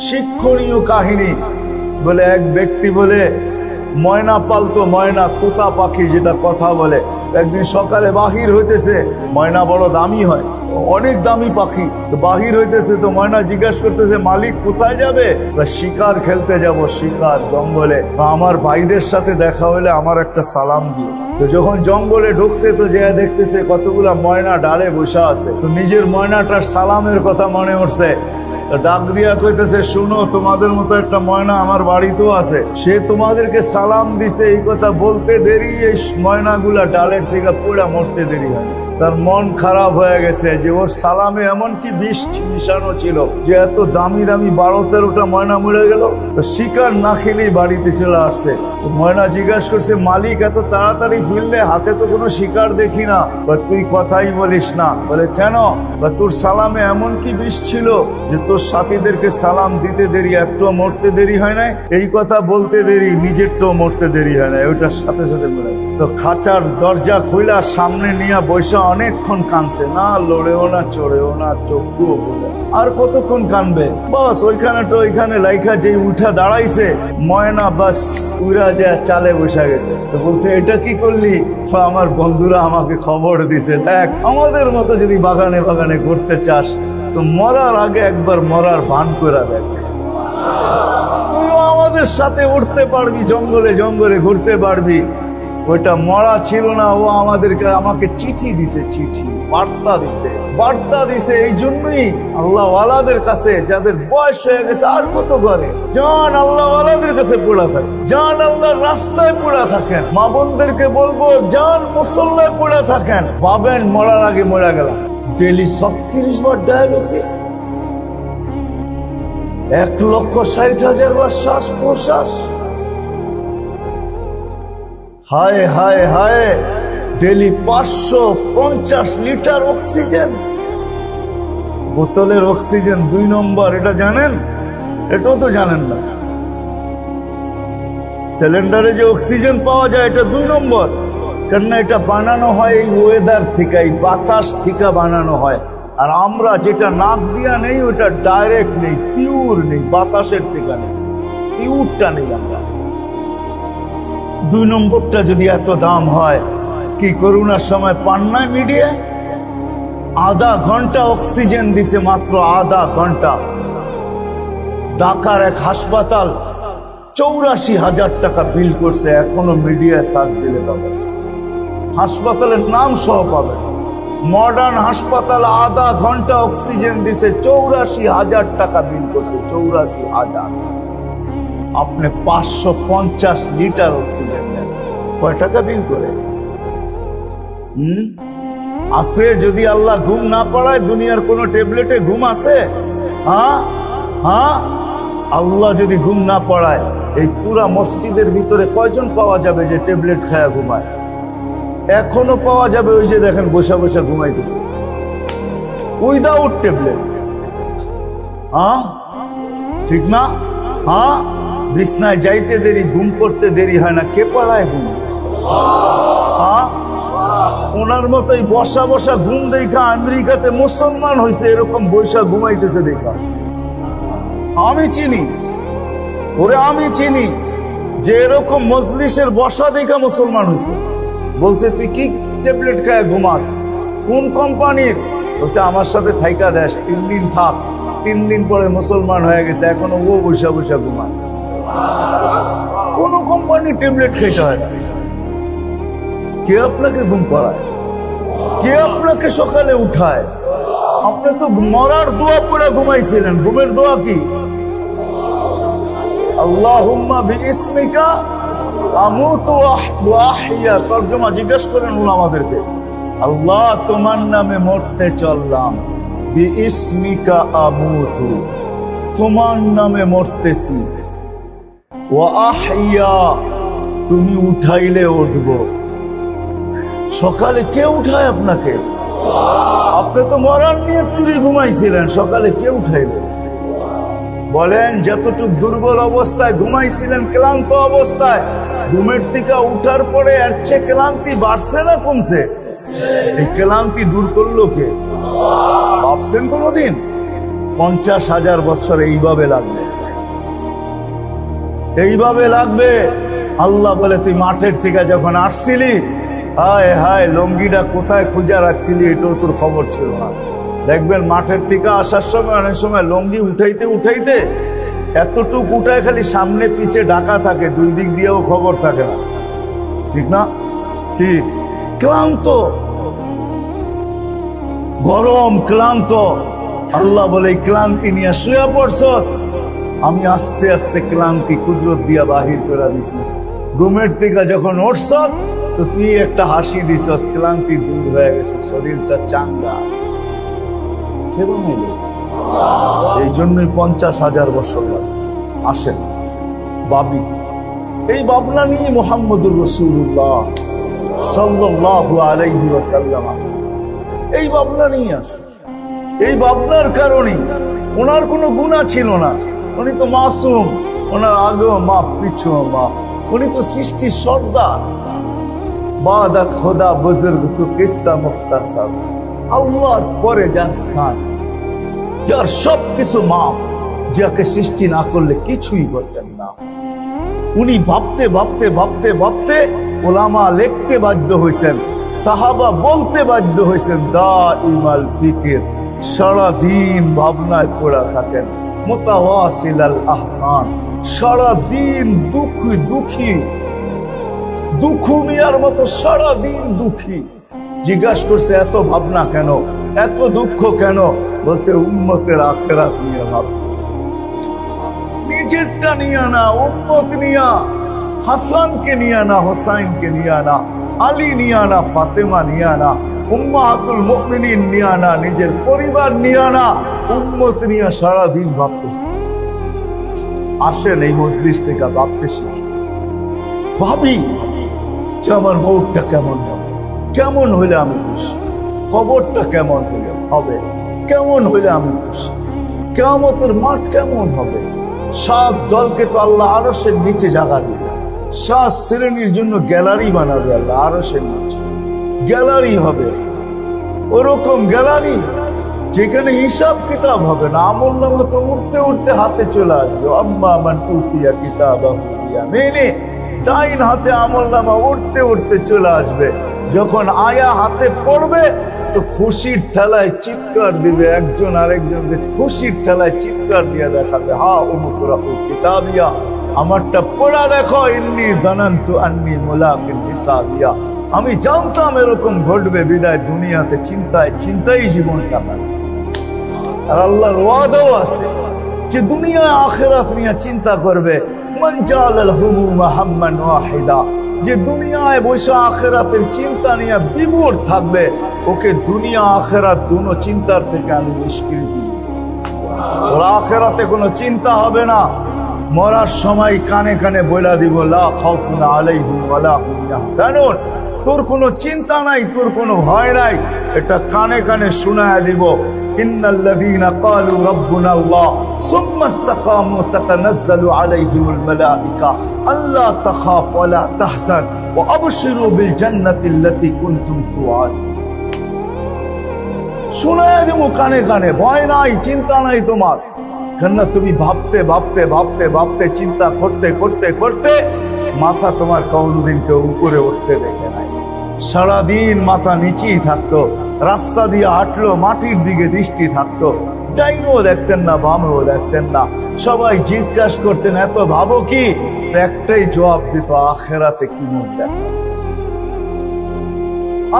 শিক্ষণীয় কাহিনী বলে, এক ব্যক্তি বলে ময়না পালতো, ময়না তোতা পাখি যেটা কথা বলে। একদিন সকালে বাহির হইতেছে, ময়না বড় দামি হয়, অনেক দামি পাখি। তো বাহির হইতেছে, তো ময়না জিজ্ঞাসা করতেছে, মালিক কোথায় যাবে? শিকার খেলতে যাব, শিকার জঙ্গলে। আমার ভাইদের সাথে দেখা হলে আমার একটা সালাম দিয়ে। তো যখন জঙ্গলে ঢুকছে, তো যে দেখতেছে কতগুলা ময়না ডালে বসে আছে। তো নিজের ময়নাটার সালামের কথা মনে উঠছে, ডাক দিয়া কইতেছে, শুনো, তোমাদের মতো একটা ময়না আমার বাড়িতেও আছে, সে তোমাদেরকে সালাম দিছে। এই কথা বলতে দেরি এই ময়নাগুলা ডালের থেকে পুরা মরতে দেরি হয়। তার মন খারাপ হয়ে গেছে যে ওর সালামে এমন কি বিষ মিশানো ছিল যে এত দামি দামি 12-13টা ময়না মরে গেল। তো শিকার না খেলেই বাড়িতে চলে আসছে। ময়না জিজ্ঞাসা করছে, মালিক এত তাড়াতাড়ি ফিরলে, হাতে তো কোনো শিকার দেখি না। তুই কথাই বলিস না। বলে, কেন? তোর সালামে এমন কি বিষ ছিল যে তোর সাথীদেরকে সালাম দিতে দেরি, একটু মরতে দেরি হয় না? এই কথা বলতে দেরি, নিজেরটাও মরতে দেরি হয় না। ওইটার সাথে সাথে মরে। তো খাঁচার দরজা খুইলা সামনে নিয়ে বৈশা অনেকক্ষণ কানছে, না লড়েও না চড়েও না, চোখও বলে। আর কতক্ষণ কানবে? বাস ওইখানে তো ওইখানে লাইখা যে উঠা দাঁড়াইছে, ময়না বাস উড়া যায় চালে বসে গেছে। তো বলছে, এটা কি করলি? আমার বন্ধুরা আমাকে খবর দিছে, দেখ আমাদের মতো যদি বাগানে বাগানে ঘুরতে চাস, তো মরার আগে একবার মরার ভান করে দেখ, তুইও আমাদের সাথে উঠতে পারবি, জঙ্গলে জঙ্গলে ঘুরতে পারবি। ওইটা মরা ছিল না, ও আমাকে চিঠি দিছে, চিঠি বার্তা দিছে। এই জন্যই আল্লাহ ওয়ালাদের কাছে, যাদের বয়স হয়ে গেছে আর কত করে, জান আল্লাহ ওয়ালাদের কাছে পড়া থাকে, জান আল্লাহর রাস্তায় পড়া থাকেন। মা বোনদেরকে বলবো, জান মুসল্লায় পড়া থাকেন। ভাবেন মরার আগে মরা গেলাম। ডেলি 36 বার ডায়ালিসিস, 1,60,000 বার শ্বাস প্রশ্বাস। হায় হায় হায়, ডেলি 550 লিটার অক্সিজেন। বোতলের অক্সিজেন 2 নম্বর, এটা জানেন? এটাও তো জানেন না। সিলিন্ডারে যে অক্সিজেন পাওয়া যায়, এটা 2 নম্বর। কেননা এটা বানানো হয় এই ওয়েদার থেকে, এই বাতাস থেকে বানানো হয়। আর আমরা যেটা নাক দিয়া নেই, ওটা ডাইরেক্ট নেই, পিওর নেই, বাতাসের থেকে নেই, পিওরটা নেই আমরা। 2 নম্বরটা যদি এত দাম হয়, কি করোনার সময় পান নাই মিডিয়ায়? আধা ঘন্টা অক্সিজেন দিছে, মাত্র আধা ঘন্টা। ঢাকার এক হাসপাতাল 84,000 টাকা বিল করছে, এখনো মিডিয়ায় সার্চ দিলে পাবে, হাসপাতালের নাম সহ পাবে। মডার্ন হাসপাতাল আধা ঘন্টা অক্সিজেন দিছে, 84,000 টাকা বিল করছে, 84,000। আপনি 550 লিটার অক্সিজেন নেন, কয় টাকা বিল করে? আছে? যদি আল্লাহ ঘুম না পাড়ায়, দুনিয়ার কোন ট্যাবলেটে ঘুম আছে? আল্লাহ যদি ঘুম না পড়ায়, এই পুরা মসজিদের ভিতরে কয়জন পাওয়া যাবে যে ট্যাবলেট খায়া ঘুমায়? এখনো পাওয়া যাবে, ওই যে দেখেন বসা বসা ঘুমাইতেছে উইদাউট ট্যাবলেট। ঠিক না? বিছনায় যাইতে দেরি, ঘুম করতে দেরি হয় না। কে পড়ায় ঘুম? ওনার মতোই বসা বসা ঘুম দেখা আমেরিকাতে মুসলমান হয়েছে, এরকম বৈশা ঘুমাইতেছে দেখা আমি চিনি। ওরে আমি চিনি যে এরকম মজলিসের বসা দেখা মুসলমান হয়েছে। বলছে, তুই কি ট্যাবলেট খায় ঘুমাস? কোন কোম্পানির? বলছে, আমার সাথে থাইকা দেশ, 3 দিন থাক। 3 দিন পরে মুসলমান হয়ে গেছে, এখনো ও বৈশা বৈশা ঘুমায়। কোন কোম্পানির ট্যাবলেট খেতে হয় না। কে আপনাকে ঘুম পাড়ায়? কে আপনাকে সকালে উঠায়? আপনি তো মরার দোয়া পড়ে ঘুমাইছিলেন। ঘুমের দোয়া কি? আল্লাহুম্মা বিইসমিকা আমুতু ওয়া আহইয়া। তরজমা জিজ্ঞেস করেন উলামাদেরকে, আল্লাহ তোমার নামে মরতে চললাম, বিইসমিকা আমুতু, তোমার নামে মরতেছি, ওয়া আহইয়া, তুমি উঠাইলে উঠব। সকালে কে উঠায় আপনাকে? আপনি তো মরার নিয়ে চুরি ঘুমাইছিলেন, সকালে কে উঠাইবে? বলেন, যতটুক দুর্বল অবস্থায় ঘুমাইছিলেন, ক্লান্ত অবস্থায়, ঘুমের থেকে উঠার পরে এর চেয়ে ক্লান্তি বাড়ছে না কমছে? এই ক্লান্তি দূর করলো কে? ভাবছেন কোনদিন? 50,000 বছর এইভাবে লাগবে, এইভাবে লাগবে। আল্লাহ বলে তুই মাঠের থেকে যখন আসছিলি, হায় হায় লঙ্গিটা কোথায় খুঁজে রাখছিলি এটাও তোর খবর ছিল না। দেখবেন মাঠের থেকে আসার সময় অনেক সময় লঙ্গি উঠাইতে উঠাইতে এতটুকু উঠায় খালি সামনে পিছে ঢাকা থাকে, দুই দিক দিয়েও খবর থাকে না, ঠিক না? কি ক্লান্ত, গরম, ক্লান্ত। আল্লাহ বলে ক্লান্তি নিয়ে শুয়ে পড়ছস, আমি আস্তে আস্তে ক্লান্তি কুদরত দিয়া বাহির করে দিছি। ঘুমের থেকে যখন উঠছ তো তুই একটা হাসি দিস, ক্লান্তি দূর হয়ে গেছে, শরীরটা চাঙ্গা। কেমন হইল? এই জন্যই 50,000 বছর লাগে। আসেন বাবি, এই ভাবনা নিয়ে মুহাম্মদুর রাসূলুল্লাহ সাল্লাল্লাহু আলাইহি ওয়াসাল্লাম আসে, এই ভাবনা নিয়ে আসে। এই ভাবনার কারণে ওনার কোনো গুনাহ ছিল না, উনি তো মাসুম, ওনার আগেও মাপ পিছুও মাপ, উনি তো সৃষ্টির সর্দার। বাদাত খোদা বুজুর্গ তো কিসসা মুখতাসার, আল্লাহর পরে যার স্থান, যার সব কিছু মাফ, যাকে সৃষ্টি না করলে কিছুই করতেন না। উনি ভাবতে ভাবতে ভাবতে ভাবতে ওলামা লিখতে বাধ্য হয়েছেন, সাহাবা বলতে বাধ্য হয়েছেন, দাইমাল ফিকির, সারাদিন ভাবনায় পড়া থাকেন, মুতাওয়াসিল আল আহসান, সারাদিন দুঃখী দুঃখী, দুঃখ মিয়ার মতো সারাদিন দুঃখী। জিজ্ঞাসা করছে এত ভাবনা কেন, এত দুঃখ কেন? বলছে উম্মতের আখিরাত নিয়ে ভাবতেছে, নিজেরটা নিয়ে না, উম্মত নিয়া, হাসানকে নিয়ে না, হোসাইনকে নিয়ে না, আলী নিয়ে না, ফাতেমা নিয়ে না, উম্মাহাতুল মুমিনিন নিয়ে না, নিজের পরিবার নিয়ে না, উম্মত নিয়ে সারাদিন ভাবতেছে। আসেন এই মজলিস থেকে ভাবতে শিখি, ভাবি যে আমার মৌতটা কেমন হবে, কেমন হইলে আমি খুশি, কবরটা কেমন হইলে হবে, কেমন হইলে আমি খুশি, কিয়ামতের মাঠ কেমন হবে। 7 দলকে তো আল্লাহ আরশের নিচে জায়গা দিবে, 7 শ্রেণীর জন্য গ্যালারি বানাবে আল্লাহ আরশের নিচে, গ্যালারি হবে, ওরকম গ্যালারি যেখানে হিসাব কিতাব হবে না, আমলনামা তো উঠতে উঠতে হাতে চলে আসবে। আম্মা মান উতিয়া কিতাবাহু বিয়ামিনি, ডাইন হাতে আমলনামা উঠতে উঠতে চলে আসবে। যখন আয়া হাতে পড়বে তো খুশির ঠেলায় চিৎকার দিবে, একজন আরেকজনকে খুশির ঠেলায় চিৎকার দিয়ে দেখাবে, হা উমুকরা ও কিতাবিয়া, আমারটা পড়া দেখো, ইন্নী যানানতু আন্নী মুলাকিন হিসাবিয়া, আমি জানতাম এরকম ঘটবে, বিদায় দুনিয়াতে চিন্তায় চিন্তাই জীবনটা কাটছে। আর আল্লাহর ওয়াদাও আছে যে দুনিয়ায় আখিরাত নিয়ে চিন্তা করবে, মান জাআলাল হুমুমা হাম্মান ওয়াহিদা, যে দুনিয়ায় বসে আখিরাতের চিন্তা নিয়ে বিমূঢ় থাকবে, ওকে দুনিয়া আখিরাত দুনো চিন্তার থেকে আমি নিষ্কৃতি দিব। ওর আখিরাতে কোনো চিন্তা হবে না, মরার সময় কানে কানে বইলা দিব, লা খাউফুন আলাইহিম ওয়ালা হুম ইয়াহজানুন, তোর কোনো চিন্তা নাই, তোর কোনো ভয় নাই, এটা কানে কানে শোনায়া দিব। ইন্নাল্লাযীনা ক্বালু রাব্বুনা আল্লাহ সুম্মা ইসতাকামু তাতানাজ্জালু আলাইহিমুল মালায়েকা আল্লা তাখাফু ওয়া লা তাহজান ওয়া আবশিরু বিল জান্নাতিল্লাতী কুনতুম তুআদুন। শোনায়া দিব কানে কানে, ভয় নাই, চিন্তা নাই তোমার। কেননা তুমি ভাবতে ভাবতে ভাবতে ভাবতে, চিন্তা করতে করতে করতে মাথা তোমার কোনোদিন কেউ উপরে উঠতে দেখে নাই, সারাদিন মাথা নিচেই থাকতো, রাস্তা দিয়ে হাঁটলো মাটির দিকে দৃষ্টি থাকতো, ডাইনও দেখতেন না, বামেও দেখতেন না। সবাই জিজ্ঞাসা করতেন এত ভাবো কি? একটাই জবাব দিত, আখিরাতে কি মুখ দেখাবো,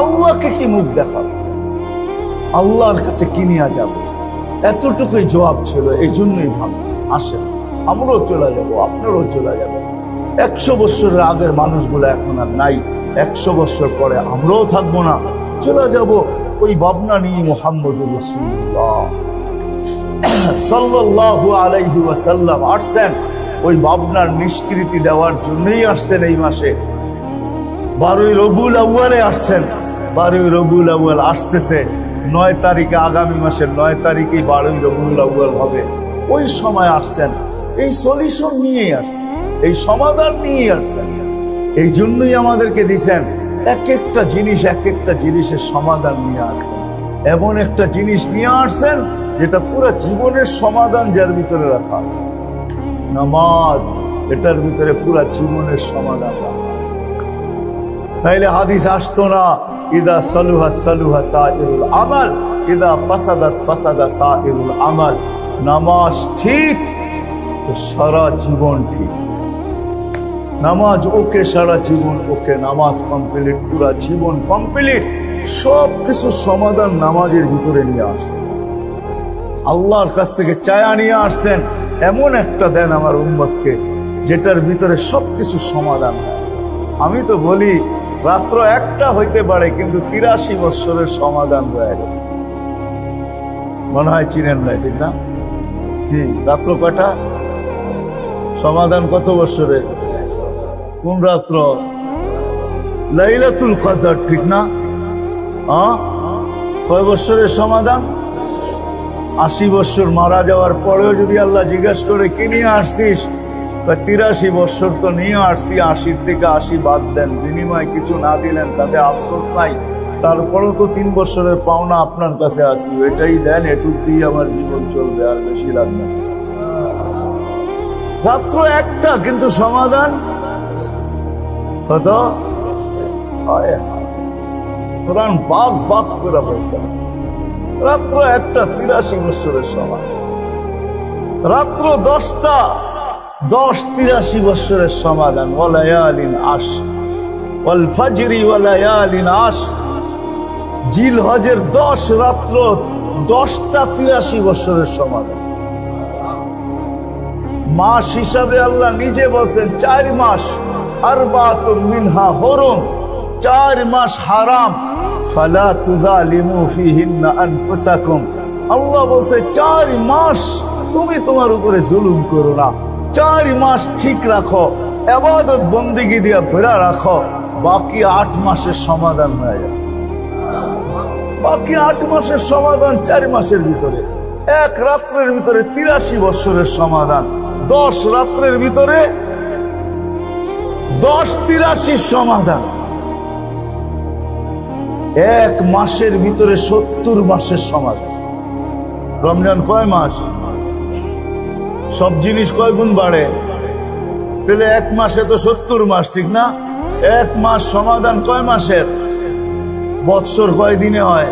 আল্লাহকে কি মুখ দেখাবো, আল্লাহর কাছে কি নিয়ে যাবো, এতটুকুই জবাব ছিল। এই জন্যই ভাবি আসেন আমরাও চলে যাব, আপনারও চলে যাবে। 100 বছরের আগের মানুষগুলো এখন আর নাই, 100 বছর পরে আমরাও থাকবো না, চলে যাব। ওই ভাবনা নিয়ে মুহাম্মদুর রাসূলুল্লাহ সাল্লাল্লাহু আলাইহি ওয়াসাল্লাম আসছেন, ওই ভাবনার নিষ্কৃতি দেওয়ার জন্যই আসছেন। এই মাসে 12ই রবিউল আউয়ালে আসছেন, 12ই রবিউল আউয়াল আসতেছে 9 তারিখে, আগামী মাসের 9 তারিখে 12ই রবিউল আউয়াল হবে। ওই সময় আসছেন, এই সলিউশন নিয়েই আসছেন, এই সমাধান নিয়েই আসছেন। এই জন্যই আমাদেরকে দিছেন এক একটা জিনিস, এক একটা জিনিসের সমাধান নিয়ে আসছেন। এমন একটা জিনিস নিয়ে আসছেন যেটা পুরো জীবনের সমাধান যার ভিতরে রাখা আছে। নামাজ এটার ভিতরে পুরো জীবনের সমাধান রাখা আছে। তাইলে হাদিস আসতো না, ইদা সালুহা সালুহা সাইরুল আমাল, ইদা ফাসাদাত ফাসাদা সাইরুল আমাল। নামাজ ঠিক তো সারা জীবন ঠিক। নামাজ ওকে, সারা জীবন ওকে। নামাজ কমপ্লিট, পুরা জীবন কমপ্লিট। সব কিছু সমাধান নামাজের ভিতরে নিয়ে আসছেন। আল্লাহর কাছ থেকে চায়া নিয়ে আসছেন, এমন একটা দেন আমার উম্মতকে যেটার ভিতরে সবকিছু সমাধান হয়। আমি তো বলি রাত্র একটা হইতে পারে, কিন্তু 83 বৎসরের সমাধান হয়ে গেছে। মনে হয় চিনেন না, ঠিক না? কি রাত্র কয়টা? সমাধান কত বৎসরের? কোন রাত্র? লাইলাতুল কদর, ঠিক না? কয় বৎসরের সমাধান? 80 বৎসর মারা যাওয়ার পরেও যদি আল্লাহ জিজ্ঞাসা করে কি নিয়ে আসছিস, 83 বৎসর তো নিয়ে আসছি, 80 থেকে 80 বাদ দেন, বিনিময় কিছু না দিলেন তাতে আফসোস নাই, তারপরেও তো 3 বৎসরের পাওনা আপনার কাছে আসি, এটাই দেন, এটুক দিয়ে আমার জীবন চলবে, আর বেশি লাগবে। রাত্র একটা, কিন্তু সমাধান কত? কোরআন বাক বাক করে বলছে রাত্র একটা 83 বৎসরের সমাধান। রাত্র 10টা, 83 বৎসরের সমাধান। ওয়ালায়ালিন আশ ওয়াল ফাজরি ওয়ালায়ালিন আশ। জিলহজের 10 রাত্র, 10টা 83 বৎসরের সমাধান। মাস হিসাবে আল্লাহ নিজে বলছেন 4 মাস, আরবাতুম মিনহা হুরুম, 4 মাস হারাম, ফালা তুযালিমু ফীহিন্না আনফুসাকুম। আল্লাহ বলছে 4 মাস তুমি তোমার উপরে জুলুম করো না, 4 মাস ঠিক রাখো, ইবাদত বন্দেগী দিয়া ভরা রাখো, বাকি 8 মাসের সমাধান হয়ে যাবে। বাকি 8 মাসের সমাধান 4 মাসের ভিতরে। এক রাত্রের ভিতরে 83 বৎসরের সমাধান। 10 রাত্রের ভিতরে 10-83 সমাধান। এক মাসের ভিতরে 70 মাসের সমাধান। রমজান কয় মাস? সব জিনিস কয় গুণ বাড়ে? তাহলে এক মাসে তো 70 মাস, ঠিক না? এক মাস সমাধান কয় মাসের? বৎসর কয় দিনে হয়?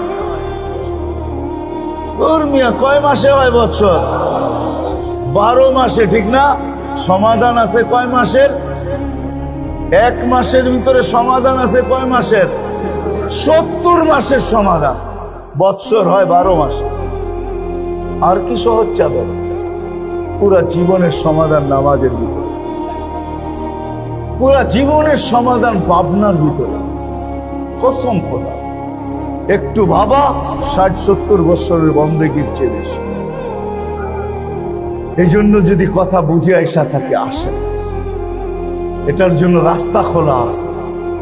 মিয়া কয় মাসে হয় বৎসর? 12 মাসে, ঠিক না? সমাধান আছে কয় মাসের? এক মাসের ভিতরে সমাধান আছে কয় মাসের? 70 মাসের সমাধান। বৎসর হয় 12 মাসে। আর কি সহজ চাবে? পুরা জীবনের সমাধান নামাজের ভিতরে, পুরা জীবনের সমাধান ভাবনার ভিতরে। কসম খোদা, একটু ভাবা 60-70 বৎসরের বন্দেগীর চেয়ে বেশি। এই জন্য যদি কথা বুঝে আইসা থাকে, আসে। এটার জন্য রাস্তা খোলা আছে,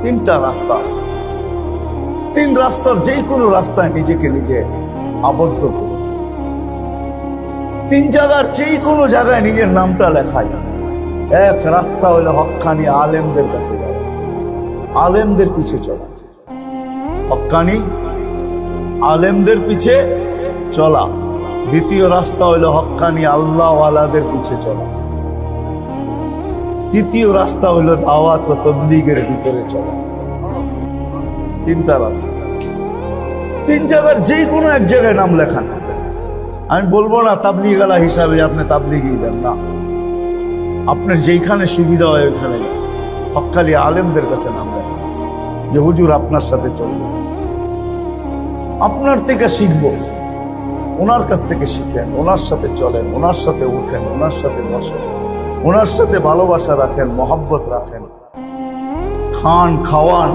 3টা রাস্তা আছে। 3 রাস্তার যে কোনো রাস্তায় নিজেকে নিজে আবদ্ধ করুন। 3 জায়গার যে কোনো জায়গায় নিজের নামটা লেখাই। এক রাস্তা হইলে হক্কানি আলেমদের কাছে যাওয়া, আলেমদের পিছে চলা। হক্কানি আলেমদের পিছে চলা। দ্বিতীয় রাস্তা হইল হক্কানি আল্লাহওয়ালাদের পিছে চলা। তৃতীয় রাস্তা হইল দাওয়াত ও তাবলীগের ভিতরে চলা। 3টা রাস্তা। 3 জায়গার যে কোনো এক জায়গায় নাম লেখান। আমি বলবো না তাবলীগওয়ালা হিসাবে আপনি তাবলীগই যান না, আপনার যেখানে সুবিধা হয় ওইখানে যান। হক্কানি আলেমদের কাছে নাম লেখান যে হুজুর আপনার সাথে চলবে, আপনার থেকে শিখবো, ওনার কাছ থেকে শিখেন, ওনার সাথে চলেন, ওনার সাথে উঠেন, ওনার সাথে বসেন, ওনার সাথে ভালোবাসা রাখেন, মহব্বত রাখেন, খান খাওয়ান,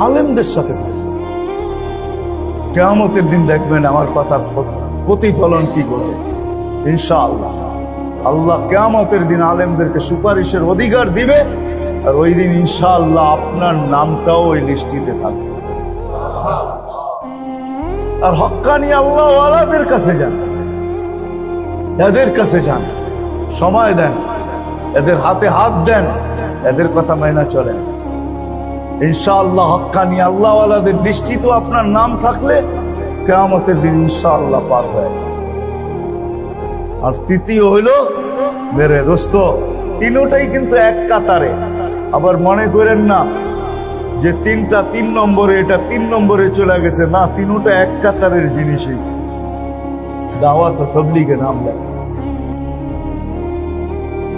আলেমদের সাথে থাকেন। কিয়ামতের দিন দেখবেন আমার কথার প্রতিফলন কি ঘটে। ইনশাআল্লাহ আল্লাহ কিয়ামতের দিন আলেমদেরকে সুপারিশের অধিকার দিবে, আর ওই দিন ইনশাআল্লাহ আপনার নামটাও ওই লিস্টিতে থাকবে। আর হক্কানি আল্লাহওয়ালাদের কাছে যান, এদের কাছে যান, সময় দেন, এদের হাতে হাত দেন, এদের কথা মাইনা চলেন। ইনশাআল্লাহ হক্কানি আল্লাহওয়ালাদের দৃষ্টিতে আপনার নাম থাকলে কিয়ামতের দিন ইনশাআল্লাহ পার হয়ে যাবে। আর তৃতীয় হইল মেরে দোস্ত, তিনটাই কিন্তু এক কাতারে। আবার মনে করেন না যে তিনটা 3 নম্বরে, এটা 3 নম্বরে চলে গেছে, না, তিনটা এক কাতারের জিনিসই। দাওয়াত ও তাবলীগে নাম লেখা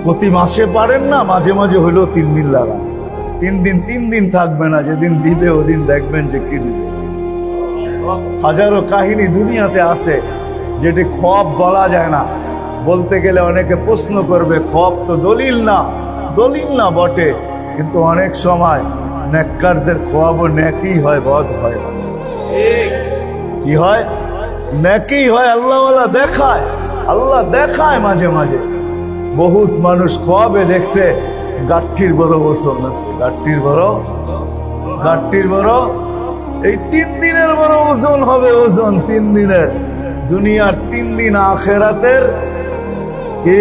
প্রতি মাসে পারেন না, মাঝে মাঝে হইলেও 3 দিন লাগান। 3 দিন থাকবে না, যেদিন দিবে ওদিন দেখবেন যে কি দিবে। হাজারো কাহিনী দুনিয়াতে আছে যেটি খোয়াব বলা যায় না। বলতে গেলে অনেকে প্রশ্ন করবে, খোয়াব তো দলিল না বটে, কিন্তু অনেক সময় নেককারদের খোয়াবও নেকি হয়, বদ হয় না। কি হয়? নেকি হয়। আল্লাহ দেখায় মাঝে মাঝে। বহুত মানুষ খোয়াবে দেখছে গাঠির বড় ওজন আছে, গাঠির বড় এই 3 দিনের বড় ওজন হবে, ওজন 3 দিনের। দুনিয়ার 3 দিন আখেরাতের কি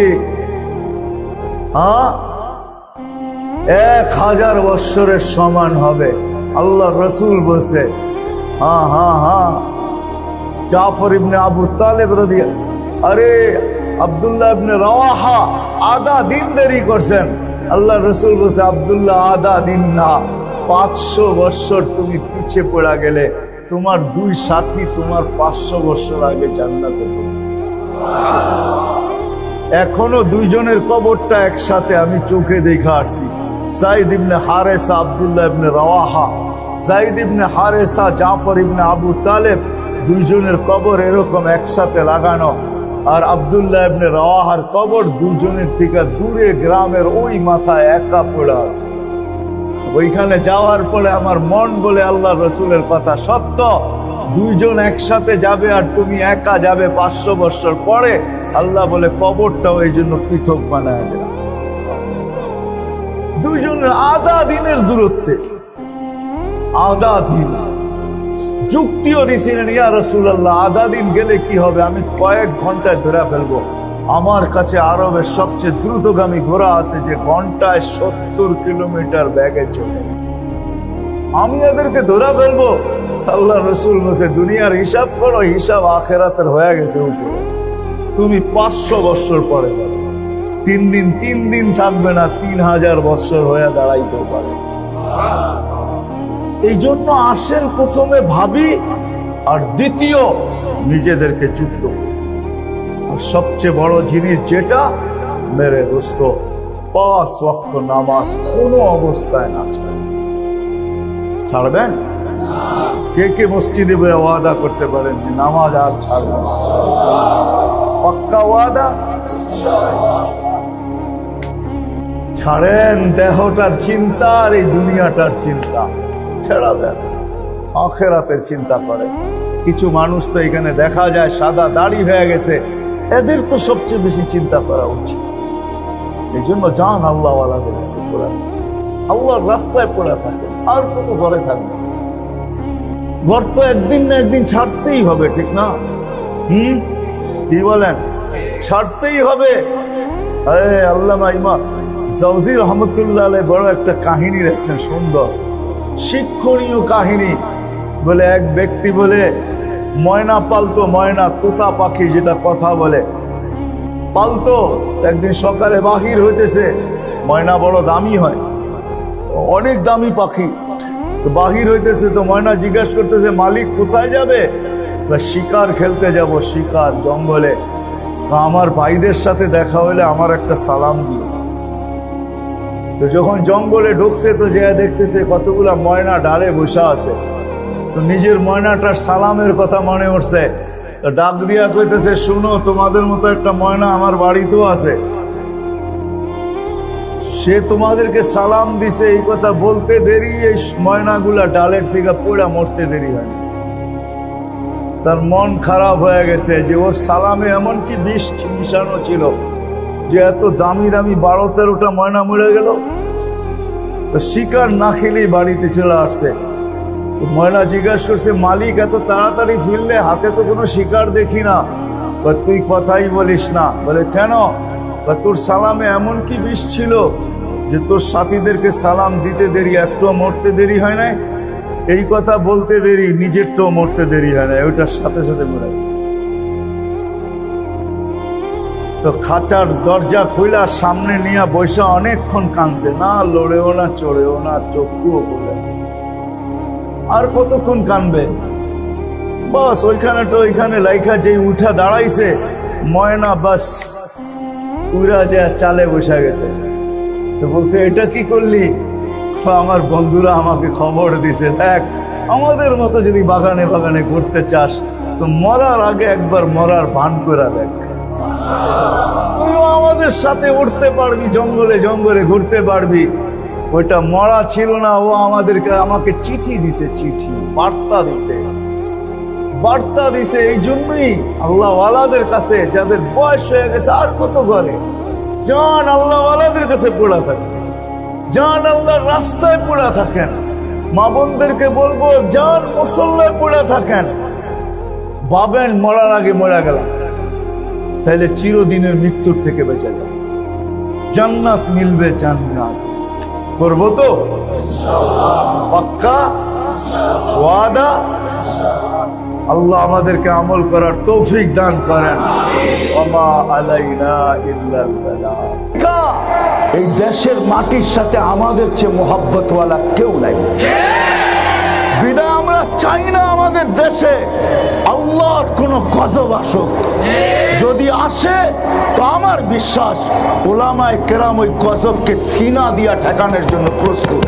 1000 বৎসরের সমান হবে। আল্লাহ রসুল বলছে, জাফর ইবনে আবু তালেব আরে আব্দুল্লাহ ইবনে রাওয়াহা আধা দিন দেরি করছেন। আল্লাহ রসুল বলছে, আব্দুল্লাহ আধা দিন না, 500 বৎসর তুমি পিছে পড়া গেলে তোমার 2 সাথী তোমার 500 বৎসর আগে জান্নাতে। এখনো 2 জনের কবরটা একসাথে আমি চোখে দেখে আসছি। যায়েদ ইবনে হারেসা, আব্দুল্লাহ ইবনে রাওয়াহা, যায়েদ ইবনে হারেসা, জাফর ইবনে আবু তালেব, 2 জনের কবর এরকম একসাথে লাগানো। আর আব্দুল্লাহ ইবনে রাওয়াহার কবর 2 জনের থেকে দূরে, গ্রামের ওই মাথায় একা পড়ে আছে। ওইখানে যাওয়ার পরে আমার মন বলে আল্লাহ রসুলের কথা সত্য, 2 জন একসাথে যাবে আর তুমি একা যাবে 500 বৎসর পরে। আল্লাহ বলে কবরটাও এই জন্য পৃথক বানায় দিলাম। 2 জনের আধা দিনের দূরত্বে, আধা দিন। যুক্তিও দিছিলেন, ইয়া রাসূলুল্লাহ, আধা দিন গেলে কি হবে, আমি কয়েক ঘন্টায় ধরে ফেলবো। আমার কাছে আরবের সবচেয়ে দ্রুতগামী ঘোড়া আছে যে ঘন্টায় 70 কিলোমিটার বেগে চলে, আমি এদেরকে ধরে ফেলবো। আল্লাহ রসুল বলছে, দুনিয়ার হিসাব করো, হিসাব আখেরাতের হয়ে গেছে উপরে, তুমি 500 বৎসর পরে যাবে। 3 দিন থাকবে না, 3000 বৎসর হয়ে দাঁড়াইতেও পারে। এই জন্য আসেন প্রথমে ভাবি, আর দ্বিতীয় নিজেদেরকে যুক্ত করি। আর সবচেয়ে বড় জিনিস যেটা, মেরে দোস্ত, 5 ওয়াক্ত নামাজ কোনো অবস্থায় না ছাড়বেন। কে মসজিদে বয়ে ওয়াদা করতে পারেন যে নামাজ আর ছাড়বেন? পাক্কা ওয়াদা? ছাড়েন দেহটার চিন্তা আর এই দুনিয়াটার চিন্তা ছেড়া দেন, আখেরাতের চিন্তা করে। কিছু মানুষ তো এখানে দেখা যায় সাদা দাড়ি হয়ে গেছে, এদের তো সবচেয়ে বেশি চিন্তা করা উচিত। এই জন্য যান আল্লাহওয়ালাদের কাছে পড়ে, আল্লাহর রাস্তায় পড়ে থাকেন, আর কত ঘরে থাকবেন? ঘর তো একদিন না একদিন ছাড়তেই হবে, ঠিক না? কি বলেন? ছাড়তেই হবে। আল্লামা ইমাম জাওজি রহমতুল্লাহ আলাইহি বড় একটা কাহিনী রাখছেন, সুন্দর শিক্ষণীয় কাহিনী। বলে এক ব্যক্তি বলে ময়না পালতো, ময়না তোতা পাখি যেটা কথা বলে পালতো। একদিন সকালে বাহির হইতেছে, ময়না বড় দামি হয়, অনেক দামি পাখি। তো বাহির হইতেছে, তো ময়না জিজ্ঞাসা করতেছে, মালিক কোথায় যাবে? শিকার খেলতে যাব, শিকার জঙ্গলে। আমার ভাইদের সাথে দেখা হলে আমার একটা সালাম দিও। তো যখন জঙ্গলে ঢুকছে, তো যে দেখতেছে কতগুলা ময়না ডালে বসে আছে। তো নিজের ময়নাটার সালামের কথা মনে উঠছে, তো ডাক দিয়া কইতেছে, শুনো, তোমাদের মতো একটা ময়না আমার বাড়িতেও আছে, সে তোমাদেরকে সালাম দিছে। এই কথা বলতে দেরি, এই ময়নাগুলা ডালের থেকে পড়া মরতে দেরি হয়। তার মন খারাপ হয়ে গেছে যে ওর সালামে এমনকি বিষ মিশানো ছিল, যে এত দামি দামি 12-13টা ময়না মরে গেল। তো শিকার না খেলেই বাড়িতে চলে আসছে। তো ময়না জিজ্ঞাসা করছে, মালিক এত তাড়াতাড়ি ফিরলে, হাতে তো কোনো শিকার দেখি না। তুই কথাই বলিস না। বলে কেন? তোর সালামে এমন কি বিষ ছিল যে তোর সাথীদেরকে সালাম দিতে দেরি, একটু মরতে দেরি হয় নাই। এই কথা বলতে দেরি, নিজেরটাও মরতে দেরি হয় না, ওইটার সাথে সাথে মরে গেছে। তো খাঁচার দরজা খুইলা সামনে নিয়ে বৈশা অনেকক্ষণ কাঁদছে, না লড়েও না চড়েও না, চক্ষুও খুলে। আর কতক্ষণ কানবে? বাস ওইখানে তো ওইখানে লাইখা যেই উঠা দাঁড়াইছে, ময়না বাস উড়া যে চালে বসে গেছে। তো বলছে, এটা কি করলি? আমার বন্ধুরা আমাকে খবর দিছে, দেখ আমাদের মতো যদি বাগানে বাগানে ঘুরতে চাস তো মরার আগে একবার মরার ভান করে দেখ, তুইও আমাদের সাথে উঠতে পারবি, জঙ্গলে জঙ্গলে ঘুরতে পারবি। ওইটা মরা ছিল না, ও আমাকে চিঠি দিছে, চিঠি বার্তা দিছে, বার্তা দিছে। এই জন্যই আল্লাহ ওয়ালাদের কাছে, যাদের বয়স হয়ে গেছে আর কত করে, জান আল্লাহ ওয়ালাদের কাছে পড়া থাকে, জান আল্লাহর রাস্তায় পড়া থাকেন। মা বোনদেরকে বলবো, জান মুসল্লায় পড়া থাকেন। ভাবেন মরার আগে মরা গেলাম, তাহলে চিরদিনের মৃত্যুর থেকে বেঁচে যাবে, জান্নাত মিলবে। জান্নাত করবো তো পাক্কা ওয়াদা। আল্লাহ আমাদেরকে আমল করার তৌফিক দান করেন। ওমা আলাইনা ইল্লাল বালাগ। এই দেশের মাটির সাথে আমাদের চেয়ে মোহাব্বতওয়ালা কেউ নাই। বিদায় আমরা চাই না আমাদের দেশে আল্লাহর কোন গজব আসুক। যদি আসে তো আমার বিশ্বাস উলামায়ে কেরাম ওই গজবকে সিনা দিয়া ঠেকানোর জন্য প্রস্তুত।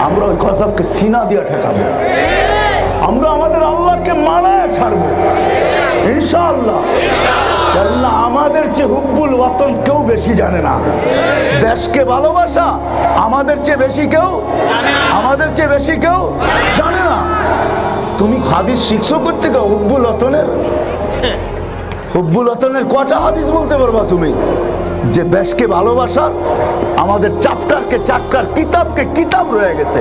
আমরা ওই গজবকে সিনা দিয়া ঠেকাবো, আমরা আমাদের আল্লাহকে মানায় ছাড়বো ইনশাআল্লাহ। আল্লাহ আমাদের চেয়ে হুব্বুল ওয়াতন কেউ বেশি জানে না, দেশকে ভালোবাসা আমাদের চেয়ে বেশি কেউ, আমাদের চেয়ে বেশি কেউ জানে না। তুমি হাদিস শিখছো করতে গো হুব্বুল ওয়াতনের? হুব্বুল ওয়াতনের কটা হাদিস বলতে পারবা তুমি? যে দেশকে ভালোবাসা আমাদের চ্যাপ্টারকে চাক্কার, কিতাবকে কিতাব রয়ে গেছে।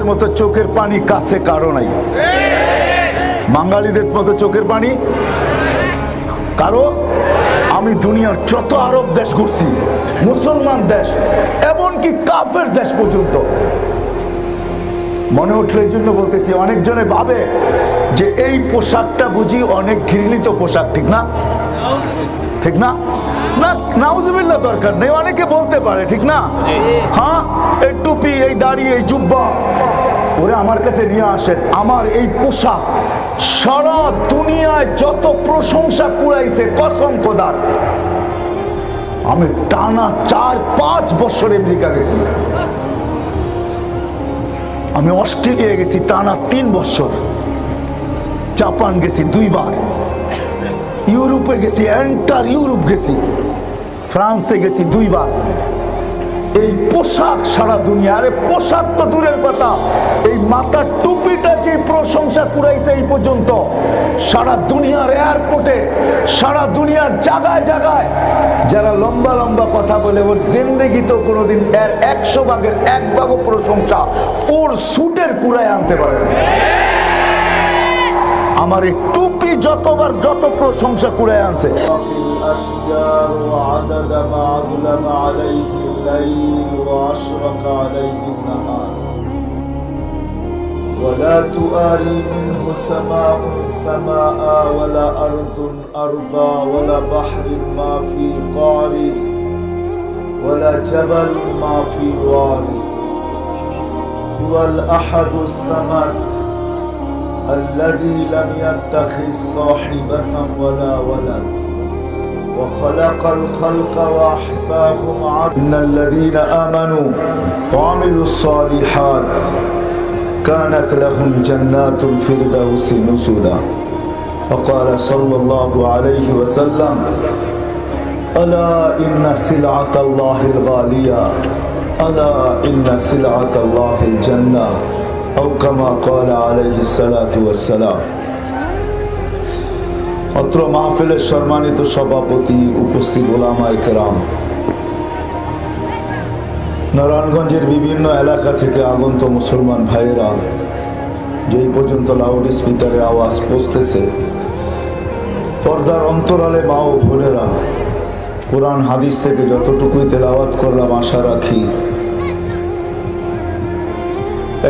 মতো চোখের পানি কাছে কারো নাই, বাঙালিদের মতো চোখের পানি কারো। আমি দুনিয়ার যত আরব দেশ ঘুরছি, মুসলমান দেশ এমনকি কাফের দেশ পর্যন্ত, মনে উঠলো এই জন্য বলতেছি, অনেকজনে ভাবে যে এই পোশাকটা বুঝি অনেক ঘৃণিত পোশাক, ঠিক না? ঠিক না? না, নাউজুবিল্লাহ দরকার নেই, অনেকে বলতে পারে, ঠিক না? হ্যাঁ, এই টুপি, এই দাড়ি, এই জুব্বা, ওরে আমার কাছে নিয়ে আসেন। আমার এই পোশাক সারা দুনিয়ায় যত প্রশংসা কুড়াইছে, কসম খোদার। আমি টানা 4-5 বছর আমেরিকা গেছি, আমি অস্ট্রেলিয়া গেছি টানা 3 বছর, জাপান গেছি 2 বার, ইউরোপে গেছি, এন্টার ইউরোপ গেছি, ফ্রান্সে গেছি 2 বার। এই পোশাক সারা দুনিয়া, আরে পোশাক তো দূরের কথা, এই মাথার টুপিটা যে প্রশংসা কুড়াইছে এই পর্যন্ত, সারা দুনিয়ার এয়ারপোর্টে, সারা দুনিয়ার জায়গায় জায়গায় যারা লম্বা লম্বা কথা বলে, ওর জিন্দেগি তো কোনোদিন এর 100 ভাগের 1 ভাগও প্রশংসা ওর সুটের কুড়ায় আনতে পারে না। আমার এই টুপি যতবার যত প্রশংসা কুড়ায় আনছে। ولا تؤاري منه سماء سماء ولا أرض أرضا ولا بحر ما في قاري ولا جبل ما في واري هو الأحد الصمد الذي لم يتخذ صاحبة ولا ولد وخلق الخلق وأحصاهم عددا إن الذين آمنوا وعملوا الصالحات كانت لهم جنات الفردوس نزلا وقال صلى الله عليه وسلم ألا إن سلعة الله الغالية ألا إن سلعة الله الجنة أو كما قال عليه الصلاة والسلام। অত্র মাহফিলের সম্মানিত সভাপতি, উপস্থিত উলামায়ে কেরাম, নারায়ণগঞ্জের বিভিন্ন এলাকা থেকে আগত মুসলমান ভাইয়েরা, যেই পর্যন্ত লাউড স্পিকারের আওয়াজ পৌঁছতেছে, পর্দার অন্তরালে মা ও বোনেরা, কোরআন হাদিস থেকে যতটুকুই তেলাওয়াত করলাম, আশা রাখি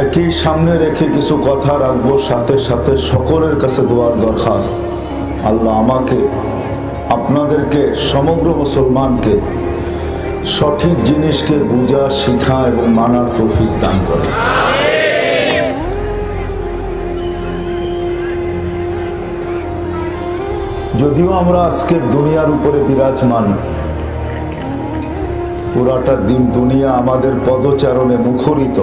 একই সামনে রেখে কিছু কথা রাখবো, সাথে সাথে সকলের কাছে দোয়ার দরখাস্ত। আল্লাহ আমাকে, আপনাদেরকে, সমগ্র মুসলমানকে সঠিক জিনিসকে বুঝা, শিখা এবং মানার তৌফিক দান করে। যদিও আমরা আজকে দুনিয়ার উপরে বিরাজমান, পুরাটা দিন দুনিয়া আমাদের পদচারণে মুখরিত,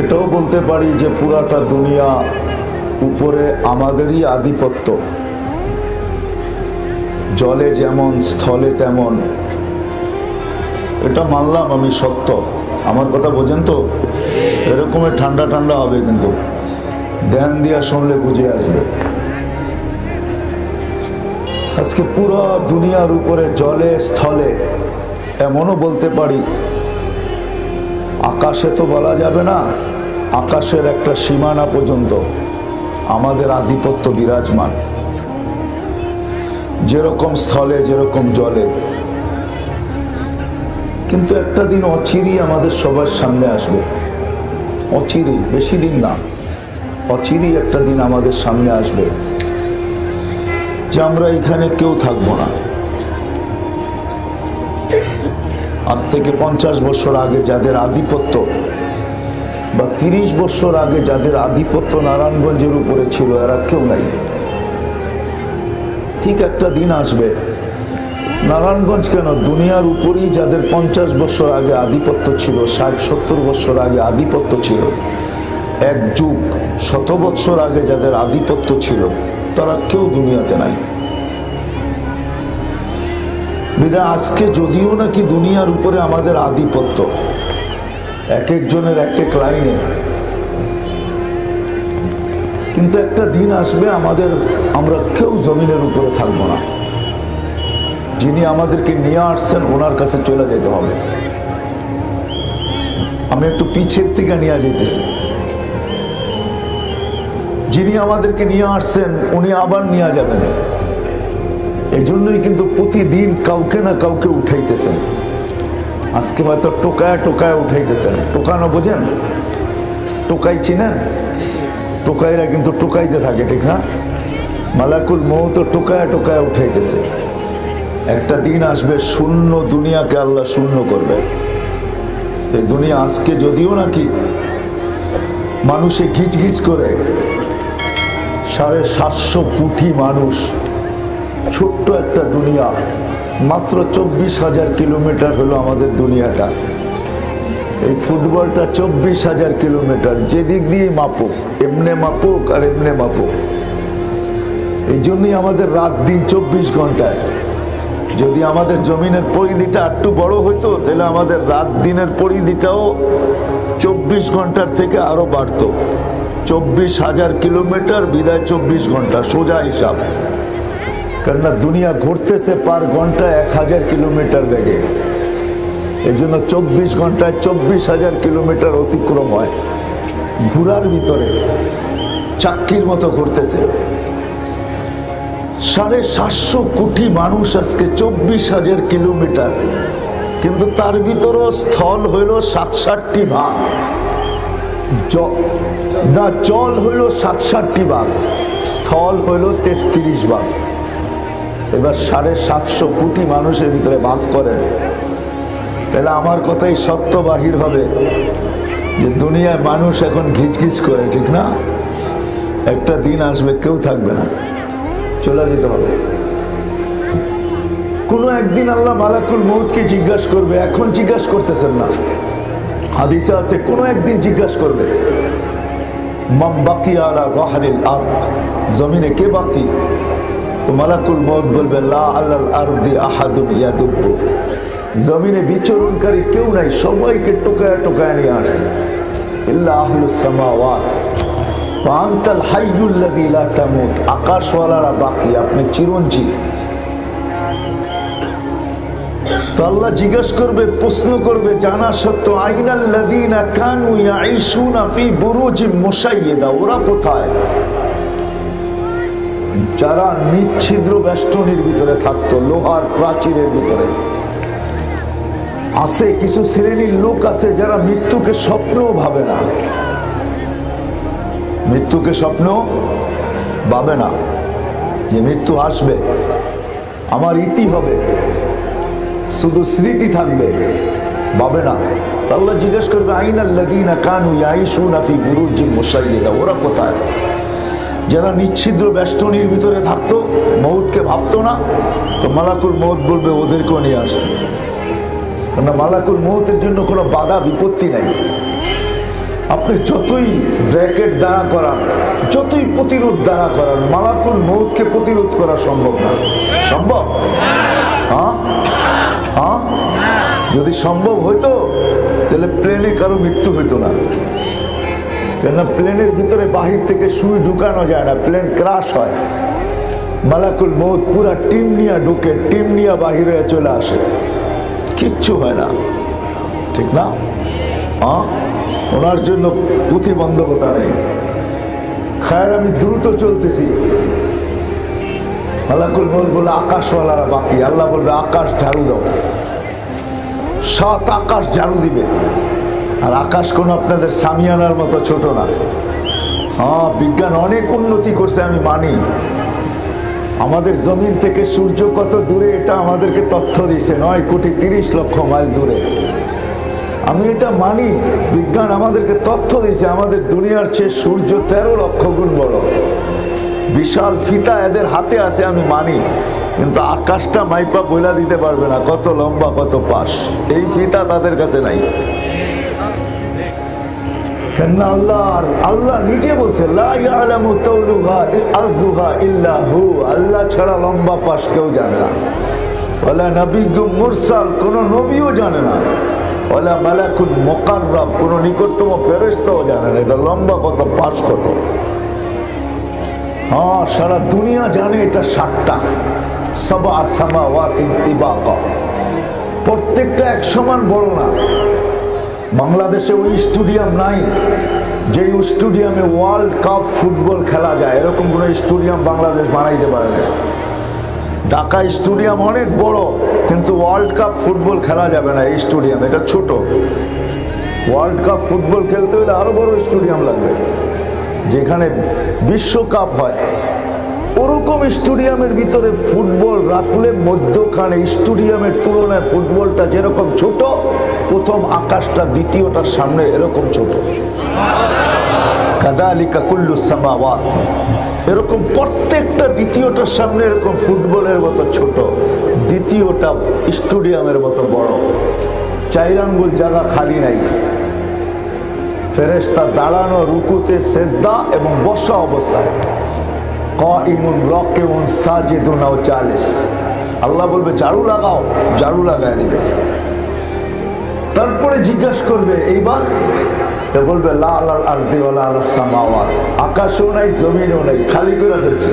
এটাও বলতে পারি যে পুরাটা দুনিয়া উপরে আমাদেরই আধিপত্য। জলে যেমন স্থলে তেমন, এটা মানলাম আমি, সত্য। আমার কথা বোঝেন তো? এরকমের ঠান্ডা ঠান্ডা হবে, কিন্তু ধ্যান দিয়া শুনলে বুঝে আসবে। আজকে পুরো দুনিয়ার উপরে জলে স্থলে, এমনও বলতে পারি আকাশে তো বলা যাবে না, আকাশের একটা সীমানা পর্যন্ত আমাদের আধিপত্য বিরাজমান। যেরকম স্থলে, যেরকম জলে। কিন্তু একটা দিন অচিরেই আমাদের সবার সামনে আসবে, অচিরেই, বেশি দিন না, অচিরেই একটা দিন আমাদের সামনে আসবে যে আমরা এখানে কেউ থাকবো না। আজ থেকে 50 বছর আগে যাদের আধিপত্য, বা 30 বছর আগে যাদের আধিপত্য নারায়ণগঞ্জের উপরে ছিল, এরা কেউ নাই। ঠিক একটা দিন আসবে, নারায়ণগঞ্জ কেন, দুনিয়ার উপরেই যাদের 50 বছর আগে আধিপত্য ছিল, 60-70 বছর আগে আধিপত্য ছিল, এক যুগ, 100 বছর আগে যাদের আধিপত্য ছিল, তারা কেউ দুনিয়াতে নাই। বিধায় আজকে যদিও নাকি দুনিয়ার উপরে আমাদের আধিপত্য, এক একজনের এক এক লাইনে, কিন্তু একটা দিন আসবে আমরা কেউ জমিনের উপরে থাকবো না। যিনি আমাদেরকে নিয়ে আসছেন ওনার কাছে চলে যেতে হবে। আমি একটু পিছের থেকে নিয়ে যেতেছি। যিনি আমাদেরকে নিয়ে আসছেন উনি আবার নিয়ে যাবেন। এই জন্যই কিন্তু প্রতিদিন কাউকে না কাউকে উঠাইতেছেন। আজকে হয়তো টোকায় টোকায় উঠাইতেছেন। টোকানো বোঝেন? টোকাই চিনেন? টোকাইরা কিন্তু টোকাইতে থাকে, ঠিক না? মালাকুল মউত টোকায় টোকায় উঠাইতেছে। একটা দিন আসবে শূন্য দুনিয়াকে আল্লাহ শূন্য করবে। এই দুনিয়া আজকে যদিও নাকি মানুষে ঘিচ ঘিচ করে, 750 কোটি মানুষ, ছোট্ট একটা দুনিয়া, মাত্র 24,000 কিলোমিটার হলো আমাদের দুনিয়াটা। এই ফুটবলটা 24,000 কিলোমিটার, যেদিক দিয়ে মাপুক, এমনে মাপুক আর এমনে মাপুক। এই জন্যই আমাদের রাত দিন 24 ঘন্টায়। যদি আমাদের জমিনের পরিধিটা একটু বড় হইতো, তাহলে আমাদের রাত দিনের পরিধিটাও 24 ঘন্টার থেকে আরো বাড়তো। 24,000 কিলোমিটার বিদায় 24 ঘন্টা, সোজা হিসাব। কেননা দুনিয়া ঘুরতেছে পার ঘন্টায় 1000 কিলোমিটার বেগে। এই জন্য 24 ঘন্টায় 24,000 কিলোমিটার অতিক্রম হয়। ঘুরার ভিতরে চাক্কির মতো ঘুরতেছে। 750 কোটি মানুষ আজকে 24,000 কিলোমিটার, কিন্তু তার ভিতরও স্থল হইল 67টি ভাগ, জল হইল 67টি ভাগ, স্থল হইল 33 ভাগ। এবার 750 কোটি মানুষের ভিতরে ভাগ করেন, তাহলে আমার কথাই সত্য বাহির হবে যে দুনিয়ায় মানুষ এখন ঘিচঘিচ করে, ঠিক না? একটা দিন আসবে কেউ থাকবে না, চলে যেতে হবে। কোনো একদিন আল্লাহ মালাকুল মউতকে জিজ্ঞাসা করবে। এখন জিজ্ঞাসা করতেছেন না, হাদিসে আছে কোনো একদিন জিজ্ঞাসা করবে, মান বাকিয়া আলা যাহরিল আরদ, জমিনে কে বাকি? তো মালাকুল মউত বলবে লা আলাল আরদি আহাদুন ইয়াদুব্বু, জমিনে বিচরণকারী কেউ নাই, সবাইকে টোকায় টোকায় নিয়ে আসছে। ইল্লা আহলুস সামাওয়াত ওয়া আনতাল হাইয়ুল লাযী লা তামুত, আকাশওয়ালারা বাকি, আপনি চিরঞ্জীব। তো আল্লাহ জিজ্ঞাসা করবে, প্রশ্ন করবে জানা সত্য, আইনাল লাযীনা কানু ইয়াঈশুনা ফি বুরুজিম মুশাইয়্যিদা, ওরা কোথায়? যারা নিচ্ছিদ্র বেষ্টনীর ভিতরে থাকতো, লোহার প্রাচীরের ভিতরে। আছে কিছু শ্রেণীর লোক আছে যারা মৃত্যুকে স্বপ্নও ভাবে না, মৃত্যুকে স্বপ্ন ভাবে না যে মৃত্যু আসবে, আমার ইতি হবে, শুধু স্মৃতি থাকবে, ভাবে না। আল্লাহ জিজ্ঞেস করবে আইনাল্লাযীনা কানু ইয়াঈশুনা ফি বুরুজিন মুশাইয়্যাদা, ওরা কোথায়? যারা নিচ্ছিদ্র বেষ্টনীর ভিতরে থাকতো, মউতকে ভাবতো না, তো মালাকুল মউত বলবে ওদেরকেও নিয়ে আসছে। কারণ মালাকুল মউতের জন্য কোনো বাধা বিপত্তি নাই। আপনি যতই ব্র্যাকেট দাঁড়া করান, যতই প্রতিরোধ দাঁড়া করান, মালাকুল মউতকে প্রতিরোধ করা সম্ভব না। সম্ভব? হ্যাঁ হ্যাঁ, যদি সম্ভব হইতো তাহলে প্লেনে কারো মৃত্যু হইতো না। কেননা প্লেনের ভিতরে বাহির থেকে সুই ঢুকানো যায় না, প্লেন ক্রাশ হয়। মালাকুল মউত পুরা টিম নিয়ে ঢুকে, টিম নিয়ে বাহিরে চলে আসে, কিচ্ছু হয় না, ঠিক না? হ্যাঁ, ওনার জন্য প্রতিবন্ধকতা নেই। খায়ের আমি দ্রুত চলতেছি, মালাকুল মউত বলে আকাশওয়ালারা বাকি। আল্লাহ বলবে আকাশ ঝাড়ু দাও, 7 আকাশ ঝাড়ু দিবে। আর আকাশ কোনো আপনাদের সামিয়ানার মতো ছোট না। হ্যাঁ, বিজ্ঞান অনেক উন্নতি করছে, আমি মানি। আমাদের জমিন থেকে সূর্য কত দূরে এটা আমাদেরকে তথ্য দিয়েছে, 9,30,00,000 মাইল দূরে। আমি এটা মানি, বিজ্ঞান আমাদেরকে তথ্য দিয়েছে আমাদের দুনিয়ার চেয়ে সূর্য 13 লক্ষ গুণ বড়। বিশাল ফিতা এদের হাতে আছে, আমি মানি। কিন্তু আকাশটা মাইপা বইলা দিতে পারবে না কত লম্বা কত পাশ, এই ফিতা তাদের কাছে নাই। কেন আল্লাহ নিজে বলছে লা ইয়ালামু তাওলুহা আরদুহা ইল্লা হু, আল্লাহ ছাড়া লম্বা পাশ কেউ জানে না। ওয়ালা নাবিয়্যুম মুরসাল, কোন নবীও জানে না। ওয়ালা মালাকুন মুকাররাব, কোন নিকটতম ফেরেশতাও জানে না এটা লম্বা কত পাশ কত। হ্যাঁ, সারা দুনিয়া জানে এটা 7টা, সাবা সামাওয়াতিন তিবাকা, প্রত্যেকটা এক সমান বড় না। বাংলাদেশে ওই স্টেডিয়াম নাই যে স্টেডিয়ামে ওয়ার্ল্ড কাপ ফুটবল খেলা যায়, এরকম কোনো স্টেডিয়াম বাংলাদেশ বানাইতে পারে না। ঢাকা স্টেডিয়াম অনেক বড়, কিন্তু ওয়ার্ল্ড কাপ ফুটবল খেলা যাবে না এই স্টেডিয়াম, এটা ছোট। ওয়ার্ল্ড কাপ ফুটবল খেলতে হলে আরো বড় স্টেডিয়াম লাগবে, যেখানে বিশ্বকাপ হয়। ওরকম স্টেডিয়ামের ভিতরে ফুটবল রাখলে মধ্যখানে স্টেডিয়ামের তুলনায় ফুটবলটা যেরকম ছোট, প্রথম আকাশটা দ্বিতীয়টার সামনে এরকম ছোট। কাযালিকা কুল্লু সামাওয়াত, এরকম প্রত্যেকটা দ্বিতীয়টার সামনে এরকম ফুটবলের মতো ছোট, দ্বিতীয়টা স্টেডিয়ামের মতো বড়। 4 আঙ্গুল জায়গা খালি নাই। ফেরেশতা দাঁড়ানো, রুকুতে, সেজদা এবং বসা অবস্থায়, কাইমুন রাকিউন সাজিদুন আও জালিস। আল্লাহ বলবে ঝাড়ু লাগাও, ঝাড়ু লাগায় দিবে। তারপরে জিজ্ঞাসা করবে এইবার, বলবে লা আলাল আরদি ওয়ালা আলাস সামাওয়াত, আকাশও নাই জমিনও নাই, খালি করে ফেলছে।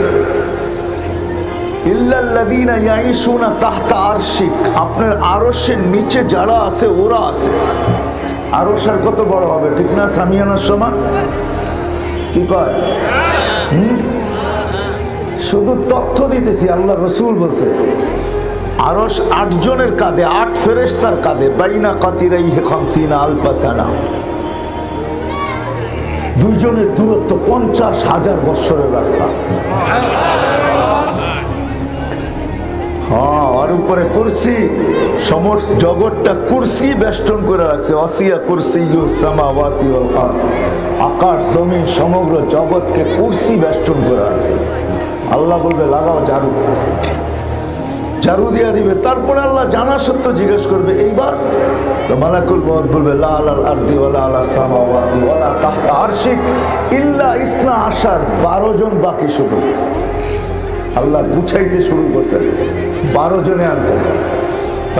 ইল্লাল্লাযীনা ইয়াঈশুনা তাহতা আরশিক, আপনার আরশের নিচে যারা আছে ওরা আছে। আরশ আর কত বড় হবে, ঠিক না? সামিয়ানার সমান, কি কয়? শুধু তথ্য দিতেছি, আল্লাহ রসুল বলছে আরশ 8 জনের কাঁধে, 8 ফেরেশতার কাঁধে, বাইনা কাতিরাইহি 50 আলফা সানা, 2 জনের দূরত্ব 50,000 বৎসরের রাস্তা। হ্যাঁ, আর উপরে কুরসি, সমস্ত জগৎটা কুরসি বেষ্টন করে রাখছে। ওয়াসিয়া কুরসিয়ুস সামাওয়াতি ওয়াল আরদ, আকাশ জমিন সমগ্র জগৎকে কুরসি বেষ্টন করে রাখছে। আল্লাহ বলবে লাগাও ঝাড়ু, ঝাড়ু দিয়া দিবে। তারপরে আল্লাহ জানা সত্য জিজ্ঞেস করবে এইবার, তো মালাকুল মউত বলবে লা আলাল আরদি ওয়ালা আলাস সামাওয়াতি ওয়ালা তাহতা আরশিক ইল্লা 12, 12 জন বাকি। শুধু আল্লাহ গুছাইতে শুরু করছেন, 12 জনে আনছেন।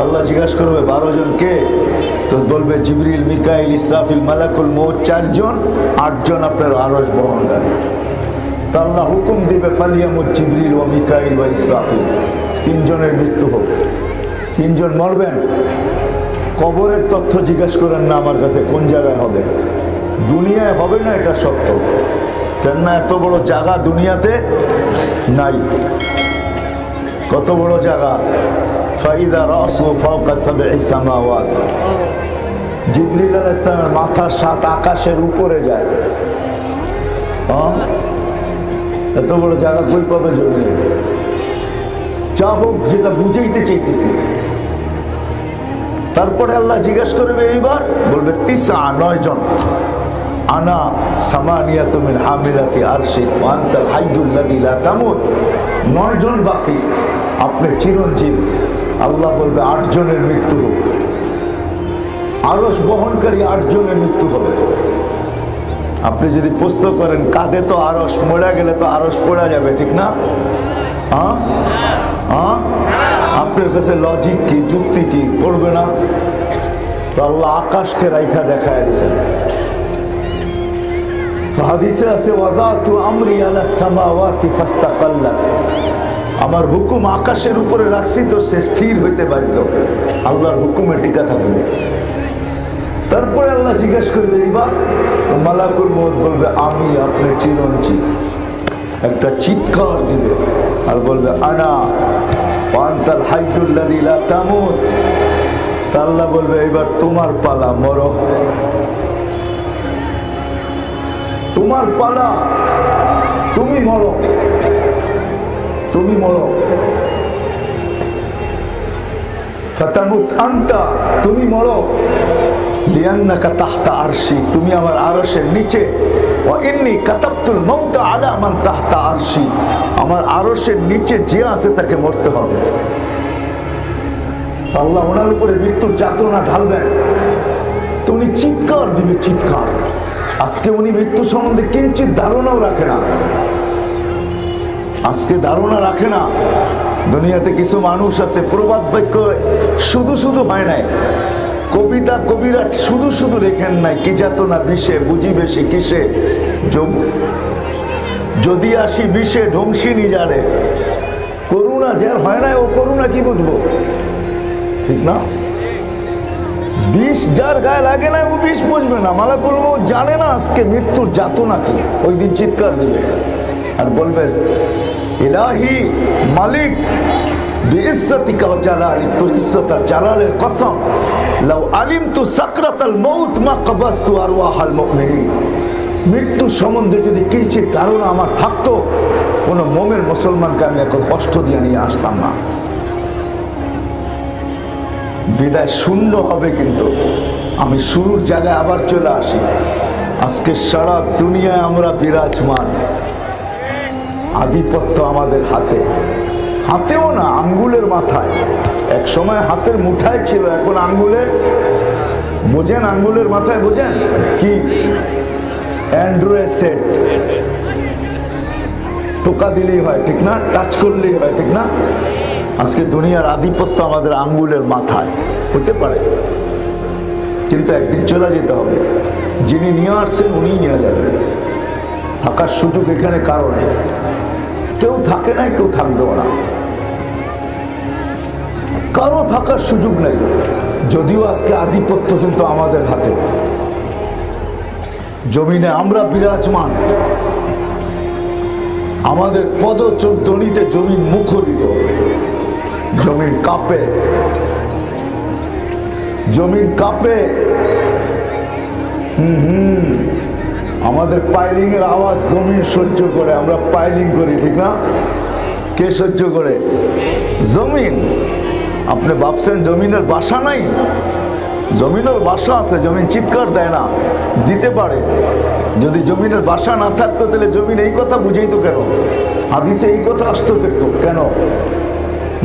আল্লাহ জিজ্ঞাসা করবে 12 জন কে? তো বলবে জিবরিল, মিকাইল, ইসরাফিল, মালাকুল মউত 4 জন, 8 জন আপনার আরশ বহনকারী। তা আল্লাহ হুকুম দিবে ফালিয়ামুত জিবরিল ওয়া মিকাইল ওয়া ইসরাফিল, 3 জনের মৃত্যু হোক। 3 জন মরবেন। কবরের তথ্য জিজ্ঞাসা করেন না আমার কাছে, কোন জায়গায় হবে? দুনিয়ায় হবে না, এটা সত্য। কেননা এত বড় জায়গা দুনিয়াতে নাই। কত বড় জায়গা। ফাইদা রাসু ফাওকা সাবঈ সামাওয়াত, জিবরিল আলাইহিস সালামের মাথা 7 আকাশের উপরে যায়। এত বড় জায়গা কই পাবে জমিনে? যা হোক, যেটা বুঝাইতে চাইতেছি। তারপরে আল্লাহ জিজ্ঞাসা করবে, এইবার বলবে 9 জন। আনা সামানিয়াতু মিন হামিলাতি আরশি ওয়া আনতাল হাইয়ুল লাযী লা তামুত। 9 জন বাকি, আপনি চিরঞ্জীব। আল্লাহ বলবে 8 জনের মৃত্যু হোক। আরশ বহনকারী 8 জনের মৃত্যু হবে। আপনি যদি প্রশ্ন করেন কাঁধে তো আরশ, মরে গেলে তো আরশ পড়া যাবে, ঠিক না? আপনার কাছে লজিক কি, যুক্তি কি? পড়বে না তো? আল্লাহ আকাশকে রাইখা দেখায় দিয়েছেন। তো হাদিসে আছে, ওয়াযাতু আমরি আলা সামাওয়াতি ফাস্তাকাল্লাত, আমার হুকুম আকাশের উপরে রাখছি তো সে স্থির হইতে বাধ্য, আল্লাহর হুকুমে টিকা থাকবে। তারপরে আল্লাহ জিজ্ঞাসা করবে, এইবার মালাকুল মউত বলবে, আমি আপনি চিরঞ্জীব। একটা চিৎকার দিবে আর বলবে, আনা ওয়া আনতাল হাইয়ুল লাযী লা তামুত। তা আল্লাহ বলবে, এইবার তোমার পালা, মরো, তোমার পালা, তুমি মরো, তুমি মরো। ফাতামুত আনতা, তুমি মরো। লিআন্নাকা তাহতা আরশি, তুমি আমার আরশের নিচে। ওয়া ইন্নী কাতাবতুল মাউতা আলা মান তাহতা আরশি, আমার আরশের নিচে যে আছে তাকে মরতে হবে। আল্লাহ ওনার উপরে মৃত্যুর যাতনা ঢালবেন, তো উনি চিৎকার দিবে, চিৎকার। আজকে উনি মৃত্যু সম্বন্ধে কিঞ্চিত ধারণাও রাখে না, আজকে ধারণা রাখে না। দুনিয়াতে কিছু মানুষ আছে প্রবাদ বাক্য শুধু শুধু হয় নাই, কবিতা কবিরা শুধু শুধু লেখেন নাই। কি যাতনা বিষে বুঝি বেশি কিসে, যদি আসি বিষে ধ্বংসী নিজারে। করুণা যার হয় নাই ও করুণা কি বুঝবো, ঠিক না? বিষ যার গায়ে লাগে না ও বিষ বুঝবে না। মালাকুল মউত জানে না আজকে মৃত্যুর যাতনা কি। ওই দিন চিৎকার দিবে আর বলবেন, ইলাহি মালিক বিইজ্জতিকা ওয়া জালালি, তোর ইজ্জত আর জালালের কসম, লাউ আলিমতু সাকরাতাল মউত মা কবাসতু আরওয়াহাল মুমিনিন, মৃত্যু সম্বন্ধে যদি কিঞ্চিত ধারণা আমার থাকতো, কোনো মুমিন মুসলমানকে আমি এত কষ্ট দিয়ে নিয়ে আসতাম না। বিদায় শূন্য হবে। কিন্তু আমি শুরুর জায়গায় আবার চলে আসি। আজকে সারা দুনিয়ায় আমরা বিরাজমান, আধিপত্য আমাদের হাতে, হাতেও না আঙ্গুলের মাথায়। এক সময় হাতের মুঠায় ছিল, এখন আঙ্গুলের, বোঝেন? আঙ্গুলের মাথায় বোঝেন কি? অ্যান্ড্রয়েড সেট, টোকা দিলেই হয়, ঠিক না? টাচ করলেই হয়, ঠিক না? আজকে দুনিয়ার আধিপত্য আমাদের আঙ্গুলের মাথায়। হতে পারে, কিন্তু একদিন চলে যেতে হবে। যিনি নিয়ে আসছেন উনি নিয়ে যাবেন। থাকার সুযোগ এখানে কারো নেই, কেউ থাকে না, কেউ থাকবেও না, কারো থাকার সুযোগ নেই। যদিও আজকে আধিপত্য কিন্তু আমাদের হাতে, জমিনে আমরা বিরাজমান, আমাদের পদধ্বনিতে জমিন মুখরিত, জমিন কাঁপে, জমিন কাঁপে। আমাদের পাইলিং এর আওয়াজ জমিন সহ্য করে, আমরা পাইলিং করি, ঠিক না? কে সহ্য করে? জমিন। আপনি ভাবছেন জমিনের বাসা নাই? জমিনের বাসা আছে, জমিন চিৎকার দেয় না? দিতে পারে। যদি জমিনের বাসা না থাকতো তাহলে জমিন এই কথা বুঝাইতো কেন? হাদিসে এই কথা আসতো কেন?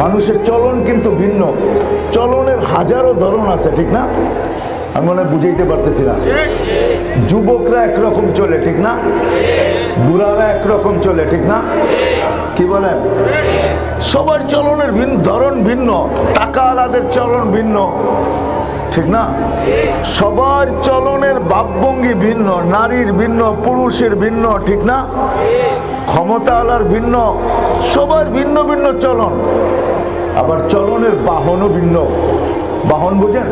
মানুষের চলন কিন্তু ভিন্ন, চলনের হাজারো ধরন আছে, ঠিক না? আমি মনে বুঝাইতে পারতেছি না। যুবকরা একরকম চলে, ঠিক না? বুড়ারা একরকম চলে, ঠিক না? কি বলেন? সবার চলনের ধরন ভিন্ন, টাকা আলাদের চলন ভিন্ন, ঠিক না? সবার চলনের ভাবভঙ্গি ভিন্ন, নারীর ভিন্ন, পুরুষের ভিন্ন, ঠিক না? ক্ষমতা আলার ভিন্ন, সবার ভিন্ন ভিন্ন চলন। আবার চলনের বাহনও ভিন্ন। বাহন বুঝেন?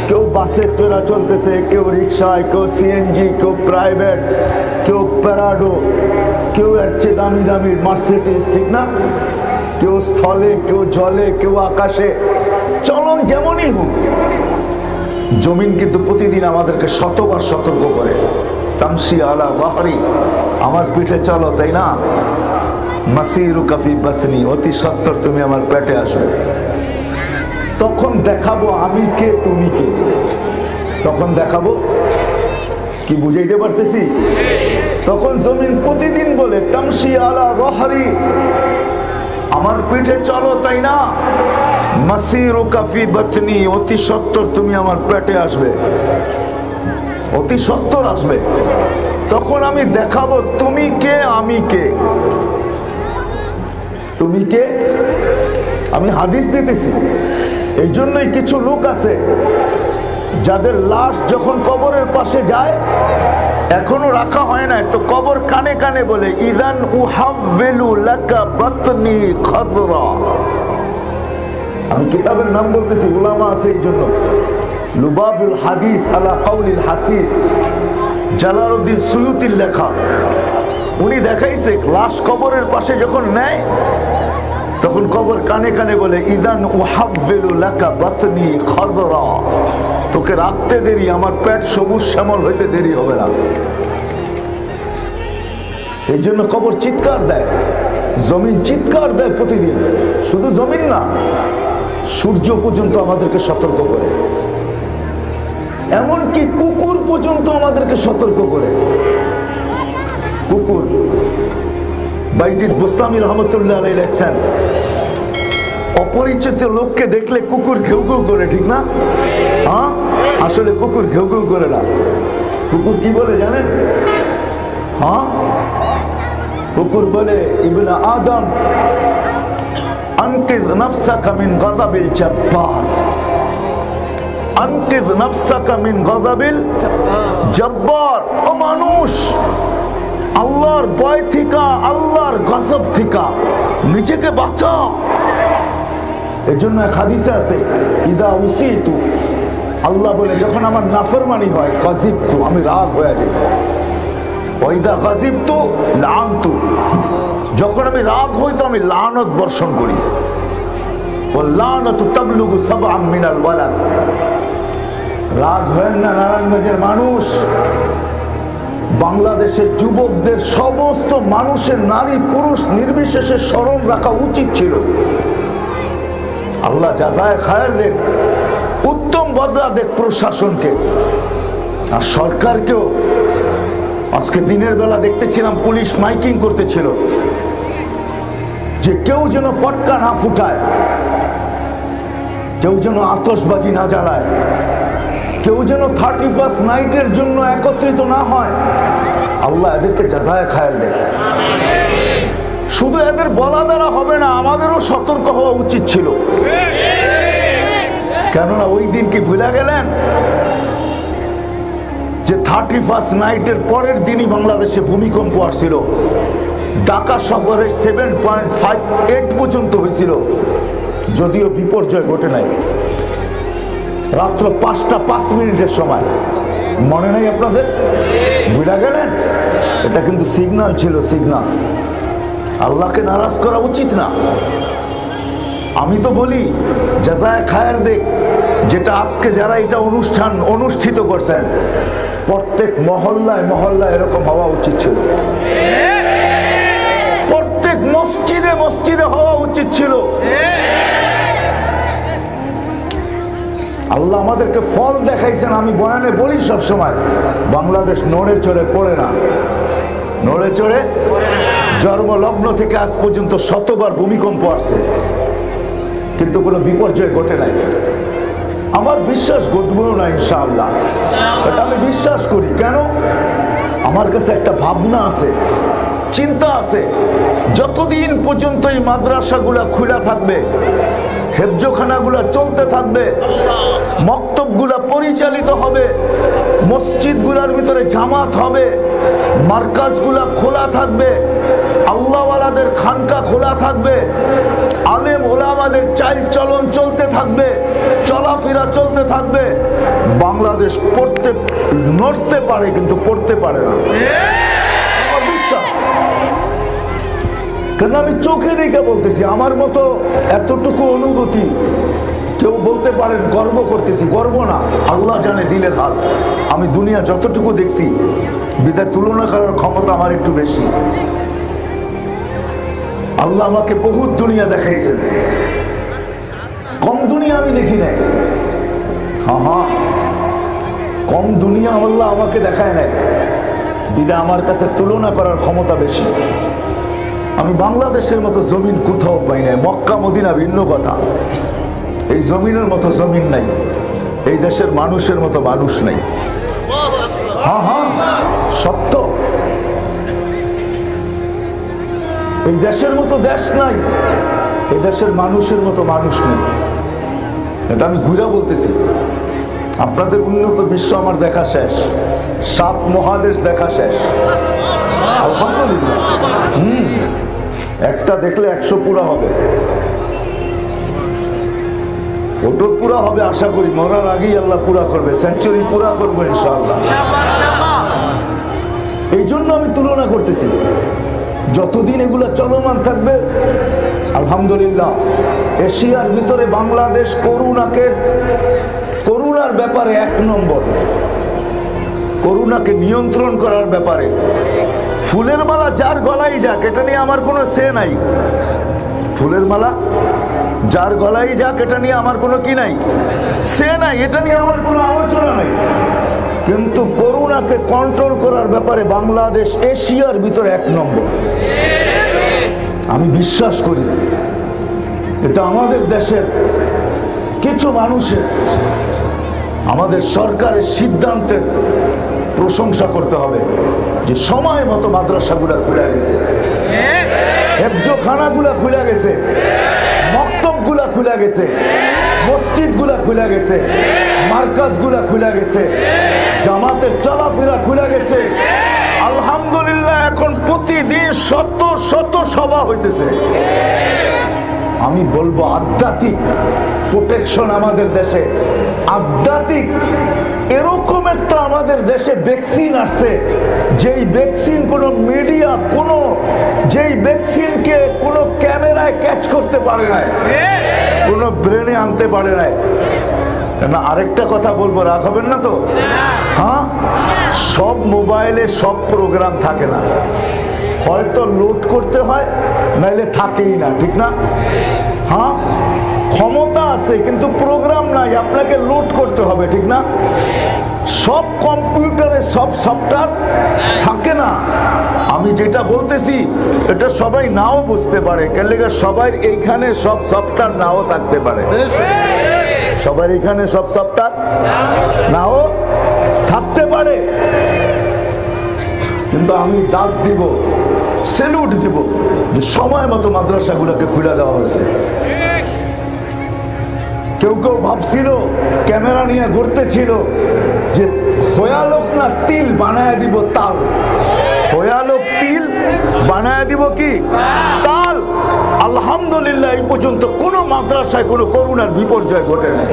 কেউ বাসে চলা চলতেছে, কেউ রিক্সায়, কেউ সিএনজি, কেউ প্রাইভেট, কেউ প্যারাডো, কেউ এর চেয়ে দামি দামি মার্সিডিজ, ঠিক না? কেউ স্থলে, কেউ জলে, কেউ আকাশে, চলন যেমনই হোক, জমিন কিন্তু প্রতিদিন আমাদেরকে শতবার সতর্ক করে, তামসি আলা বাহরি, আমার পিঠে চলো, তাই না? মাসিরুকা ফি বাতনি, অতি সত্বর তুমি আমার পেটে আসবে। তখন দেখাবো আমি কে, তুমি কে। তখন দেখাবো কি, বুঝাইতে পারতেছি? তখন জমিন প্রতিদিন বলে তামসি আলা বাহরি, আমার পিঠে চলো, তাই না? মাসিরুকা ফি বাতনি, অতি সত্বর তুমি আমার পেটে আসবে, অতি সত্বর আসবে। তখন আমি দেখাবো তুমি কে, আমি কে। তুমি কে? আমি হাদিস দিতেছি। এই জন্যই কিছু লোক আছে যাদের লাশ যখন কবরের পাশে যায়, এখনো রাখা হয় না, তো কবর কানে কানে বলে ইদান উহাব্বিলু লাকা বাতনি খাদরা। আমি কিতাবের নাম বলতেছি, উলামা আছে এই জন্য। লুবাবুল হাদিস আলা কাউলিল হাসিস, জালালউদ্দিন সুয়ুতির লেখা। উনি দেখাইছে লাশ কবরের পাশে যখন নেয়, তখন কবর কানে কানে বলে ইদান উহাব্বিলু লাকা বাতনি খাদরা, তোকে রাখতে দেরি, আমার পেট সবুজ শ্যামল হইতে দেরি হবে না। এই জন্য কবর চিৎকার দেয়, জমিন চিৎকার দেয় প্রতিদিন। শুধু জমিন না, সূর্য পর্যন্ত আমাদেরকে সতর্ক করে, এমনকি কুকুর পর্যন্ত আমাদেরকে সতর্ক করে। কুকুর, বাইজিদ বুস্তামি রহমতুল্লাহ আলাইহি লেখছেন, অপরিচিত লোককে দেখলে কুকুর ঘেউ ঘেউ করে, ঠিক না? হ্যাঁ, আসলে কুকুর ঘেউ ঘেউ করে না। কুকুর কি বলে জানেন? হ্যাঁ, কুকুর বলে ইবনে আদম আনকিদ নাফসাকা মিন গাযাবিল জাব্বার, আনকিদ নাফসাকা মিন গাযাবিল জাব্বার। ও মানুষ, আল্লাহর ভয় থেকে, আল্লাহর গজব থেকে নিজেকে বাঁচাও। এর জন্য এক হাদিসে আছে ইদা উসিতু, আল্লাহ বলে যখন আমার নাফরমানি হয়, গাজিবতু, আমি রাগ হয়ে যাই। ওয়াইদা গাজিবতু লাআনতু, যখন আমি রাগ হই তো আমি লানত বর্ষণ করি। ওয়াল্লানাতু তাবলুগু সাবআম মিনাল ওয়ালাদ। রাগ হয় না নারায়ণগঞ্জের মানুষ, বাংলাদেশের যুবকদের, সমস্ত মানুষের, নারী পুরুষ নির্বিশেষে স্মরণ রাখা উচিত ছিল। আল্লাহ জাযায়ে খায়ের দেখ, উত্তম বদলা দেখ প্রশাসনকে আর সরকারকেও। আজকে দিনের বেলা দেখতেছিলাম পুলিশ মাইকিং করতেছিল যে কেউ যেন ফটকা না ফুটায়, কেউ যেন আতশবাজি না জ্বালায়, কেউ যেন 31st নাইটের জন্য একত্রিত না হয়। আল্লাহ এদেরকে জাযায়ে খায়ের দেয়। শুধু এদের বলা দ্বারা হবে না, আমাদেরও সতর্ক হওয়া উচিত ছিল। কেননা ওই দিন কি ভুলে গেলেন যে 31st নাইটের পরের দিনই বাংলাদেশে ভূমিকম্প আসছিল। ঢাকা শহরে 7.58 পর্যন্ত হয়েছিল, যদিও বিপর্যয় ঘটে নাই। রাত্র 5টা 5 মিনিটের সময়, মনে নাই আপনাদের? ভুলে গেলেন? এটা কিন্তু সিগন্যাল ছিল, সিগন্যাল। আল্লাহকে নারাজ করা উচিত না। আমি তো বলি জাযায়ে খায়ের দেখ, যেটা আজকে যারা এটা অনুষ্ঠান অনুষ্ঠিত করছেন, প্রত্যেক মহল্লায় মহল্লায় এরকম হওয়া উচিত ছিল। প্রত্যেক মসজিদে মসজিদে হওয়া উচিত ছিল। আল্লাহ আমাদেরকে ফল দেখাইছেন। আমি বয়ানে বলি সব সময়, বাংলাদেশ নড়ে চড়ে পড়ে না, নড়ে চড়ে। জন্মলগ্ন থেকে আজ পর্যন্ত শতবার ভূমিকম্প আসছে, কিন্তু কোনো বিপর্যয় ঘটে নাই। আমার বিশ্বাস ঘটবো না ইনশাআল্লাহ, এটা আমি বিশ্বাস করি। কেন? আমার কাছে একটা ভাবনা আছে, চিন্তা আছে। যতদিন পর্যন্ত এই মাদ্রাসাগুলা খোলা থাকবে, হেফজখানাগুলা চলতে থাকবে, মক্তবগুলা পরিচালিত হবে, মসজিদগুলার ভিতরে জামাত হবে, মার্কাজগুলা খোলা থাকবে, আল্লাহওয়ালাদের খানকা খোলা থাকবে, আলেম ওলামাদের চাল চলন চলতে থাকবে, চলাফেরা চলতে থাকবে, বাংলাদেশ নড়তে পারে কিন্তু পড়তে পারে না। আমার বিশ্বাস। কারণ আমি চোখে দেখে বলতেছি, আমার মতো এতটুকু অনুভূতি কেউ বলতে পারেন গর্ব করতেছি, গর্ব না, আল্লাহ জানে দিলের হাল। আমি দুনিয়া যতটুকু দেখছি বিদায় তুলনা করার ক্ষমতা আমার একটু বেশি। আল্লাহ আমাকে বহুত দুনিয়া দেখাইছেন, কম দুনিয়া আমি দেখি নাই। হ্যাঁ, কম দুনিয়া আল্লাহ আমাকে দেখায় নাই, বিদায় আমার কাছে তুলনা করার ক্ষমতা বেশি। আমি বাংলাদেশের মতো জমিন কোথাও পাই নাই, মক্কা মদিনা ভিন্ন কথা, এই জমিনের মতো জমিন নাই, এই দেশের মানুষের মতো মানুষ নাই। হ্যাঁ, সত্য, এই দেশের মতো দেশ নাই, এই দেশের মানুষের মতো মানুষ নেই। এটা আমি ঘুরা বলতেছি। আপনাদের উন্নত বিশ্ব আমার দেখা শেষ, 7 মহাদেশ দেখা শেষ, আলহামদুলিল্লাহ। একটা দেখলে 100 পুরা হবে, ওটা পুরা হবে আশা করি, মরার আগেই আল্লাহ পুরা করবে, সেঞ্চুরি পুরা করবো ইনশাআল্লাহ। এই জন্য আমি তুলনা করতেছি, যতদিন এগুলা চলমান থাকবে আলহামদুলিল্লাহ। এশিয়ার ভিতরে বাংলাদেশ করোনার ব্যাপারে 1 নম্বর, করোনাকে নিয়ন্ত্রণ করার ব্যাপারে। ফুলের মালা যার গলাই যাক, এটা নিয়ে আমার কোনো সে নাই। ফুলের মালা যার গলাই যাক, এটা নিয়ে আমার কোনো কি নাই, সে নাই, এটা নিয়ে আমার কোনো আলোচনা নাই। কিন্তু করোনাকে কন্ট্রোল করার ব্যাপারে বাংলাদেশ এশিয়ার ভিতরে 1 নম্বর। আমি বিশ্বাস করি এটা আমাদের দেশের কিছু মানুষের, আমাদের সরকারের সিদ্ধান্তের প্রশংসা করতে হবে যে সময় মতো মাদ্রাসাগুলা খুলে গেছে, হেফজখানাগুলা খুলে গেছে, মক্তবগুলা খুলে গেছে, মসজিদগুলা খুলে গেছে, মার্কাজগুলা খুলে গেছে, জামাতের চলাফেরা খুলে গেছে। আলহামদুলিল্লাহ, এখন প্রতিদিন শত শত সভা হইতেছে। আমি বলবো আধ্যাত্মিক প্রোটেকশন আমাদের দেশে, আধ্যাত্মিক এরকম একটা আমাদের দেশে ভ্যাকসিন আসছে, যেই ভ্যাকসিন কোনো মিডিয়া, যেই ভ্যাকসিনকে কোনো ক্যামেরায় ক্যাচ করতে পারে না, কোনো ব্রেনে আনতে পারে না। কেন আরেকটা কথা বলবো, রাখবেন না তো? হ্যাঁ, সব মোবাইলে সব প্রোগ্রাম থাকে না, হয়তো লোড করতে হয়, নাইলে থাকেই না, ঠিক না? হ্যাঁ, ক্ষমতা আছে কিন্তু প্রোগ্রাম নাই, আপনাকে লোড করতে হবে, ঠিক না? সব কম্পিউটারে সব সফটওয়্যার থাকে না। আমি যেটা বলতেছি এটা সবাই নাও বুঝতে পারে, কেন সবাই এইখানে সব সফটওয়্যার নাও থাকতে পারে, সবার এখানে সব সফটওয়্যার নাও থাকতে পারে। কিন্তু আমি দাঁত দিব, স্যালুট দিব যে সময় মতো মাদ্রাসাগুলোকে খুলে দেওয়া হয়েছে। কেউ কেউ ভাবছিল, ক্যামেরা নিয়ে ঘুরতেছিল যে হয়ালোক না তিল বানায় দিব তাল, হয়ালোক তিল বানায় দিব কি তাল। আলহামদুলিল্লাহ, এই পর্যন্ত কোনো মাদ্রাসায় কোনো করোনার বিপর্যয় ঘটে না।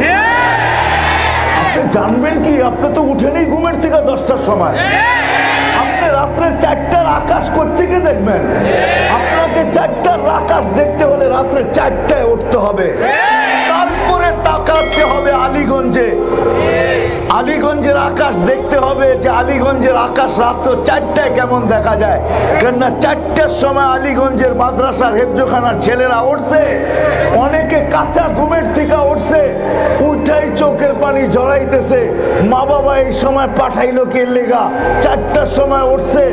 আপনি জানবেন কি, আপনি তো উঠেনই ঘুমের থেকে 10টার সময়, আপনি রাত্রে 4টার আকাশ কোত্থেকে দেখবেন? আপনাকে 4টার আকাশ দেখতে হলে রাত্রে 4টায় উঠতে হবে, তারপরে তাকাতে হবে আলীগঞ্জে, আলীগঞ্জের আকাশ দেখতে হবে যে আলীগঞ্জের আকাশ রাত্র 4টায় কেমন দেখা যায়। কেননা 4টার সময় আলীগঞ্জের মাদ্রাসার হেফজখানার ছেলেরা উঠছে, অনেকে কাঁচা ঘুমের থেকে উঠছে, উঠাই চোখের পানি জড়াইতেছে। মা বাবা এই সময় পাঠাইলো কে লেগা, 4টার সময় উঠছে,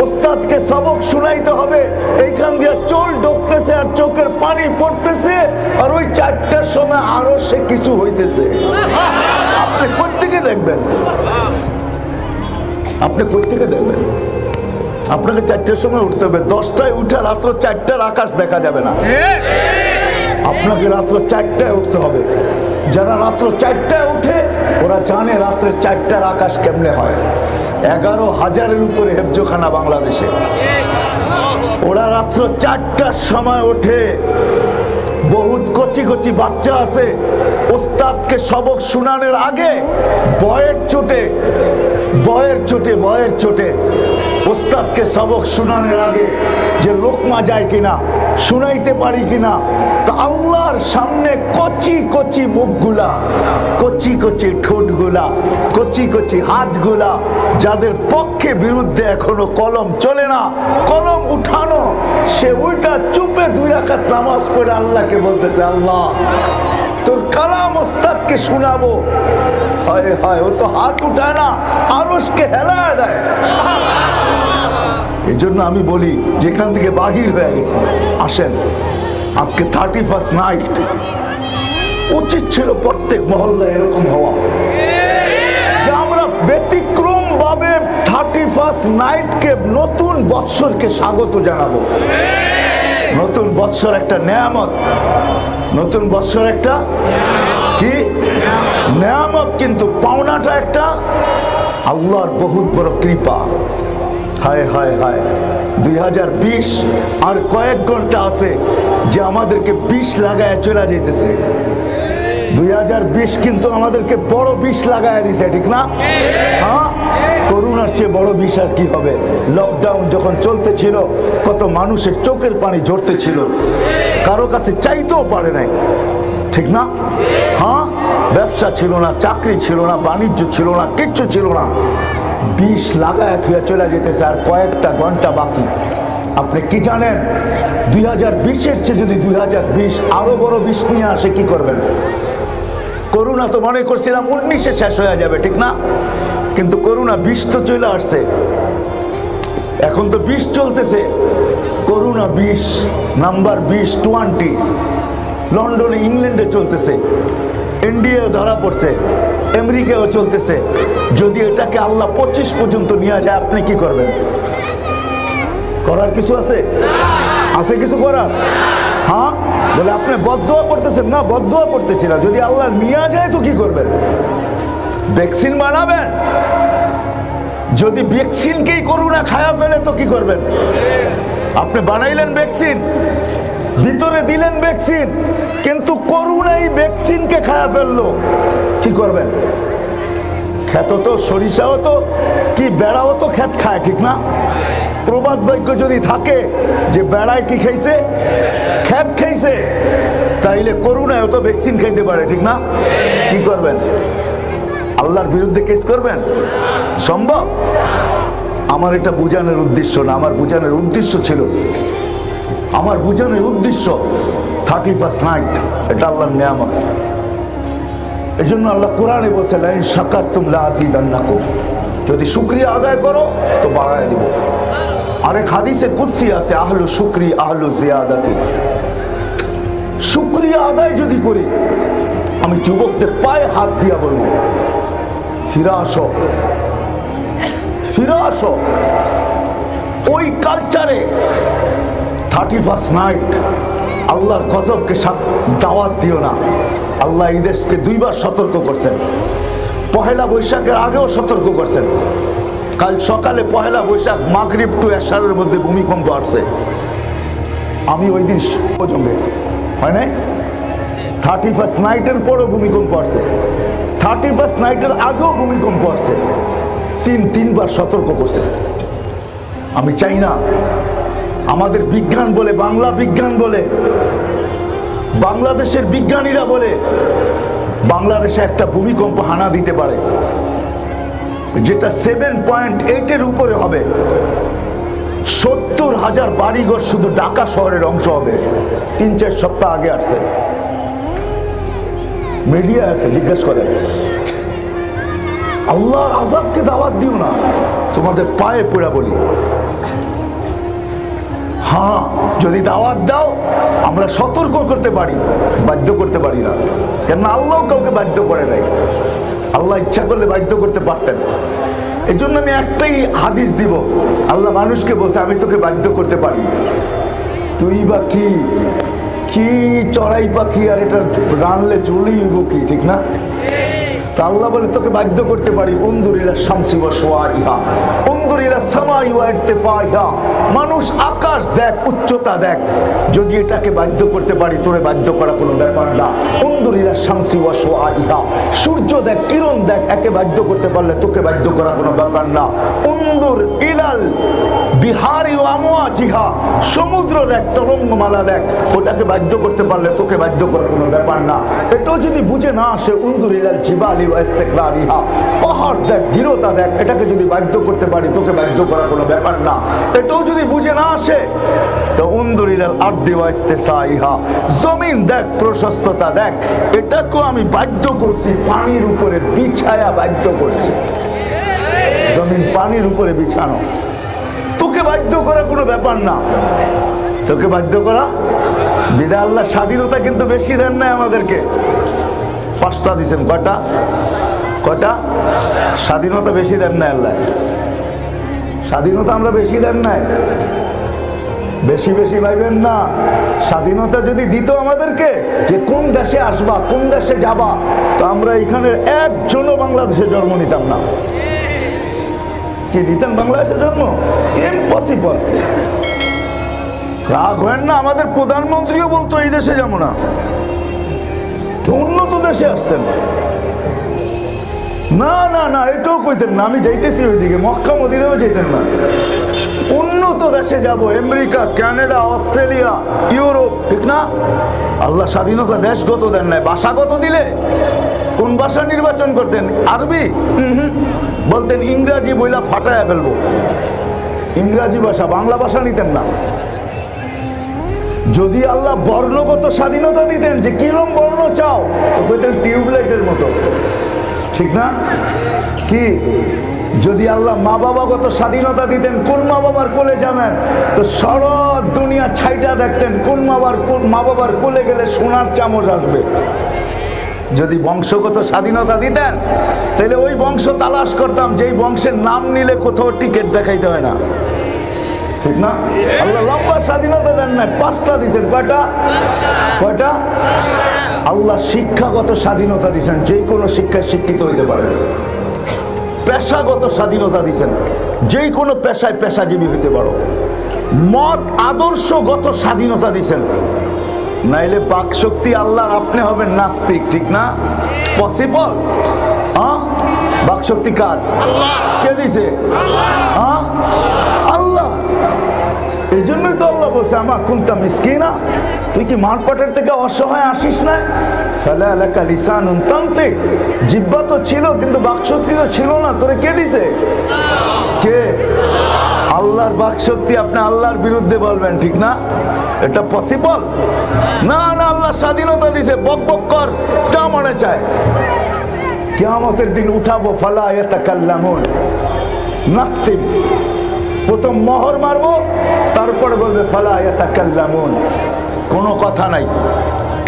ওস্তাদকে সবক শুনাইতে হবে, এইখান দিয়ে চোল ঢুকতেছে আর চোখের পানি পড়তেছে, আর ওই 4টার সময় আরো সে কিছু হইতেছে। আপনি কোত্থেকে দেখবেন? আপনি কোত্থেকে দেখবেন? আপনাকে 4টার সময় উঠতে হবে, 10টায় উঠে রাত্র 4টার আকাশ দেখা যাবে না। আপনাকে রাত্র 4টায় উঠতে হবে। যারা রাত্র 4টায় উঠে ওরা জানে রাত্রে 4টার আকাশ কেমনে হয়। 11,000-এর উপরে হেফজখানা বাংলাদেশে, ওরা রাত্র 4টার সময় ওঠে। বহুত কচি কচি বাচ্চা আছে, ওস্তাদকে সবক শুনানোর আগে বয়ের চোটে ওস্তাদকে সবক শোনানোর আগে যে লোকমা যায় কিনা, শুনাইতে পারি কিনা, তা আল্লাহর সামনে কচি কচি মুখগুলা, কচি কচি ঠোঁটগুলা, কচি কচি হাতগুলা, যাদের পক্ষে বিরুদ্ধে এখনো কলম চলে না, কলম উঠানো, সে উল্টা চুপে 2 রাকাত নামাজ পড়ে আল্লাহকে বলতেছে, আল্লাহ তোর কালাম ওস্তাদকে শোনাবো। হায় হায়, ও তো হাত উঠায় না, আরশকে হেলায় দেয়। এই জন্য আমি বলি, যেখান থেকে বাহির হয়ে গেছি, আসেন আজকে 31st নাইট, উচিত ছিল প্রত্যেক মহল্লায় এরকম হওয়া, যে আমরা ব্যতিক্রম ভাবে 31st নাইটকে, নতুন বৎসরকে স্বাগত জানাবো। নতুন বৎসর একটা নেয়ামত, নতুন বৎসর একটা কি নেয়ামত, কিন্তু পাওনাটা একটা আল্লাহর বহুত বড় কৃপা। হায় হায় হায়, 2020 আর কয়েক ঘন্টা আছে যে আমাদেরকে বিষ লাগায় চলে যেতেছে। 2020 কিন্তু আমাদেরকে বড় বিষ লাগায় দিছে, ঠিক না? হ্যাঁ, করোনার চেয়ে বড় বিষ আর কি হবে? লকডাউন যখন চলতেছিল, কত মানুষের চোখের পানি ঝরতেছিল, কারো কাছে চাইতেও পারে নাই, ঠিক না? হ্যাঁ, ব্যবসা ছিল না, চাকরি ছিল না, বাণিজ্য ছিল না, কিচ্ছু ছিল না, বিষ লাগায় থুয়ে চলে যেতেছে। আর কয়েকটা ঘন্টা বাকি। আপনি কি জানেন, 2020-এর চেয়ে যদি 2020 আরো বড় বিষ নিয়ে আসে, কি করবেন? করোনা তো মনে করছিলাম 19-এ শেষ হয়ে যাবে, ঠিক না? কিন্তু করোনা 20 তো চলে আসছে, এখন তো 20 চলতেছে। করোনা 20, নাম্বার 20 লন্ডনে, ইংল্যান্ডে চলতেছে, ইন্ডিয়াও ধরা পড়ছে, আমেরিকাও চলতেছে। যদি এটাকে আল্লাহ 25 পর্যন্ত নিয়ে যায়, আপনি কি করবেন? করার কিছু আছে? আছে কিছু করার? হ্যাঁ, বলে আপনি বদদোয়া করতেছেন না? বদদোয়া করতেছি না, যদি আল্লাহ নিয়ে যায় তো কি করবেন? ভ্যাকসিন বানাবেন। যদি ভ্যাকসিনকেই করোনা খায়া ফেলে তো কি করবেন? আপনি বানাইলেন ভ্যাকসিন, ভিতরে দিলেন ভ্যাকসিন, কিন্তু করোনাই ভ্যাকসিনকে খায়া ফেললো, কি করবেন? ক্ষেত তো, সরিষাও তো কি, বেড়াও তো ক্ষেত খায়, ঠিক না? প্রবাদ বাক্য যদি থাকে যে বেড়ায় কি খাইছে? ক্ষেত খাইছে, তাইলে করোনায় তো ভ্যাকসিন খাইতে পারে, ঠিক না? কি করবেন? আল্লাহর বিরুদ্ধে কেস করবেন? সম্ভব? আমার এটা বুঝানোর উদ্দেশ্য না, আমার বুঝানোর উদ্দেশ্য ছিল, আমার বুঝানোর উদ্দেশ্য 31st নাইট এটা আল্লাহর নিয়ামত। এই জন্য আল্লাহ কোরআনে বলছে, লাইন শাকারতুম লাযিদান্নাকুম, যদি শুকরিয়া আদায় করো তো বাড়ায় দিব। আরেক হাদিসে কুদসি আছে, আহলু শুকরি আহলু জিয়াদাতি। শুকরিয়া আদায় যদি করি, আমি যুবকদের পায়ে হাত দিয়া বলবো, ফিরে আসো, ফিরে আসো ওই কালচারে। 31st নাইট আল্লাহর গজবকে দাওয়াত দিও না। আল্লাহ এই দেশকে 2 বার সতর্ক করছেন, পহেলা বৈশাখের আগেও সতর্ক করছেন। কাল সকালে পহেলা বৈশাখ, মাগরিব টু এশারের মধ্যে ভূমিকম্প আসছে। আমি ওই দিন জমে হয় নাই, 31st নাইটের পরও ভূমিকম্প আসছে, 31st নাইটের আগেও ভূমিকম্প আসছে, 3 বার সতর্ক করছে। আমি চাই না আমাদের বিজ্ঞান বলে, বাংলা বিজ্ঞান বলে, বাংলাদেশের বিজ্ঞানীরা বলে বাংলাদেশে একটা ভূমিকম্প হানা দিতে পারে, যেটা 7.8-এর উপরে হবে। 70,000 বাড়িঘর শুধু ঢাকা শহরের অংশ হবে। 3-4 সপ্তাহ আগে আসছে, মিডিয়া আছে, জিজ্ঞেস করেন। আল্লাহর আযাবকে দাওয়াত দিও না, তোমাদের পায়ে পড়া বলি। হ্যাঁ, যদি দাওয়াত দাও আমরা সতর্ক করতে পারি, বাধ্য করতে পারি না, কেননা আল্লাহ কাউকে বাধ্য করে নাই। আল্লাহ ইচ্ছা করলে বাধ্য করতে পারতেন। এই জন্য আমি একটাই হাদিস দিব, আল্লাহ মানুষকে বলছে, আমি তোকে বাধ্য করতে পারি, তুই বা কি কি চড়াই পাখি, আর এটা রানলে চলেই হইব কি, ঠিক না? তা আল্লাহ বলে তোকে বাধ্য করতে পারি। উনজুর ইলা শামসি ওয়া শুআরিহা, উনজুর উনজুর ইলা সামাই ওয়া ইরতিফাইহা, মানুষ আকাশ দেখ, উচ্চতা দেখ, যদি এটাকে বাধ্য করতে পারি তোরে বাধ্য করা কোনো ব্যাপার না। উনজুর ইলা শামসি ওয়া শুআইহা, সূর্য দেখ, কিরণ দেখ, একে বাধ্য করতে পারলে তোকে বাধ্য করা কোনো ব্যাপার না। উনজুর ইলাল বিহারি ওয়া আমওয়াজিহা, সমুদ্র দেখ, তরঙ্গমালা দেখ, ওটাকে বাধ্য করতে পারলে তোকে বাধ্য করা কোনো ব্যাপার না। এটাও যদি বুঝে না আসে, উনজুর ইলাল জিবালি ওয়া ইস্তিকরারিহা, পাহাড় দেখ, দৃঢ়তা দেখ, এটাকে যদি বাধ্য করতে পারি তোকে বাধ্য করা কোনো ব্যাপার না। এটাও যদি বুঝে না আসে, তো উনজুর ইলাল আরদি ওয়া ইত্তিসাইহা, জমিন দেখ, প্রশস্ততা দেখ, এটাকেও আমি বাধ্য করছি, পানির উপরে বিছায়া বাধ্য করছি। জমিন পানির উপরে বিছানো, তোকে বাধ্য করা কোনো ব্যাপার না। তোকে বাধ্য করা বিধায় আল্লাহ স্বাধীনতা কিন্তু বেশি দেন নাই আমাদেরকে, 5টা দিচ্ছেন। কয়টা? স্বাধীনতা বেশি দেন নাই আল্লাহ, স্বাধীনতা আমরা বেশি দেন নাই। বেশি বেশি ভাইবেন না। স্বাধীনতা যদি দিত আমাদেরকে, যে কোন দেশে আসবা, কোন দেশে যাবা, তো আমরা এখানে একজনও বাংলাদেশে জন্ম নিতাম না। কি দিতেন বাংলাদেশে জন্ম? ইম্পসিবল। রাগ হয় না, আমাদের প্রধানমন্ত্রীও বলতো এই দেশে যাবো না, উন্নত দেশে আসতেন না। না না, এটাও কইতেন না আমি যাইতেছি ওইদিকে, মক্কা মদিনাও যাইতেন না। উন্নত দেশে যাব, আমেরিকা, কানাডা, অস্ট্রেলিয়া, ইউরোপ, ঠিক না? আল্লাহ স্বাধীনতা দেশগত দেন নাই, ভাষাগত দিলে কোন ভাষা নির্বাচন করতেন? আরবি? বলতেন ইংরাজি বইলা ফাটায়া ফেলবো, ইংরাজি ভাষা, বাংলা ভাষা নিতেন না। যদি আল্লাহ বর্ণগত স্বাধীনতা দিতেন, যে কিরম বর্ণ চাও, তো কইতেন টিউবলাইটের মতো, ঠিক না? কি যদি আল্লাহ মা বাবাগত স্বাধীনতা দিতেন, কোন মা বাবার কোলে যাবেন, তো সারা দুনিয়া ছাইটা দেখতেন, কোন মা বাবার কোলে গেলে সোনার চামচ আসবে। যদি বংশগত স্বাধীনতা দিতেন, তাহলে ওই বংশ তালাশ করতাম, যেই বংশের নাম নিলে কোথাও টিকিট দেখাইতে হয় না, ঠিক না? আল্লাহ লম্বা স্বাধীনতা দেন না, 5টা দিচ্ছেন। কয়টা? আল্লাহ শিক্ষাগত স্বাধীনতা দিচ্ছেন, যে কোনো শিক্ষায় শিক্ষিত হইতে পারে। পেশাগত স্বাধীনতা দিচ্ছেন, যে কোনো পেশায় পেশাজীবী হইতে পারো। মত আদর্শগত স্বাধীনতা দিচ্ছেন, নাইলে বাক শক্তি আল্লাহর, আপনি হবেন নাস্তিক, ঠিক না? পসিবল? বাক শক্তি কার? কে দিছে? আল্লাহ। এই জন্যই তো আল্লাহ বলছে, আমা কুনতা মিসকিনা, তুই কি মারপাটের থেকে অসহায় আসিস না? ফালা লাকা লিসানুন তানতিক, জিহ্বা তো ছিল কিন্তু বাকশক্তি তো ছিল না, তোরে কে দিছে? কে? আল্লাহর বাকশক্তি। আপনি আল্লাহর বিরুদ্ধে বলবেন, ঠিক না? এটা পসিবল না। না, আল্লাহ স্বাধীনতা দিছে, বক বক কর, যা মনে চায়। কিয়ামতের দিন উঠাবো, ফালা ইয়াতাকাল্লামুন, নাকতিম, প্রথম মোহর মারবো, তারপরে বলবে ফালা ইয়াতাকাল্লামুন, কোনো কথা নাই।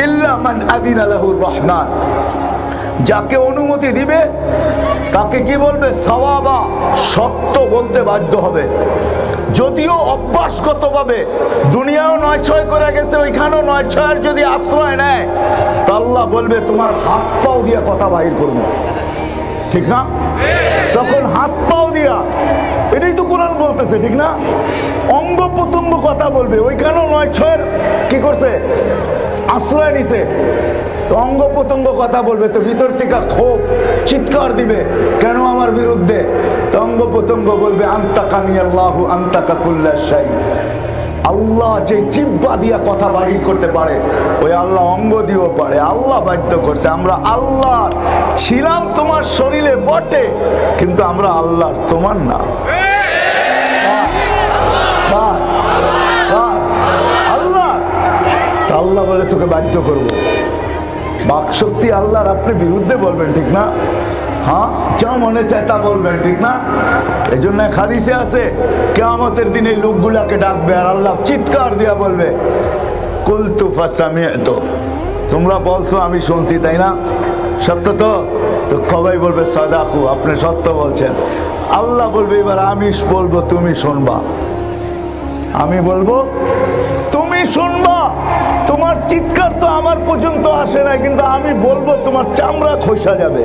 ইল্লা মান আযিনা লাহুর রহমান, যাকে অনুমতি দিবে তাকে কি বলবে? সাওয়াবা, সত্য বলতে বাধ্য হবে। যদিও অভ্যাসগতভাবে দুনিয়াও 9-6 করে গেছে, ওইখানেও 9-6 যদি আশ্রয় নেয়, তা আল্লাহ বলবে তোমার হাত পাও দিয়া কথা বাহির করবো, ঠিক না? তখন হাত পাও দিয়া, এটাই তো কোরআন বলতেছে, ঠিক না? অঙ্গ প্রত্যঙ্গ কথা বলবে, ওইখানেও 9-6 কি করছে? আশ্রয় নিছে, তো অঙ্গ প্রত্যঙ্গ কথা বলবে, তো ভিতর থেকে ক্ষোভ চিৎকার দিবে, কেন আমার বিরুদ্ধে? তো অঙ্গ প্রত্যঙ্গ বলবে আনতাকানি আল্লাহু আনতাকা কুল্লা শাই, আল্লাহ যে জিহ্বা দিয়া কথা বাহির করতে পারে, ওই আল্লাহ অঙ্গ দিয়েও পারে। আল্লাহ বাধ্য করছে, আমরা আল্লাহ ছিলাম তোমার শরীরে বটে, কিন্তু আমরা আল্লাহর, তোমার না। আল্লাহ, আল্লাহ বলে তোকে বাধ্য করবো। বাকশক্তি আল্লাহর, আপনি বিরুদ্ধে বলবেন, ঠিক না? হ্যাঁ, যা মনে চায় তা বলবেন, ঠিক না? এই জন্য হাদিসে আছে, কিয়ামতের দিন এই লোকগুলাকে ডাকবে, আর আল্লাহ চিৎকার দিয়া বলবে কুলতু ফাসামি'তু, তোমরা বলছো আমি শুনছি, তাই না? সত্য তো? তো সবাই বলবে সাদাকু, আপনি সত্য বলছেন। আল্লাহ বলবে এবার আমি বলবো, তুমি শুনবা। আমি বলবো, তুমি শুনবা। তোমার চিৎকার তো আমার পর্যন্ত আসে না, কিন্তু আমি বলবো তোমার চামড়া খসা যাবে।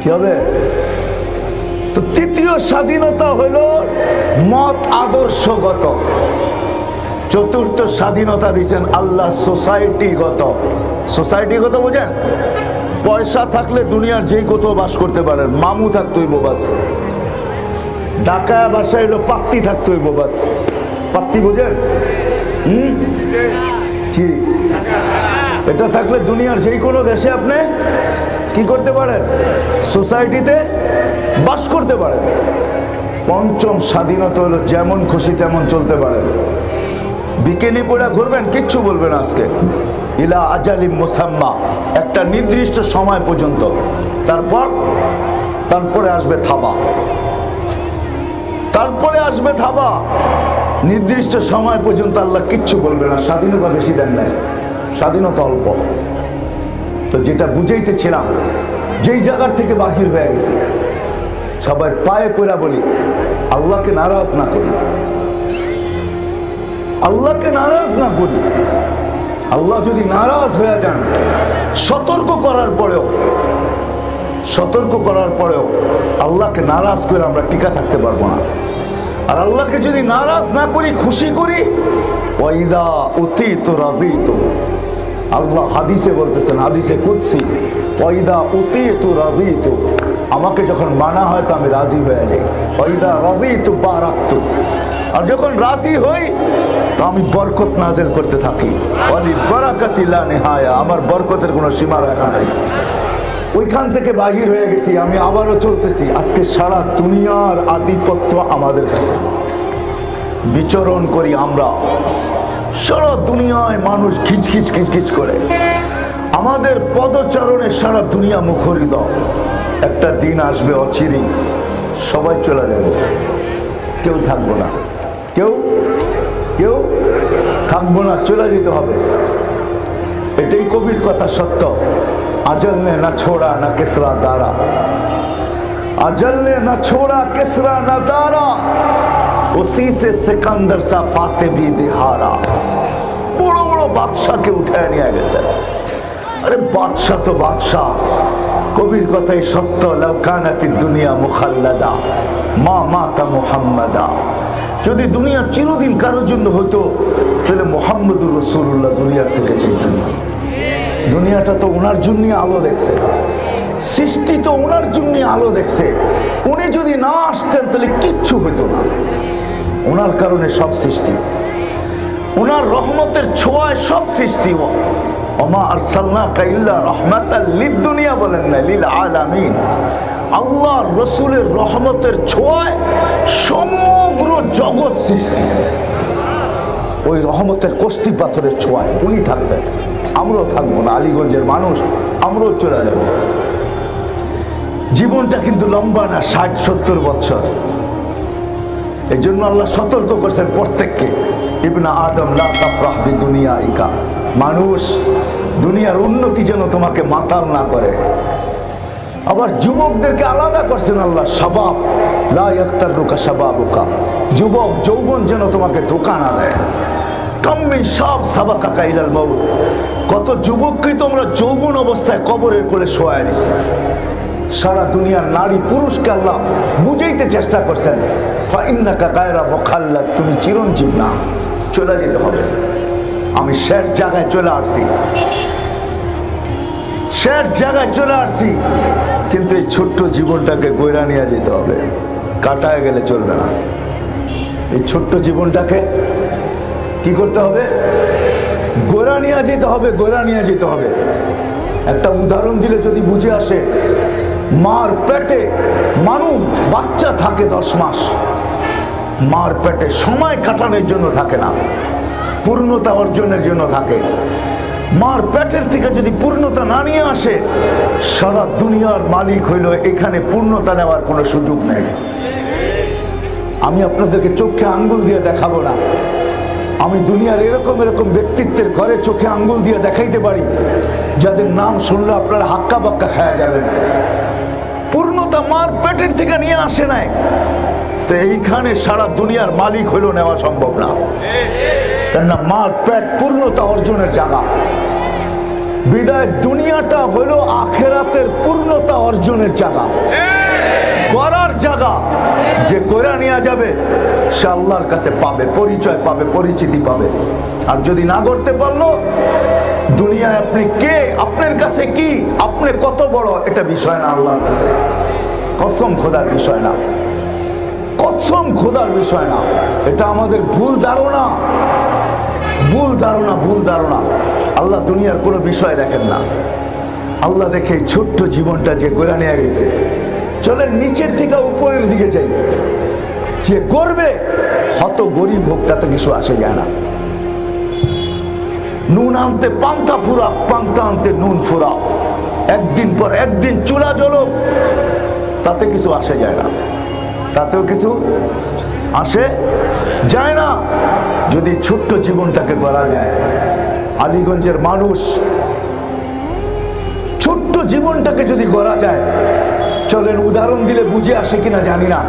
কি হবে? তো তৃতীয় স্বাধীনতা হলো মত আদর্শগত। চতুর্থ স্বাধীনতা দিয়েছেন আল্লাহ সোসাইটিগত। সোসাইটিগত বোঝেন? পয়সা থাকলে দুনিয়ার যেই কোথাও বাস করতে পারেন, মামু থাকতোই বাস, ঢাকা বাসায় হলো পাত্তি থাকতোই বাস। পাত্তি বোঝেন? কি এটা থাকলে দুনিয়ার যেই কোনো দেশে আপনি কি করতে পারেন? সোসাইটিতে বাস করতে পারেন। পঞ্চম স্বাধীনতা হলো যেমন খুশি তেমন চলতে পারেন। বিকেনি পড়া ঘুরবেন, কিচ্ছু বলবে না আজকে। ইলা আজালিম মুসাম্মা, একটা নির্দিষ্ট সময় পর্যন্ত, তারপরে আসবে থাবা। তারপরে আসবে থাবা। নির্দিষ্ট সময় পর্যন্ত আল্লাহ কিচ্ছু বলবে না। স্বাধীনতা বেশি দেন নাই, স্বাধীনতা অল্প। তো যেটা বুঝাইতেছিলাম, যেই জায়গার থেকে বাহির হয়ে গেছি, সবাই পায়ে পড়া বলি আল্লাহকে নারাজ না করি, আল্লাহকে নারাজ না করি। আল্লাহ যদি নারাজ হয়ে যান, সতর্ক করার পরেও আল্লাহকে নারাজ করে আমরা টিকা থাকতে পারবো না। আর আল্লাহকে যদি নারাজ না করি, খুশি করি, ওয়াইদা উতিতু রাদিতু, আল্লাহ হাদিসে বলতেছেন, হাদিসে কুদসি, ওয়াইদা উতিতু রাদিতু, আমাকে যখন মানা হয় তো আমি রাজি হয়ে যাই। ওয়াইদা রাদিতু বারাকতু, আর যখন রাজি হই তো আমি বরকত নাযিল করতে থাকি। ওয়ালি বারাকাতি লা নিহায়া, আমার বরকতের কোনো সীমা রেখা নাই। ওইখান থেকে বাহির হয়ে গেছি, আমি আবারও চলতেছি। আজকে সারা দুনিয়ার আধিপত্য আমাদের কাছে, বিচরণ করি আমরা। সারা দুনিয়ায় মানুষ খিচখিচ খিচখিচ করে, আমাদের পদচারণে সারা দুনিয়া মুখরিত। একটা দিন আসবে অচিরেই, সবাই চলে যাবে, কেউ থাকবো না, কেউ থাকবো না, চলে যেতে হবে। এটাই কবির কথা, সত্য। अजल ने न छोड़ा न किसरा दारा, अजल ने न छोड़ा किसरा न दारा, उसी से सिकंदर सा फाते भी दिहारा। বড় বড় বাদশাকে উঠায় নিয়ে গেছে। আরে বাদশা তো বাদশা, কবির কথাই সত্য। লাউ কানাতি দুনিয়া মুখাল্লাদা মা মাতা মুহাম্মাদা, যদি দুনিয়া চিরদিন কারোর জন্য হতো তাহলে মুহাম্মদুর রাসূলুল্লাহ দুনিয়ার থেকে যেতেন। দুনিয়াটা তো ওনার জন্য আলো দেখছে, সৃষ্টি তো ওনার জন্য আলো দেখছে। উনি যদি না আসতেন তাহলে কিচ্ছু হতো না। ওনার কারণে সব সৃষ্টি, ওনার রহমতের ছোঁয়ায় সব সৃষ্টি। ওমা আরসালনাকা ইল্লা রাহমাতাল লিদ-দুনিয়া বলেন না, লিল আলামিন। আল্লাহর রাসূলের রহমতের ছোঁয়ায় সমগ্র জগৎ সৃষ্টি। ওই রহমতের কষ্টি পাথরের ছোঁয়ায় উনি থাকতেন, আমরাও থাকবো না। আলীগঞ্জের মানুষ, আমরাও চলে যাব। জীবনটা কিন্তু লম্বা না, 60-70 বছর। এই জন্য আল্লাহ সতর্ক করছেন প্রত্যেককে, ইবনা আদম লা তাফরাহ বিদুনিয়াইকা, মানুষ দুনিয়ার উন্নতি যেন তোমাকে মাতাল না করে। আবার যুবকদেরকে আলাদা করছেন আল্লাহ, শাবাব লা ইয়াক্তারুকা শাবাবুকা, যুবক যৌবন যেন তোমাকে ধোঁকা না দেয়। কাম্মিন শাব সাবাকাকা ইলাল মাউত, কত যুবককে তোমরা যৌবন অবস্থায় কবরের কোলে শোয়ায় দিছে। সারা দুনিয়ার নারী পুরুষকে আল্লাহ বুঝাইতে চেষ্টা করছেন, ফাইন্নাকা গায়রা মুখাল্লাদ, তুমি চিরঞ্জীব না, চলে যেতে হবে। আমি শেষ জায়গায় চলে আসছি, শেষ জায়গায় চলে আসছি, কিন্তু এই ছোট্ট জীবনটাকে গইরা নিয়ে যেতে হবে, কাটায় গেলে চলবে না। এই ছোট্ট জীবনটাকে কি করতে হবে? গোড়া নিয়ে যেতে হবে, গোড়া নিয়ে যেতে হবে। একটা উদাহরণ দিলে যদি বুঝে আসে, মার পেটে মানুষ বাচ্চা থাকে 10 মাস, মার পেটে সময় কাটানোর জন্য থাকে না, পূর্ণতা অর্জনের জন্য থাকে। মার পেটের থেকে যদি পূর্ণতা না নিয়ে আসে, সারা দুনিয়ার মালিক হইল, এখানে পূর্ণতা নেওয়ার কোনো সুযোগ নেই। আমি আপনাদেরকে চোখে আঙ্গুল দিয়ে দেখাবো না, আমি দুনিয়ার এরকম এরকম ব্যক্তিত্বের ঘরে চোখে আঙ্গুল দিয়ে দেখাইতে পারি, যাদের নাম শুনলে আপনারা হাক্কা বাক্কা খায়া যাবেন। পূর্ণতা মার পেটের থেকে নিয়ে আসে নাই, তো এইখানে সারা দুনিয়ার মালিক হইল নেওয়া সম্ভব না। কেননা মার পেট পূর্ণতা অর্জনের জায়গা। বিদায় দুনিয়াটা হইল আখেরাতের পূর্ণতা অর্জনের জায়গা। করার জায়গা যে কইরা নিয়ে যাবে সে আল্লাহর কাছে পাবে, পরিচয় পাবে, পরিচিতি পাবে। আর যদি না করতে পারলো, দুনিয়ায় আপনি কে, আপনার কাছে কি, আপনি কত বড়, এটা বিষয় না আল্লাহর কাছে। কসম খোদার বিষয় না, কসম খোদার বিষয় না। এটা আমাদের ভুল ধারণা, ভুল ধারণা, ভুল ধারণা। আল্লাহ দুনিয়ার কোনো বিষয় দেখেন না। আল্লাহ দেখে ছোট্ট জীবনটা যে করে নিয়ে গেছে। চলেন নিচের থেকে উপরের দিকে যাই। যে করবে হত গরিব হোক তাতে কিছু আসে যায় না। নুন আনতে পান্তা ফুরা, পান্তা আনতে নুন ফুরা, একদিন পর একদিন চুলা জ্বলো, তাতে কিছু আসে যায় না, তাতেও কিছু আসে যায় না যদি ছোট্ট জীবনটাকে গড়া যায়। আলীগঞ্জের মানুষ ছোট্ট জীবনটাকে যদি গড়া যায়, চলেন উদাহরণ দিলে বুঝে আসে কিনা জানি না।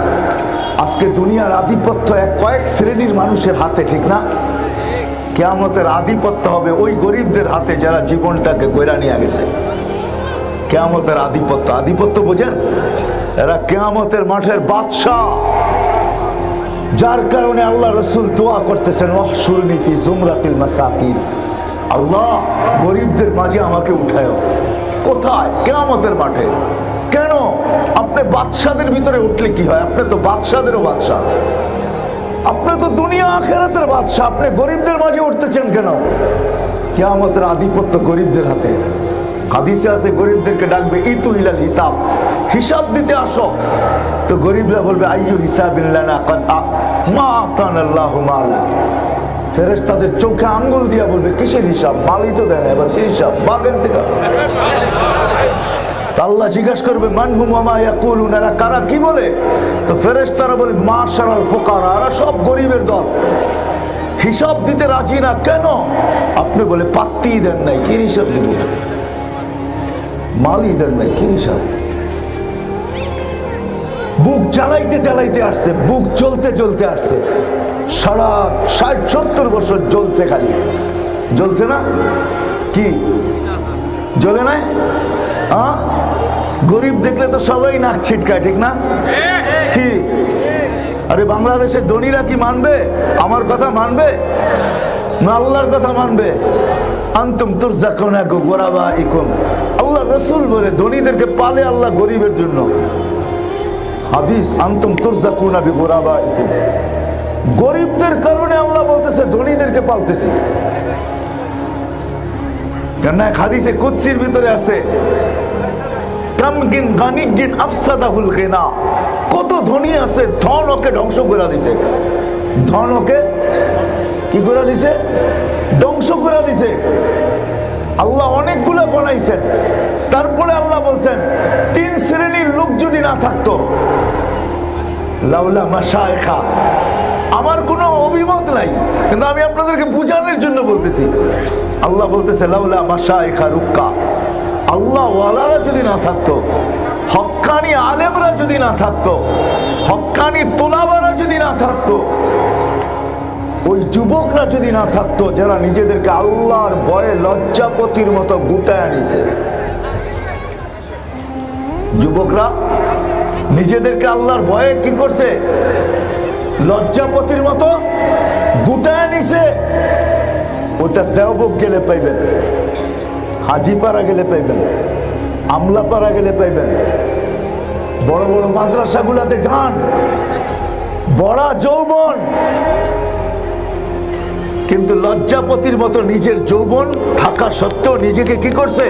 আজকে দুনিয়ার আধিপত্য কয়েক শ্রেণীর মানুষের হাতে, ঠিক না? কিয়ামতের আধিপত্য হবে ওই গরিবদের হাতে যারা জীবনটাকে গড়া নিয়ে গেছে। কিয়ামতের আধিপত্য, আধিপত্য বোঝেন? এরা কিয়ামতের মাঠের বাদশাহ, যার কারণে আল্লাহ রসুল দোয়া করতেছেন, ওয়াহশুরনি ফি জুমরাতিল মাসাকিন, আল্লাহ গরিবদের মাঝে আমাকে উঠায়। কোথায়? কিয়ামতের মাঠে। কেন? আপনি বাদশাদের ভিতরে উঠলে কি হয়? আপনি তো বাদশাদেরও বাদশাহ, আপনি তো দুনিয়া আখিরাতের বাদশাহ, আপনি গরিবদের মাঝে উঠতেছেন কেন? কিয়ামতের আধিপত্য গরিবদের হাতে। হাদিসে আছে গরিবদেরকে ডাকবে ইতু ইলাল হিসাব, হিসাব দিতে আসো। তো গরিবরা বলবে আইয়ু হিসাবিল্লানা কাদ মা আতানাল্লাহু মালা। ফেরেশতাদের চোখে আঙ্গুল দিয়া বলবে কিসের হিসাব, মালই তো দেন, এবার কি হিসাব, বাগেন থেকে। আল্লাহ জিজ্ঞাসা করবে মানহুম ওয়া মা ইয়াকুলুন, এরা কারা, কি বলে? তো ফেরেশতারা বলে মাশারাল ফুকারা, এরা সব গরিবের দল, হিসাব দিতে রাজি না। কেন? আপনি বলে পাত্তিই দেন নাই, কি হিসাব দিব, মালই দেন নাই, কি হিসাব। বুক জ্বালাইতে জ্বালাইতে আসছে, বুক জ্বলতে জ্বলতে আসছে, সারা 60-70 বছর জ্বলছে, খালি জ্বলছে না, কি জ্বলে নাই? হ্যাঁ, গরিব দেখলে তো সবাই নাক ছিটকায়, ঠিক না? কি আরে বাংলাদেশের ধনীরা কি মানবে আমার কথা? মানবে না আল্লাহর কথা মানবে? আনতুম তুরজাকুনা বিগুরাবাইকুম, আল্লাহ রাসূল বলে ধনীদেরকে পালে আল্লাহ গরিবের জন্য। হাদিস, আনতুম তুরজাকুনা বিগুরাবাইকুম, গরিবদের কারণে আল্লাহ বলতেছে ধনীদেরকে পালতেছি। কেন? এক হাদিসে কুদসির ভিতরে আছে কামগিন গানিগিন আফসাদাহুল গিনা, কত ধনী আছে, ধন ওকে ধ্বংস করে দিছে, ধন ওকে কি করে দিছে, ধ্বংস করে দিছে। আল্লাহ অনেকগুলো বানাইছেন, তারপরে আল্লাহ বলছেন 3 শ্রেণীর লোক যদি না থাকতো, লাউলা মাশায়েখা, আমার কোনো অভিমত নাই, কিন্তু আমি আপনাদেরকে বুঝানোর জন্য বলতেছি। আল্লাহ বলতেছে লাউলা মাশায়েখা রুক্কা, আল্লাহ ওয়ালারা যদি না থাকতো, হক্কানি আলেমরা যদি না থাকতো, হক্কানি তোলাবারা যদি না থাকতো, ওই যুবকরা যদি না থাকতো যারা নিজেদেরকে আল্লাহর ভয়ে লজ্জাপতির মতো গুটায় আনিছে। যুবকরা নিজেদেরকে আল্লাহর ভয়ে কি করছে? লজ্জাপতির মতো গুটায় নিছে। ওটা দেওবক গেলে পাইবেন, হাজিপাড়া গেলে পাইবেন, আমলাপাড়া গেলে পাইবেন, বড় বড় মাদ্রাসাগুলাতে যান, বড় যৌবন, কিন্তু লজ্জাপতির মতো নিজের যৌবন থাকা সত্ত্বেও নিজেকে কি করছে?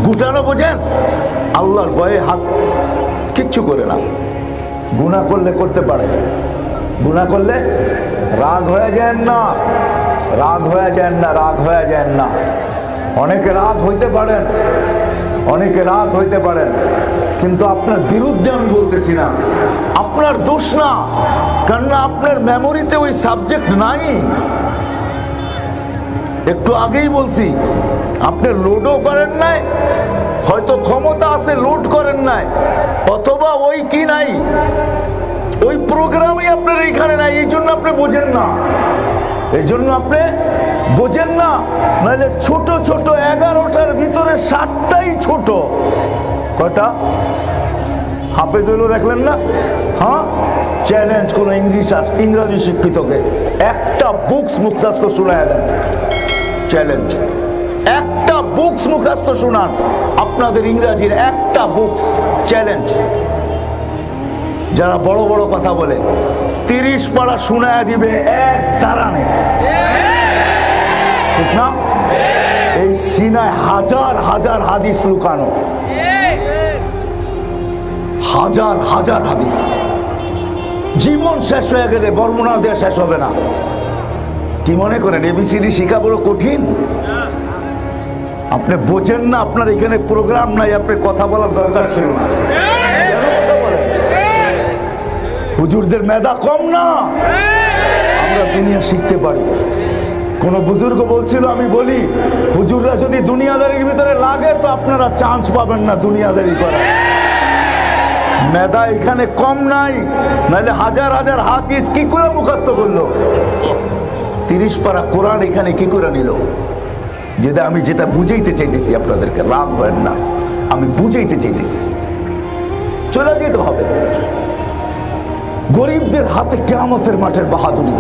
গুটানো। বোঝেন? আল্লাহর ভয়ে হাত কিচ্ছু করে না। গুনাহ করলে করতে পারে, গুনাহ করলে রাগ হয়ে যায় না, রাগ হয়ে যায় না, রাগ হয়ে যায় না। অনেকে রাগ হইতে পারেন, অনেকে রাগ হইতে পারেন, কিন্তু আপনার বিরুদ্ধে আমি বলতেছি না, আপনার দোষ না, কারণ আপনার মেমোরিতে ওই সাবজেক্ট নাই। একটু আগেই বলছি, আপনি লোডও করেন নাই, হয়তো ক্ষমতা আছে লোড করেন নাই, অথবা ওই কি নাই, ওই প্রোগ্রামই আপনার এইখানে নাই, এই জন্য আপনি বোঝেন না, এই জন্য আপনি বোঝেন না। নাহলে ছোট ছোট 11টার ভিতরে 7টাই ছোট। কয়টা? হাফেজ হইলো দেখলেন না? হ্যাঁ, চ্যালেঞ্জ কোন ইংরেজি শিক্ষিতকে একটা বুকস মুখস্থ শোনায় দেন, চ্যালেঞ্জ। একটা বুকস মুখস্থ শোনান আপনাদের ইংরেজির, একটা বুকস, চ্যালেঞ্জ। যারা বড় বড় কথা বলে 30 পারা শোনায় দিবে এক দাঁড়ানে, ঠিক না? এই সিনায় হাজার হাজার হাদিস লুকানো, হাজার হাজার হাদিস। জীবন শেষ হয়ে গেলে বর্ণনা দেওয়া শেষ হবে না। কি মনে করেন এবিসিডি শিখা বড় কঠিন? আপনি বোঝেন না, আপনার এখানে প্রোগ্রাম নাই, আপনি কথা বলার দরকার ছিল না। হুজুরদের মেধা কম না, আমরা দুনিয়া শিখতে পারি। কোন বুজুর্গ বলছিল, আমি বলি হুজুররা যদি দুনিয়াদারির ভিতরে লাগে তো আপনারা চান্স পাবেন না দুনিয়াদারি করার। মেধা এখানে কম নাই, নাহলে হাজার হাজার হাদিস কি করে মুখস্থ করলো? 30 পারা কোরআন এখানে কি করে নিল? যেটা আমি যেটা বুঝাইতে চাইতেছি আপনাদেরকে, রাগ করেন না, আমি বুঝাইতে চাইতেছি। চলে যেতে হবে। গরিবদের হাতে কিয়ামতের মাঠের বাহাদুরি,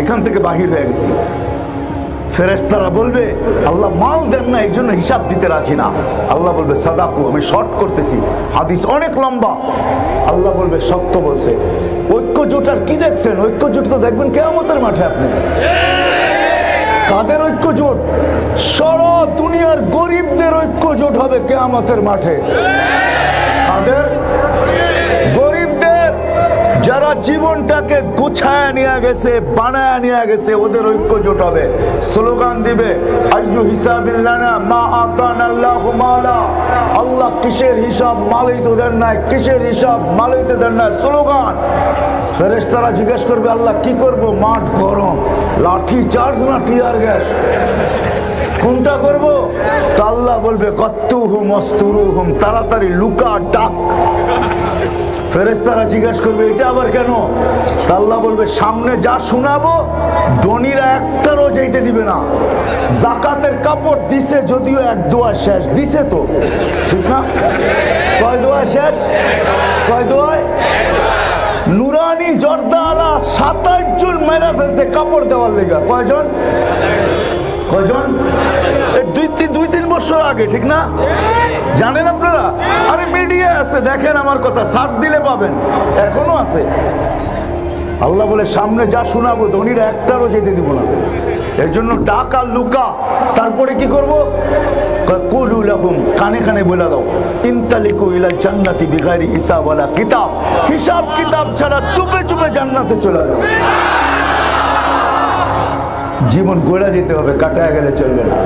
এখান থেকে বাহির হয়ে গেছি। ফেরেশতারা বলবে আল্লাহ মাল দেন না, এই জন্য হিসাব দিতে রাজি না। আল্লাহ বলবে সাদাকু, আমি শর্ট করতেছি, হাদিস অনেক লম্বা। আল্লাহ বলবে সত্য বলছে। ঐক্য জোটার কি দেখছেন? ঐক্য জোট তো দেখবেন কিয়ামতের মাঠে। আপনি কাদের ঐক্য জোট? সারা দুনিয়ার গরিবদের ঐক্য জোট হবে কিয়ামতের মাঠে। কাদের? গরিবদের, যারা জীবনটাকে গুছায় নিয়ে গেছে, বানায় নিয়ে গেছে, ওদের ঐক্য জোট হবে। স্লোগান দিবে আইয়ু হিসাবিল্লানা মা আতানাল্লাহু মালা। আল্লাহ কিসের হিসাব? মালই তো দেন না। কিসের হিসাব? মালই তো দেন না। স্লোগান। ফেরেশতারা জিজ্ঞেস করবে আল্লাহ কি করব? মাঠ গরম, লাঠি চার্জ না টিয়ার গ্যাস, কোনটা করব? তা আল্লাহ বলবে কত্তুহুম মস্তুরুহুম, তাড়াতাড়ি লুকা ডাক। ফেরেশতারা জিজ্ঞেস করবে এটা আবার কেন? তা আল্লাহ বলবে সামনে যা শোনাবো ধনীরা একটারও যাইতে দিবে না। জাকাতের কাপড় দিছে যদিও এক দোয়া শেষ দিছে, তো ঠিক না? কয় দোয়া শেষ? কয় দোয়ায়? নুরানি জর্দাওয়ালা 27 জন মেরা ফেলছে কাপড় দেওয়ার লেগা। কয়জন? কয়জন? দুই তিন বছর আগে, ঠিক না? জানেন আপনারা? আরে মিডিয়া আছে, দেখেন আমার কথা, সার্চ দিলে পাবেন, এখনো আছে। আল্লাহ বলে সামনে যা শোনাবো ধনীরা একটারও যেতে দিব না। এই জন্য ডাক আর লুকা। তারপরে কি করবো? কুলু লাহুম, কানে কানে বলে দাও, ইনতালিকু ইলাল জান্নাতি বিগাইরি হিসাব ওয়ালা কিতাব। হিসাব কিতাব ছাড়া চুপে চুপে জান্নাতে চলে যাও। জীবন গোড়া যেতে হবে, কাটায় গেলে চলবে না,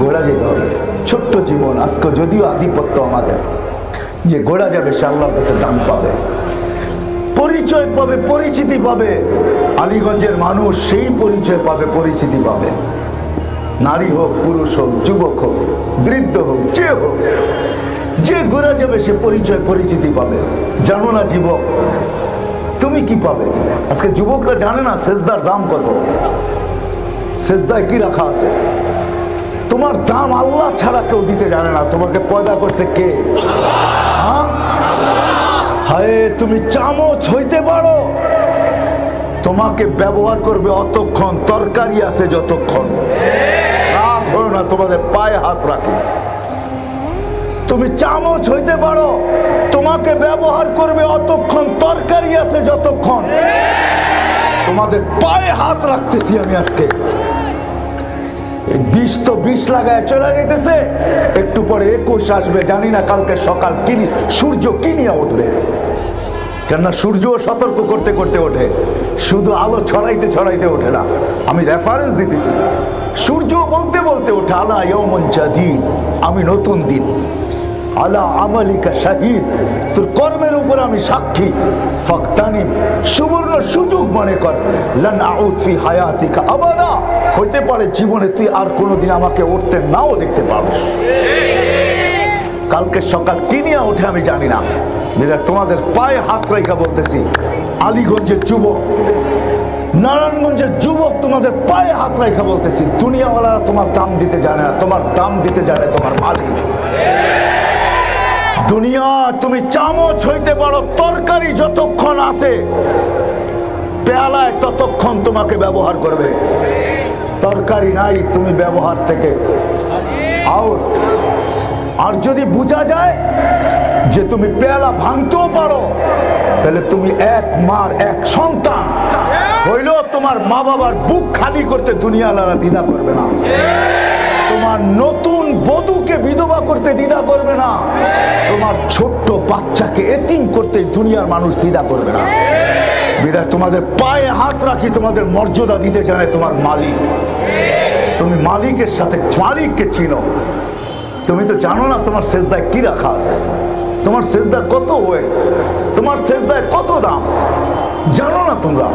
গোড়া যেতে হবে। ছোট্ট জীবন আজকে যদিও আধিপত্য আমাদের, যে গোড়া যাবে সে আল্লাহর কাছে দাম পাবে, পরিচয় পাবে, পরিচিতি পাবে। আলীগঞ্জের মানুষ সেই পরিচয় পাবে, পরিচিতি পাবে। নারী হোক, পুরুষ হোক, যুবক হোক, বৃদ্ধ হোক, যে হোক, যে গোড়া যাবে সে পরিচয় পরিচিতি পাবে। জানো না যুবক তুমি কি পাবে? আজকে যুবকরা জানে না সেজদার দাম কত, সেজদায় কি রাখা আছে। তোমার দাম আল্লাহ ছাড়া কেউ দিতে জানে না। তোমাকে পয়দা করছে কে? হায়, তুমি চামচ হইতে পারো, তোমাকে ব্যবহার করবে অতক্ষণ, তরকারি আছে যতক্ষণ। রাগ হলো না, তোমাদের পায়ে হাত রাখে। তুমি চামচ হইতে পারো, তোমাকে ব্যবহার করবে অতক্ষণ, তরকারি আছে যতক্ষণ। তোমাদের পায়ে হাত রাখতেছি আমি আজকে। 20 তো 20 লাগায় চলে যেতেছে, একটু পরে 21 আসবে। জানি না কালকে সকাল সূর্য কি নিয়ে উঠবে। কেননা সূর্য সতর্ক করতে করতে ওঠে, শুধু আলো ছড়াইতে ছড়াইতে ওঠে না। আমি রেফারেন্স দিতেছি, সূর্য বলতে বলতে ওঠে আলা ইয়াউমুন জাদীদ, আমি নতুন দিন। আলা আমালিকা শাহিদ, তোর কর্মের উপর আমি সাক্ষী। ফাকতানিম, সুবর্ণ সুযোগ মনে কর। লান আউদ ফি হায়াতিকা আবাদা, হইতে পারে জীবনে তুই আর কোনোদিন আমাকে উঠতে নাও দেখতে পারবি। কালকে সকাল কি নিয়ে ওঠে আমি জানি না। যেটা তোমাদের পায়ে হাত রেখা বলতেছি, আলীগঞ্জের যুবক, নারায়ণগঞ্জের যুবক, তোমাদের পায়ে হাত রেখা বলতেছি, দুনিয়াওয়ালা তোমার দাম দিতে জানে না, তোমার দাম দিতে জানে তোমার মালিক। দুনিয়া তুমি চামচ হইতে পারো, তরকারি যতক্ষণ আছে পেয়ালায় ততক্ষণ তোমাকে ব্যবহার করবে। তরকারি নাই, তুমি ব্যবহার থেকে আউট। আর যদি বোঝা যায় যে তুমি পেয়ালা ভাঙতেও পারো, তাহলে তুমি এক মার এক সন্তান হইলেও তোমার মা বাবার বুক খালি করতে দুনিয়ালারা দ্বিধা করবে না। তোমার নতুন বধূকে বিধবা করতে দ্বিধা করবে না। তোমার ছোট্ট বাচ্চাকে এতিম করতে দুনিয়ার মানুষ দ্বিধা করবে না। বিধায় তোমাদের পায়ে হাত রাখি, তোমাদের মর্যাদা দিতে জানে তোমার মালিক। তুমি মালিকের সাথে মালিককে চিনো। তুমি তো জানো না তোমার সেজদায় কি রাখা আছে, তোমার সেজদা কত ওয়েট, তোমার সেজদায় কত দাম জানো না তোমরা।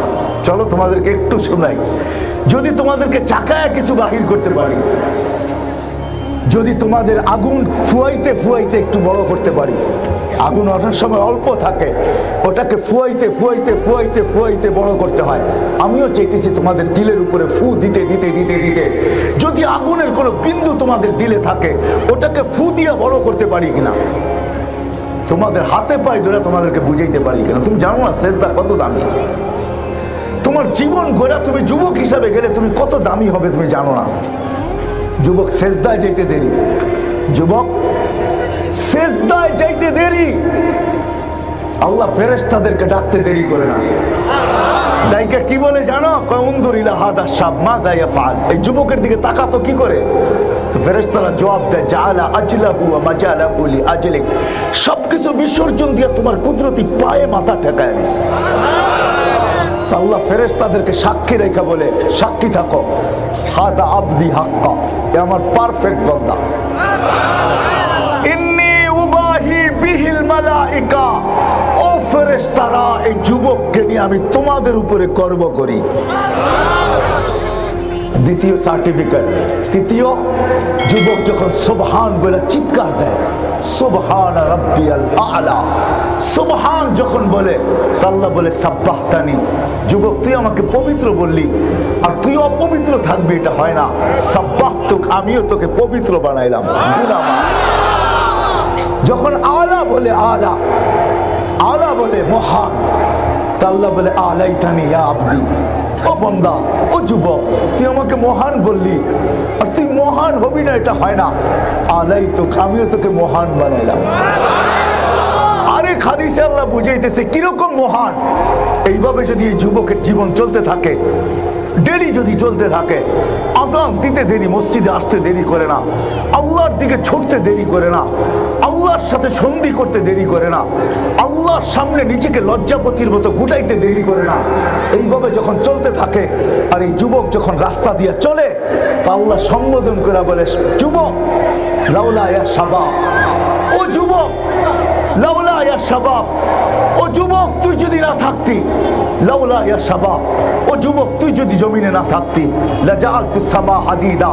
চলো তোমাদেরকে একটু শোনাই। যদি তোমাদেরকে চাকায় কিছু বাহির করতে পারি, যদি তোমাদের আগুন ফুয়াইতে ফুয়াইতে একটু বড় করতে পারি, আগুন অনেক সময় অল্প থাকে, ওটাকে ফুয়াইতে ফুয়াইতে ফুয়াইতে ফুয়াইতে বড় করতে হয়। আমিও চাইতেছি তোমাদের দিলের উপরে ফু দিতে দিতে দিতে দিতে যদি আগুনের কোনো বিন্দু তোমাদের দিলে থাকে, ওটাকে ফু দিয়ে বড় করতে পারি কিনা, তোমাদের হাতে পায়ে ধরে তোমাদেরকে বুঝাইতে পারি কিনা। তুমি জানো না সেজদা কত দামি। তোমার জীবন গড়া তুমি যুবক হিসাবে গেলে তুমি কত দামি হবে তুমি জানো না। যুবক সেজদায় যাইতে দেরি, যুবক সেজদায় যাইতে দেরি, আল্লাহ ফেরেশতাদেরকে ডাকতে দেরি করে না। দাইকা কি বলে জানো? কউনদুরিলা হাদা শাব মা দায়াফাল, এই যুবকের দিকে তাকাতো কি করে? তো ফেরেশতারা জবাব দেয় জাআলা আজলাহু ওয়া মাজালাহু লি আজলিক, সবকিছু বিসর্জন দিয়ে তোমার কুদরতি পায়ে মাথা ঠেকায় দিছে। আল্লাহ ফেরেশতাদেরকে সাক্ষী রেখা বলে সাক্ষী থাকো, হাদা আবদি হাক্কা, এ আমার পারফেক্ট বান্দা। ইন্নী উবাহি বিহিল মালাইকা, ও ফেরেশতারা এই যুবককে নিয়ে আমি তোমাদের উপরে গর্ব করি। দ্বিতীয় সার্টিফিকেট, তৃতীয়, যুবক যখন সুবহান বলে চিৎকার দেয়, সুবহান রাব্বিয়াল আ'লা, সুবহান যখন বলে, আল্লাহ বলে সাব্বাহতানি, যুবক তুই আমাকে পবিত্র বললি আর তুই অপবিত্র থাকবি এটা হয় না, সাব্বাহতুক, আমিও তোকে পবিত্র বানাইলাম। যখন আলা বলে আলা, আলা বলে মহান, আল্লাহ বলে আলাইতানি ইয়া আবদি, ও বান্দা, ও যুবক তুই আমাকে মহান বললি আর তুই মহান হবি না এটা হয় না, আলাই তো আমিও তোকে মহান বানাইলাম। আরেক হাদিসে আল্লাহ বুঝাইতেছে কিরকম মহান। এইভাবে যদি এই যুবকের জীবন চলতে থাকে, দেরি যদি চলতে থাকে, আযান দিতে দেরি, মসজিদে আসতে দেরি করে না, আল্লাহর দিকে ছুটতে দেরি করে না, আল্লাহর সাথে সন্ধি করতে দেরি করে না, আল্লাহর সামনে নিজেকে লজ্জাপতির মতো গুটাইতে দেরি করে না, এইভাবে যখন চলতে থাকে আর এই যুবক যখন রাস্তা দিয়ে চলে, তা আল্লাহ সম্বোধন করে বলে যুবক লাউলা ইয়া শাবাব, ও যুবক লাউলা ইয়া শাবাব, ও যুবক তুই যদি না থাকতি, লাউলা ইয়া শাবাব, ও যুবক তুই যদি জমিনে না থাকতি, লাজাআলতু সামা হাদিদা,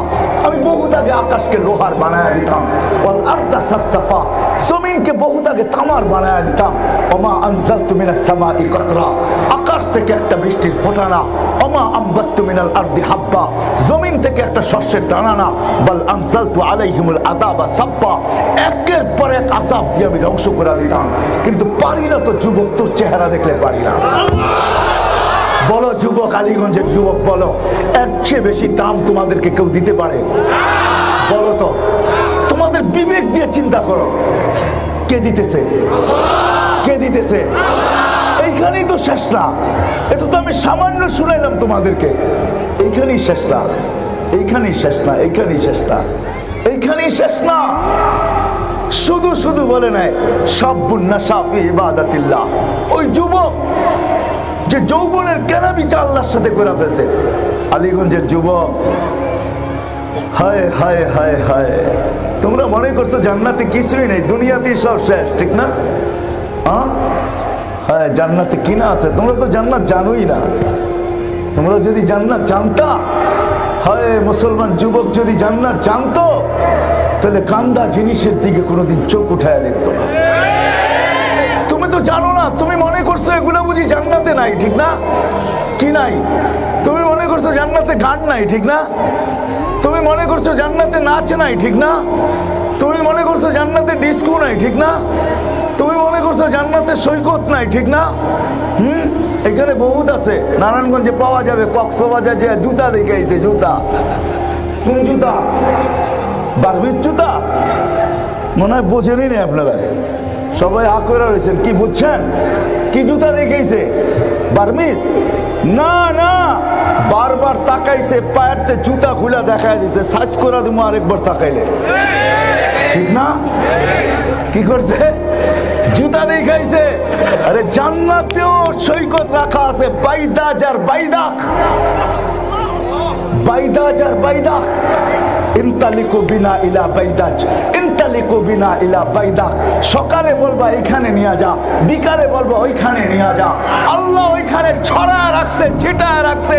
আমি বহুত আগে আকাশকে লোহার বানায়া দিতাম, ওয়াল আরদা সাফসাফা, জমিনকে বহুত আগে তামার বানায়া দিতাম, ওমা আনজালতু মিনাস সামাই কাতরা, আকাশ থেকে একটা বৃষ্টির ফোঁটা না, ওমা আমবাততু মিনাল আরদি হাব্বা, জমিন থেকে একটা শস্যের দানা না, বাল আনজালতু আলাইহিমুল আযাবা সাব্বা, একের পর এক আযাব দিয়ে আমি ধ্বংস করে দিতাম, কিন্তু পারি না তো যুবক, তোর চেহারা দেখলে পারি না। বলো যুবক, আলীগঞ্জের যুবক বলো, এর চেয়ে বেশি দাম তোমাদেরকে কেউ দিতে পারে? বলো তো, তোমাদের বিবেক দিয়ে চিন্তা করো, কে দিতেছে? কে দিতেছে? এইখানেই তো শেষ না, এটা তো আমি সামান্য শুনাইলাম তোমাদেরকে, এইখানেই শেষ না, এইখানেই শেষ না, এইখানেই শেষ না, এইখানেই শেষ না। শুধু শুধু বলে নাই শাব্বুন নাশা ফি ইবাদাতিল্লাহ, ওই যুবক যে যৌবনের কেনাবেচা আল্লাহর সাথে করে ফেলছে। আলীগঞ্জের যুবক, হায় হায় হায় হায়, তোমরা মনে করছো জান্নাতে কিছুই নেই, দুনিয়াতেই সব শেষ, ঠিক না? হ্যাঁ, জান্নাতে কিনা আছে? তোমরা তো জান্নাত জানোই না। তোমরা যদি জান্নাত জানতা, হয় মুসলমান যুবক যদি জান্নাত জানতো, তাহলে কান্দা জিনিসের দিকে কোনোদিন চোখ উঠায় দেখতো না। তুমি তো জানো না, তুমি মনে করছো এগুলো বুঝি জান্নাতে নাই, ঠিক না? কি নাই? তুমি মনে করছো জান্নাতে গান নাই, ঠিক না? তুমি মনে করছো জান্নাতে নাচ নাই, ঠিক না? তুমি মনে করছো জান্নাতে ডিস্কো নাই, ঠিক না? তুমি মনে করছো জান্নাতে সৈকত নাই, ঠিক না? এখানে বহুত আছে, নারায়ণগঞ্জে পাওয়া যাবে। কক্সবাজার যে জুতা দেখাইছে, জুতা, কোন জুতা? বারবিস জুতা মনে হয় বোঝেনই নেই আপনারা, সবাই হা করে রয়েছেন। কি বুঝছেন? কি জুতা দেখাইছে? বার্মিস না, না, বারবার তাকাইছে, পায়েরতে জুতা খুলে দেখাই দিছে, সার্চ করে দিব আরেকবার তাকাইলে, ঠিক না? কি করছে? জুতা দেখাইছে। আরে জান্নাতেও সৈকত রাখা আছে, বাইদাজ আর বাইদাক, বাইদাজ আর বাইদাক। ইনতালিকু বিনা ইলা বাইদাজ, ইনতালিকু বিনা ইলা বাইদাক। সকালে বলবা এখানে নিয়ে যা, বিকালে বলবা ওইখানে নিয়ে যা। আল্লাহ ওইখানে ছড়ায় রাখছে, ছিটায় রাখছে।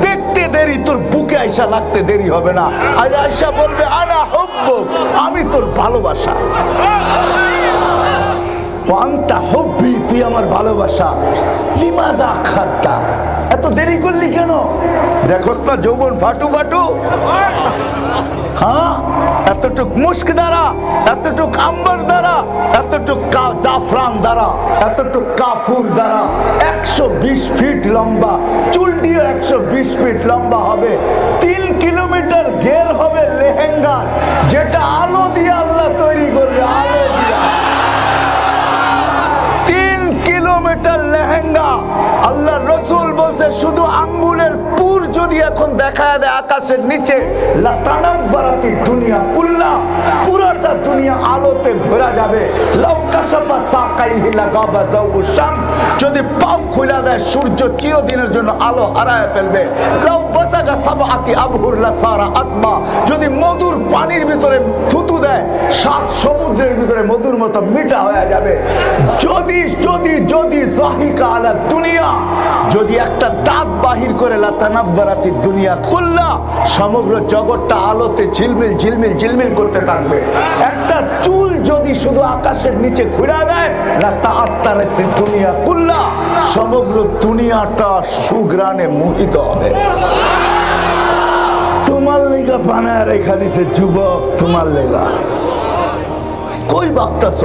দেখতে দেরি, তোর বুকে আয়সা লাগতে দেরি হবে না। আর আয়সা বলবে আনা হুব্বুক, আমি তোর ভালোবাসা। ওয়ান্তা হুব্বি, তুই আমার ভালোবাসা। লিমাদা আখারতা, এত দেরি করলি কেন? দেখোস না যৌবন ফাটু ফাটু। হ্যাঁ, এতটুক মুস্ক দ্বারা, এতটুক আম্বার দ্বারা, এতটুক জাফরান দ্বারা, এতটুক কাফুর দ্বারা 120 ফিট লম্বা, চুল দিয়ে 120 ফিট লম্বা হবে। 3 কিলোমিটার ঘের হবে লেহেঙ্গা, যেটা আলো দিয়ে আল্লাহ তৈরি করবে, আলো দিয়ে। 3 কিলোমিটার লেহেঙ্গা। আল্লাহ রসুল বলছে শুধু আঙ্গুলের পুর যদি এখন দেখা দেয় আকাশের নিচে, লাতানাব্বারাতি দুনিয়া কুল্লা, পুরোটা দুনিয়া আলোতে ভরা যাবে। লাউ কাশাফা সাকাইহি লাগাবা যাউ শামস, যদি পাও খুলে দেয় সূর্য চিরদিনের জন্য আলো হারায় ফেলবে। লাউ বাসাগা সাবআতি আবহুর লাসারা আসবা, যদি মধুর পানির ভিতরে থুতু দেয় 7 সমুদ্রের ভিতরে মধুর মতো মিঠা হয়ে যাবে। যদি যদি যদি জাহিকা আলা দুনিয়া, যদি একটা দাঁত বাহির করে লাতানাব্বারাতি দুনিয়া কুল্লা, সমগ্র জগৎটা আলোতে ঝিলমিল ঝিলমিল ঝিলমিল করতে থাকবে। একটা চুল যদি শুধু আকাশের নিচে ঘুরে দেয়, লাতাআত্তারাতি দুনিয়া কুল্লা, সমগ্র দুনিয়াটা সুঘ্রাণে মোহিত হবে। তোমার লেগা বানায় রেখা দিছে যুবক, তোমার লেগা। কই বাগতাছ?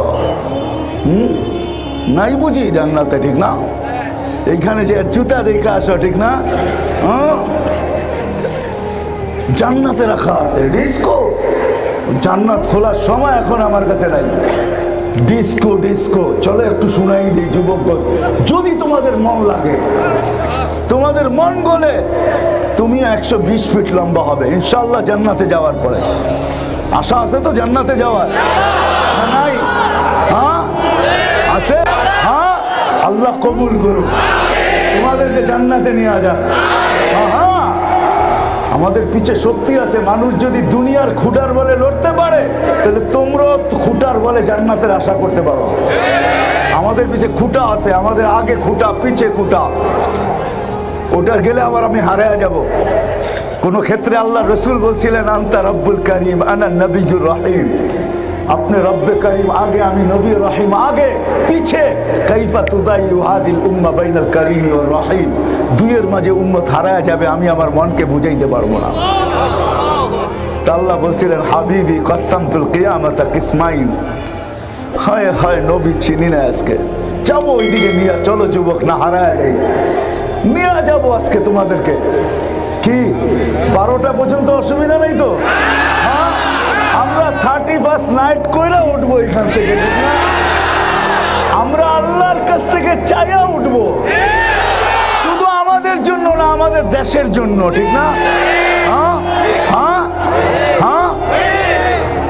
নাই বুঝি জান্নাতে, ঠিক না? এইখানে যে জুতা দেখে আসো, ঠিক না? জান্নাতে রাখা আছে ডিস্কো। জান্নাত খোলার সময় এখন আমার কাছে নাই। ডিস্কো ডিস্কো চলো একটু শুনাই দিই যুবক, যদি তোমাদের মন লাগে, তোমাদের মন গলে, তুমি 120 ফিট লম্বা হবে ইনশাআল্লাহ জান্নাতে যাওয়ার পরে। আশা আছে তো জান্নাতে যাওয়ার? নাই? হ্যাঁ আছে। হ্যাঁ, আল্লাহ কবুল করুন, তোমাদেরকে জান্নাতে নিয়ে যাক। হ্যাঁ, আমাদের পিছে শক্তি আছে। মানুষ যদি দুনিয়ার খুঁটার বলে লড়তে পারে, তাহলে তোমরাও খুঁটার বলে জান্নাতের আশা করতে পারো। আমাদের পিছে খুঁটা আছে, আমাদের আগে খুঁটা, পিছে খুঁটা। ওটা গেলে আবার আমি হারিয়ে যাব। কোন ক্ষেত্রে আল্লাহ রসুল বলছিলেন আনতা রব্বুল করিম আনা নবিয়ুর রহিম, আপনি রব্বে করিম আগে, আমি নবী রহিম আগে, পিছে। কাইফা তুদাইয়ু হাদিল উম্মাহ বাইনাল করিম ওয়ার রহিম, দুইয়ের মাঝে উম্মত হারায়া যাবে, আমি আমার মনকে বুঝাইতে পারবো না। আল্লাহ বলছিলেন হাবিবি কসামতুল কিয়ামাতা কিসমাইন। হায় হায়, নবী চিনি না আজকে। যাবো ওইদিকে নিয়ে, চলো যুবক, না হারায়া যাই, নিয়ে যাবো আজকে তোমাদেরকে। কি 12টা পর্যন্ত অসুবিধা নেই তো? হ্যাঁ, আমরা 31st নাইট কইরা উঠবো এখান থেকে। আমরা আল্লাহর কাছ থেকে চাইয়া উঠবো, শুধু আমাদের জন্য না, আমাদের দেশের জন্য, ঠিক না? হ্যাঁ হ্যাঁ হ্যাঁ।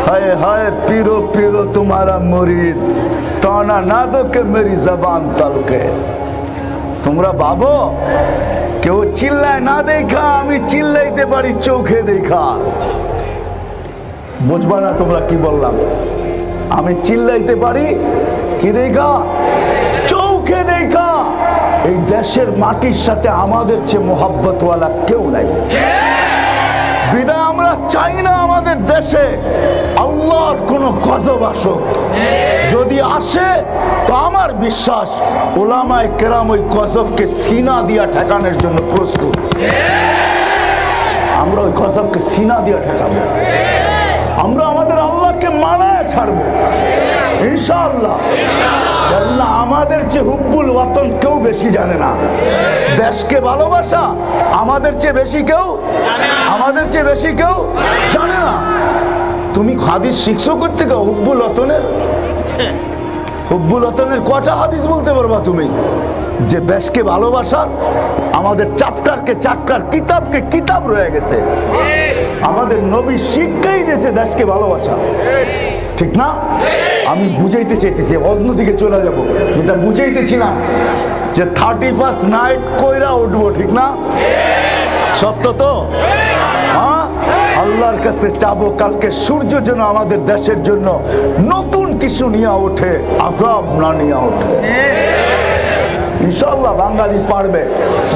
হায় হায় পীরো পীরো তোমারা মুরিদ, তানা না দো কে মেরি জবান তলকে। তোমরা ভাবো কেউ চিল্লায় না দেখা, আমি চিল্লাইতে পারি চোখে দেখা। বুঝবা না তোমরা কি বললাম? আমি চিল্লাইতে পারি কি দেখা? চোখে দেখা। এই দেশের মাটির সাথে আমাদের চেয়ে মোহাব্বতওয়ালা কেউ নাই। বিদায় আমরা চাই না আমাদের দেশে আল্লাহর কোন গজব আসুক। যদি আসে তো আমার বিশ্বাস উলামায়ে কেরাম ওই গজবকে সিনা দিয়া ঠেকানোর জন্য প্রস্তুত। আমরা ওই গজবকে সিনা দিয়া ঠেকাবো। আমরা আমাদের আল্লাহকে মানাই। ছাড়বো ইনশাআল্লাহ। আল্লাহ আমাদের চেয়ে হুব্বুল ওয়াতন কেউ বেশি জানে না। দেশকে ভালোবাসা আমাদের চেয়ে বেশি কেউ জানে না। তুমি হাদিস শিখছো করতে গো হুব্বুল ওয়াতনের কটা হাদিস বলতে পারবা তুমি যে দেশকে ভালোবাসার? আমাদের চারটার কিতাব রয়ে গেছে। আমাদের নবী শিক্ষাই দিয়েছে দেশকে ভালোবাসা, ঠিক না? আমি বুঝাইতে চাইতেছি, অন্যদিকে চলে যাব, যেটা বুঝাইতেছি না যে 31st নাইট কইরা উঠবো, ঠিক না? সত্য তো? হ্যাঁ, আল্লাহর কাছে চাবো কালকে সূর্য যেন আমাদের দেশের জন্য নতুন কিছু নিয়ে ওঠে, আযাব না নিয়ে ওঠে। ইনশাআল্লাহ বাঙালি পারবে,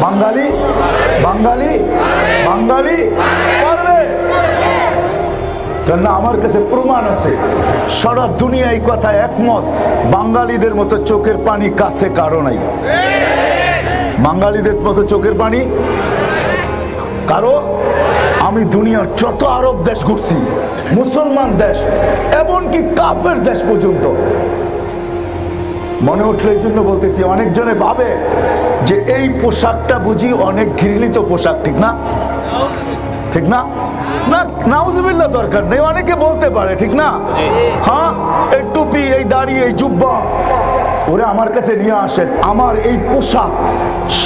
বাঙালি পারবে। কেননা আমার কাছে প্রমাণ আছে, সারা দুনিয়া এই কথা একমত, বাঙালিদের মতো চোখের পানি কাছে কারো নাই। বাঙালিদের মতো চোখের পানি কারো। আমি দুনিয়ার যত আরব দেশ ঘুরছি, মুসলমান দেশ, এমনকি কাফের দেশ পর্যন্ত, মনে উঠলো এই জন্য বলতেছি, অনেকজনে ভাবে যে এই পোশাকটা বুঝি অনেক ঘৃণিত পোশাক, ঠিক না? না, নাউজুবিল্লাহ দরকার নেই, অনেকে বলতে পারে, ঠিক না? হ্যাঁ, এই টুপি, এই দাড়ি, এই জুব্বা, ওরা আমার কাছে নিয়ে আসেন। আমার এই পোশাক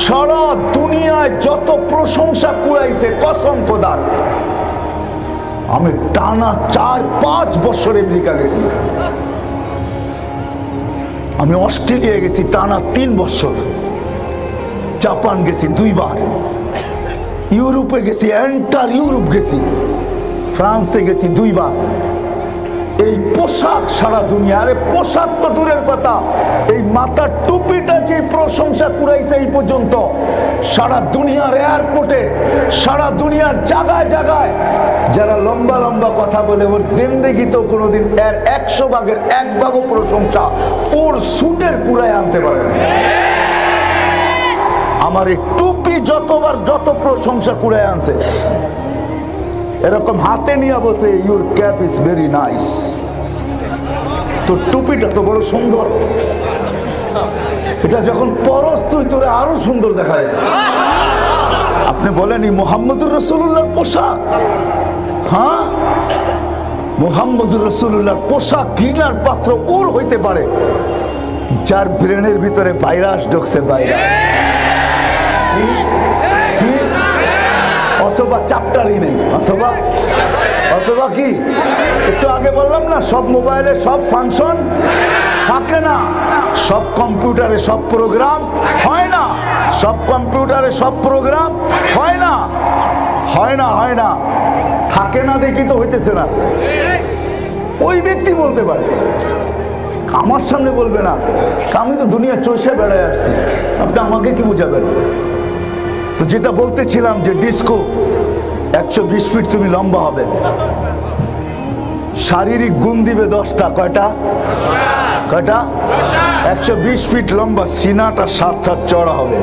সারা দুনিয়ায় যত প্রশংসা কুড়াইছে, কসম খোদার। আমি টানা 4-5 বছর আমেরিকা গেছি, আমি অস্ট্রেলিয়া গেছি টানা 3 বছর, জাপান গেছি 2 বার, ইউরোপে গেছি, এন্টার ইউরোপ গেছি, ফ্রান্সে গেছি 2 বার। এই পোশাক সারা দুনিয়া, আরে পোশাক তো দূরের কথা, এই মাথার টুপিটা যে প্রশংসা কুড়াইছে এই পর্যন্ত, সারা দুনিয়ার এয়ারপোর্টে, সারা দুনিয়ার জায়গায় জায়গায় যারা লম্বা লম্বা কথা বলে, ওর জিন্দেগিতেও কোনোদিন এর 100 ভাগের 1 ভাগও প্রশংসা ওর সুটের কুড়ায় আনতে পারে না। আমার এই টুপি যত প্রশংসা কুড়ায় আনছে, এরকম হাতে নিয়ে বলছে your cap is very nice, তো টুপিটা তো বড় সুন্দর, এটা যখন পরশ তুই তোরে আরো সুন্দর দেখা যায়। আপনি বলেন এই মুহাম্মদুর রাসূলুল্লাহর পোশাক, হ্যাঁ, মুহাম্মদুর রাসূলুল্লাহর পোশাক ঘৃণার পাত্র ওর হইতে পারে যার ব্রেনের ভিতরে ভাইরাস ঢুকছে, ভাইরাস, অথবা চাপ্টারই নেই, অথবা কি একটু আগে বললাম না, সব মোবাইলে সব ফাংশন থাকে না, সব কম্পিউটারে সব প্রোগ্রাম হয় না, সব কম্পিউটারে সব প্রোগ্রাম হয় না, থাকে না দেখি তো হইতেছে না। ওই ব্যক্তি বলতে পারে, আমার সামনে বলবে না, আমি তো দুনিয়া চষে বেড়ায় আসছি, আপনি আমাকে কি বুঝাবেন? তো যেটা বলতেছিলাম যে ডিস্কো 120 ফিট তুমি লম্বা হবে, শারীরিক গুণ দিবে 10টা, কয়টা? 120 ফিট লম্বা, সিনাটা 7 হাত চড়া হবে।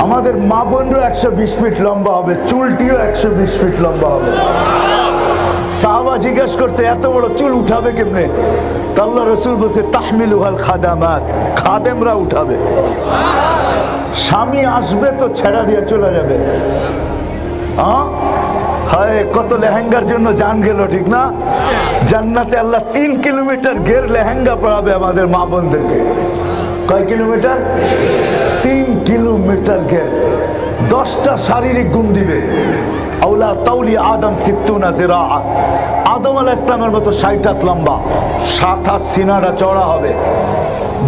আমাদের মা বোনরা 120 ফিট লম্বা হবে, চুলটিও 120 ফিট লম্বা হবে। সাহাবা জিজ্ঞেস করছে এত বড় চুল উঠাবে কেমনে? আল্লাহ রাসূল বলছে তাহমিলুহাল খাদামাত, খাদেমরা উঠাবে। স্বামী আসবে তো ছেড়া দিয়ে চলে যাবে। হায়, কত লেহেঙ্গার জন্য জান গেল, ঠিক না? জান্নাতে আল্লাহ 3 কিলোমিটার ঘের লেহেঙ্গা পরাবে আমাদের মা বোনদেরকে। কয় কিলোমিটার? 3 কিলোমিটার ঘের, 10টা শারীরিক গুণ দিবে। আউলা তাউলি আদম 60 জিরা, আদম আলাইহিস সালামের মতো 60 হাত লম্বা, 7 হাত সিনাটা চড়া হবে।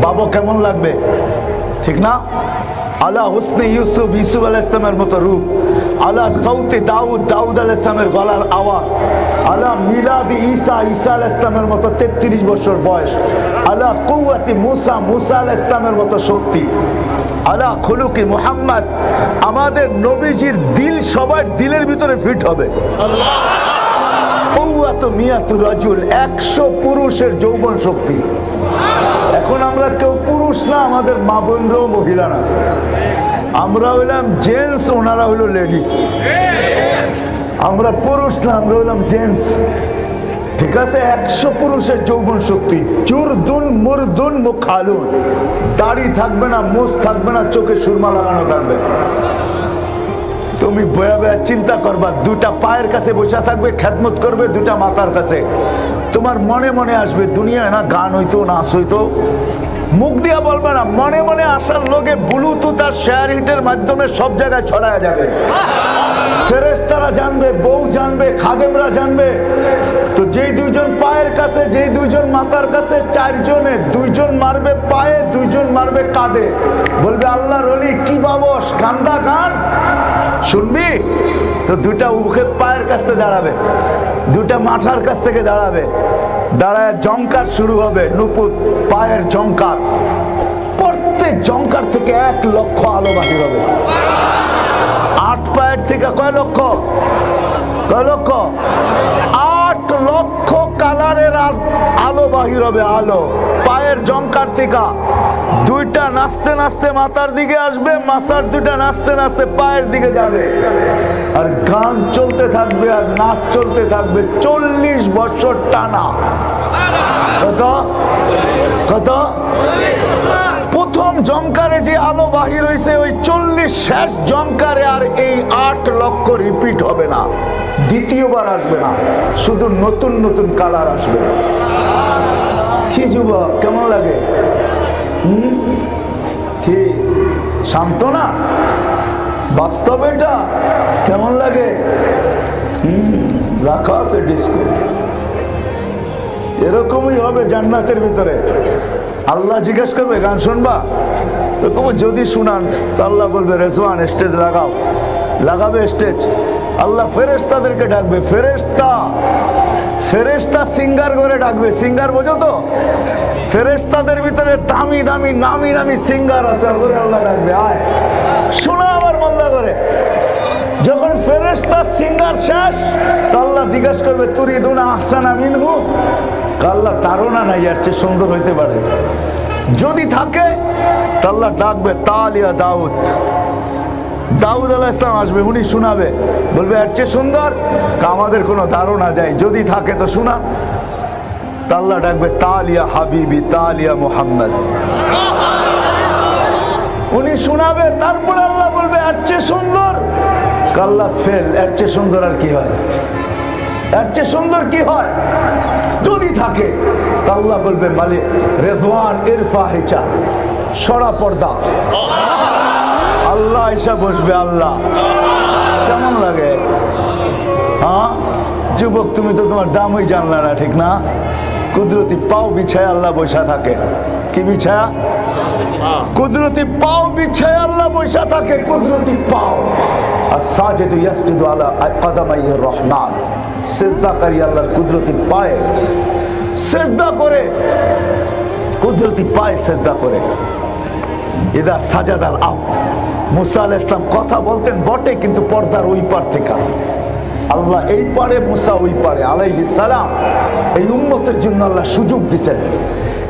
বাবা কেমন লাগবে, ঠিক না? আলা হুসনে ইউসুফ আলাইহিস সালামের মতো রূপ, আলা সাউতে দাউদ আলাইহিস সালামের গলার আওয়াজ, আলা মিলাদি ঈসা আলাইহিস সালামের মতো 33 বছর বয়স, আলা কুওয়াতি মুসা আলাইহিস সালামের মতো শক্তি, আলা খুলুকি মুহাম্মদ, আমাদের নবীজির দিল সবার দিলের ভিতরে ফিট হবে। কুওয়াতু মিয়াতু রাজুল, 100 পুরুষের যৌবন শক্তি। এখন আমরা কেউ পুরুষ না, আমাদের মা বোনরাও মহিলা না, আমরা হইলাম জেন্টস, ওনারা হইল লেডিস। আমরা পুরুষ না, আমরা হইলাম জেন্টস। ঠিক আছে, 100 পুরুষের যৌবন শক্তি, জুরদুন মুরদুন মুখালুন, দাড়ি থাকবে না, মুছ থাকবে না, চোখে সুরমা লাগানো থাকবে। তুমি বয়া বয়া চিন্তা করবা, দুটা পায়ের কাছে বসে থাকবে, খেদমত করবে দুটা মাথার কাছে। তোমার মনে মনে আসবে দুনিয়ায় না গান হইতো, নাচ হইতো, মুখ দিয়া বলবে না, মনে মনে আসার লোকে ব্লুটুথ আর শেয়ার হিটের মাধ্যমে সব জায়গায় ছড়ায়া যাবে। ফেরেশতারা জানবে, বউ জানবে, খাদেমরা জানবে। তো যেই দুইজন পায়ের কাছে, যেই দুইজন মাথার কাছে, 4 জনে 2 জন মারবে পায়ে, 2 জন মারবে কাঁধে। বলবে আল্লাহর ওলি কি বাবস, গান্দা গান শুনবি? তো দুটা মুখে পায়ের কাছ থেকে দাঁড়াবে, দুটা মাথার কাছ থেকে দাঁড়াবে, দাঁড়ায় জংকার শুরু হবে, নুপুর পায়ের জংকার। প্রত্যেক জংকার থেকে 1 লক্ষ আলো বাহির হবে। 8 পায়ের থেকে কয় লক্ষ? কয় লক্ষ? 8 লক্ষ কালারের আলো বাহির হবে। আলো পায়ের জংকার থেকে দুইটা নাচতে নাচতে মাথার দিকে আসবে, মাথার দুইটা নাচতে নাচতে পায়ের দিকে যাবে, আর গান চলতে থাকবে আর নাচ চলতে থাকবে 40 বছর টানা। কত কত? প্রথম জংকারে যে আলো বাহির হয়েছে, ওই 40 শেষ জংকারে আর এই 8 লক্ষ রিপিট হবে না, দ্বিতীয়বার আসবে না, শুধু নতুন নতুন কালার আসবে। কি যুবক, কেমন লাগে? কি শান্ত না? বাস্তব এটা কেমন লাগে? রাখা আছে ডিস্কো, এরকমই হবে জান্নাতের ভিতরে। আল্লাহ জিজ্ঞেস করবে গান শুনবা? তো যদি শুনান তো আল্লাহ বলবে রেজওয়ান স্টেজ লাগাও, লাগাবে স্টেজ। আল্লাহ ফেরেশতাদেরকে ডাকবে, ফেরেশতা সিঙ্গার করে ডাকবে। সিঙ্গার বোঝো তো? ফেরেশতাদের ভিতরে দামি দামি নামি নামি সিঙ্গার আছে, আল্লাহ ডাকবে আয় শোনা আমার বন্ধ করে। যখন ফেরেশতা সিঙ্গার শেষ, তো আল্লাহ জিজ্ঞাসা করবে তুরিদুনা আহসানা মিনহু? আল্লাহ তারা নাই, এর চেয়ে সুন্দর হইতে পারে? যদি থাকে তো আল্লাহ ডাকবে তালিয়া দাউদ, দাউদ আলাইহিস সালাম আসবে, উনি শোনাবে, বলবে এর চেয়ে সুন্দর? আমাদের কোনো ধারণা যায়, যদি থাকে তো শোনান। তা আল্লাহ ডাকবে তালিয়া হাবিবি, তালিয়া মুহাম্মদ, উনি শোনাবে। তারপর আল্লাহ বলবে এর চেয়ে সুন্দর? আল্লাহ ফেল, এর চেয়ে সুন্দর আর কি হয়? এর চেয়ে সুন্দর কি হয়? যদি থাকে তা আল্লাহ বলবে মালিক রেজওয়ান ইরফা হিজাব, সরা পর্দা। আল্লাহ এসে বসবে। আল্লাহ কেমন লাগে? হ্যাঁ যুবক, তুমি তো তোমার দামই জানলা না, ঠিক না? কুদরতি পাও বিছায় আল্লাহ বসা থাকে। কি বিছায়া? কুদরতি পাও বিছায় আল্লাহ বসা থাকে, কুদরতি পাও। আর সাজিদু ইয়াসজুদু আলা কদামাইহির রহমান, সিজদাকারী আল্লাহর কুদরতি পায়ে সিজদা করে, কুদরতি পায়ে সিজদা করে। ইদা সাজাদাল আবদ, মুসা আলাইহিস সালাম কথা বলতেন বটে, কিন্তু পর্দার ওই পার থেকে। আল্লাহ এই পারে, মুসা ওই পারে আলাইহিস সালাম। এই উম্মতের জন্য আল্লাহ সুযোগ দিয়েছেন।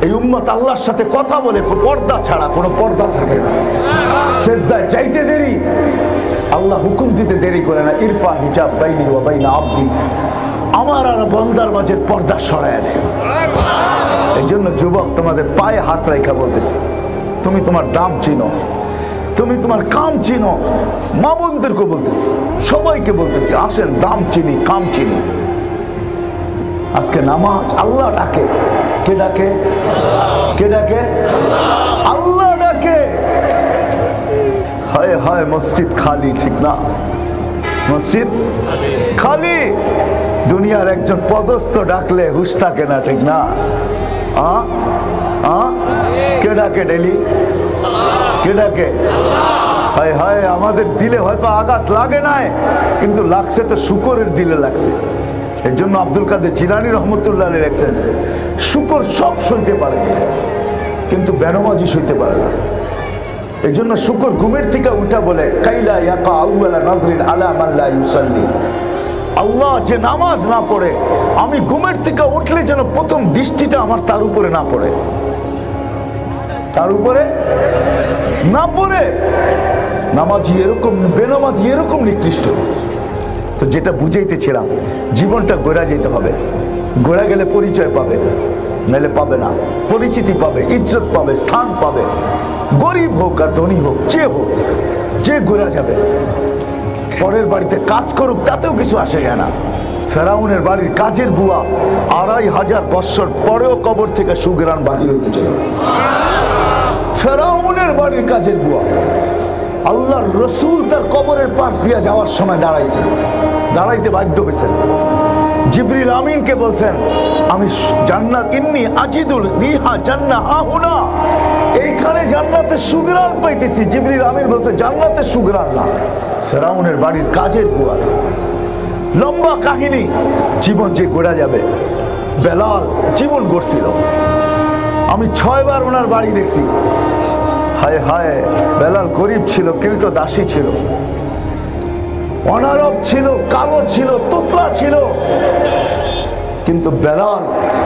এই উম্মত আল্লাহর সাথে কথা বলে পর্দা ছাড়া, কোনো পর্দা থাকে না। সিজদায় যাইতে দেরি, আল্লাহ হুকুম দিতে দেরি করে না, ইরফা হিজাব বাইনি ওয়া বাইনা আবদি, আমার আর বান্দার মাঝের পর্দা সরায় দেয়। এই জন্য যুবক, তোমাদের পায়ে হাত রাখা বলতেছি, তুমি তোমার দাম চিনো, তুমি তোমার কাম চিনো। মা বোনদেরকে বলতেছি, সবাইকে বলতেছি, আসেন দাম চিনি, কাম চিনি। আজকে নামাজ আল্লাহ ডাকে। কে ডাকে? কে ডাকে? আল্লাহ ডাকে। হায় হায় মসজিদ খালি, ঠিক না? মসজিদ খালি। দুনিয়ার একজন পদস্থ ডাকলে হুশ থাকে না, ঠিক না? কে ডাকে ডেলি? কে ডাকে? হায় হায়, আমাদের দিলে হয়তো আঘাত লাগে নাই, কিন্তু লাগছে তো শুকরের দিলে লাগছে। এই জন্য আব্দুল কাদের জিলানী রহমতুল্লাহ লিখছেন, শুকর সব সইতে পারে কিন্তু বেনমাজি সইতে পারে না। এই জন্য শুকর ঘুমের থেকে উঠা বলে কাইলা ইয়াকা আউয়ালা নাযরিন আলা মান লা ইউসাল্লি, আল্লাহ যে নামাজ না পড়ে, আমি ঘুমের থেকে উঠলে যেন প্রথম দৃষ্টিটা আমার তার উপরে না পড়ে, তার উপরে না পড়ে। নামাজি এরকম, বেনামাজি এরকম নিকৃষ্ট। তো যেটা বুঝাইতেছিলাম, জীবনটা গড়া যেতে হবে। ঘোরা গেলে পরিচয় পাবে, নাহলে পাবে না। পরিচিতি পাবে, ইজ্জত পাবে, স্থান পাবে। গরিব হোক আর ধনী হোক, যে হোক, যে ঘোরা যাবে। পরের বাড়িতে কাজ করুক তাতেও কিছু আসে যায় না। ফেরাউনের বাড়ির কাজের বুয়া 2500 বৎসর পরেও কবর থেকে সুঘ্রাণ বাহির হয়েছিল। ফেরাউনের বাড়ির কাজের বুয়া, আল্লাহর রসুল তার কবরের পাশ দিয়ে যাওয়ার সময় দাঁড়াইছেন, দাঁড়াইতে বাধ্য হয়েছেন। জিবরিল আমিনকে বলছেন, আমি জান্নাত, ইন্নী আজিদুল রিহা জান্নাহ হাহুনা, এইখানে জান্নাতের সুঘ্রাণ পাইতেছি। জিবরিল আমিন বলছে জান্নাতের সুঘ্রাণ না, ফেরাউনের বাড়ির কাজের বুয়া। লম্বা কাহিনী, জীবন যে গড়া যাবে। বেলাল জীবন গড়ছিল, আমি 6 বার ওনার বাড়ি দেখছি। হায় হায়, বেলাল গরিব ছিল, কৃত দাসী ছিল, অনারব ছিল, কালো ছিল, তোতলা ছিল, কিন্তু বেলাল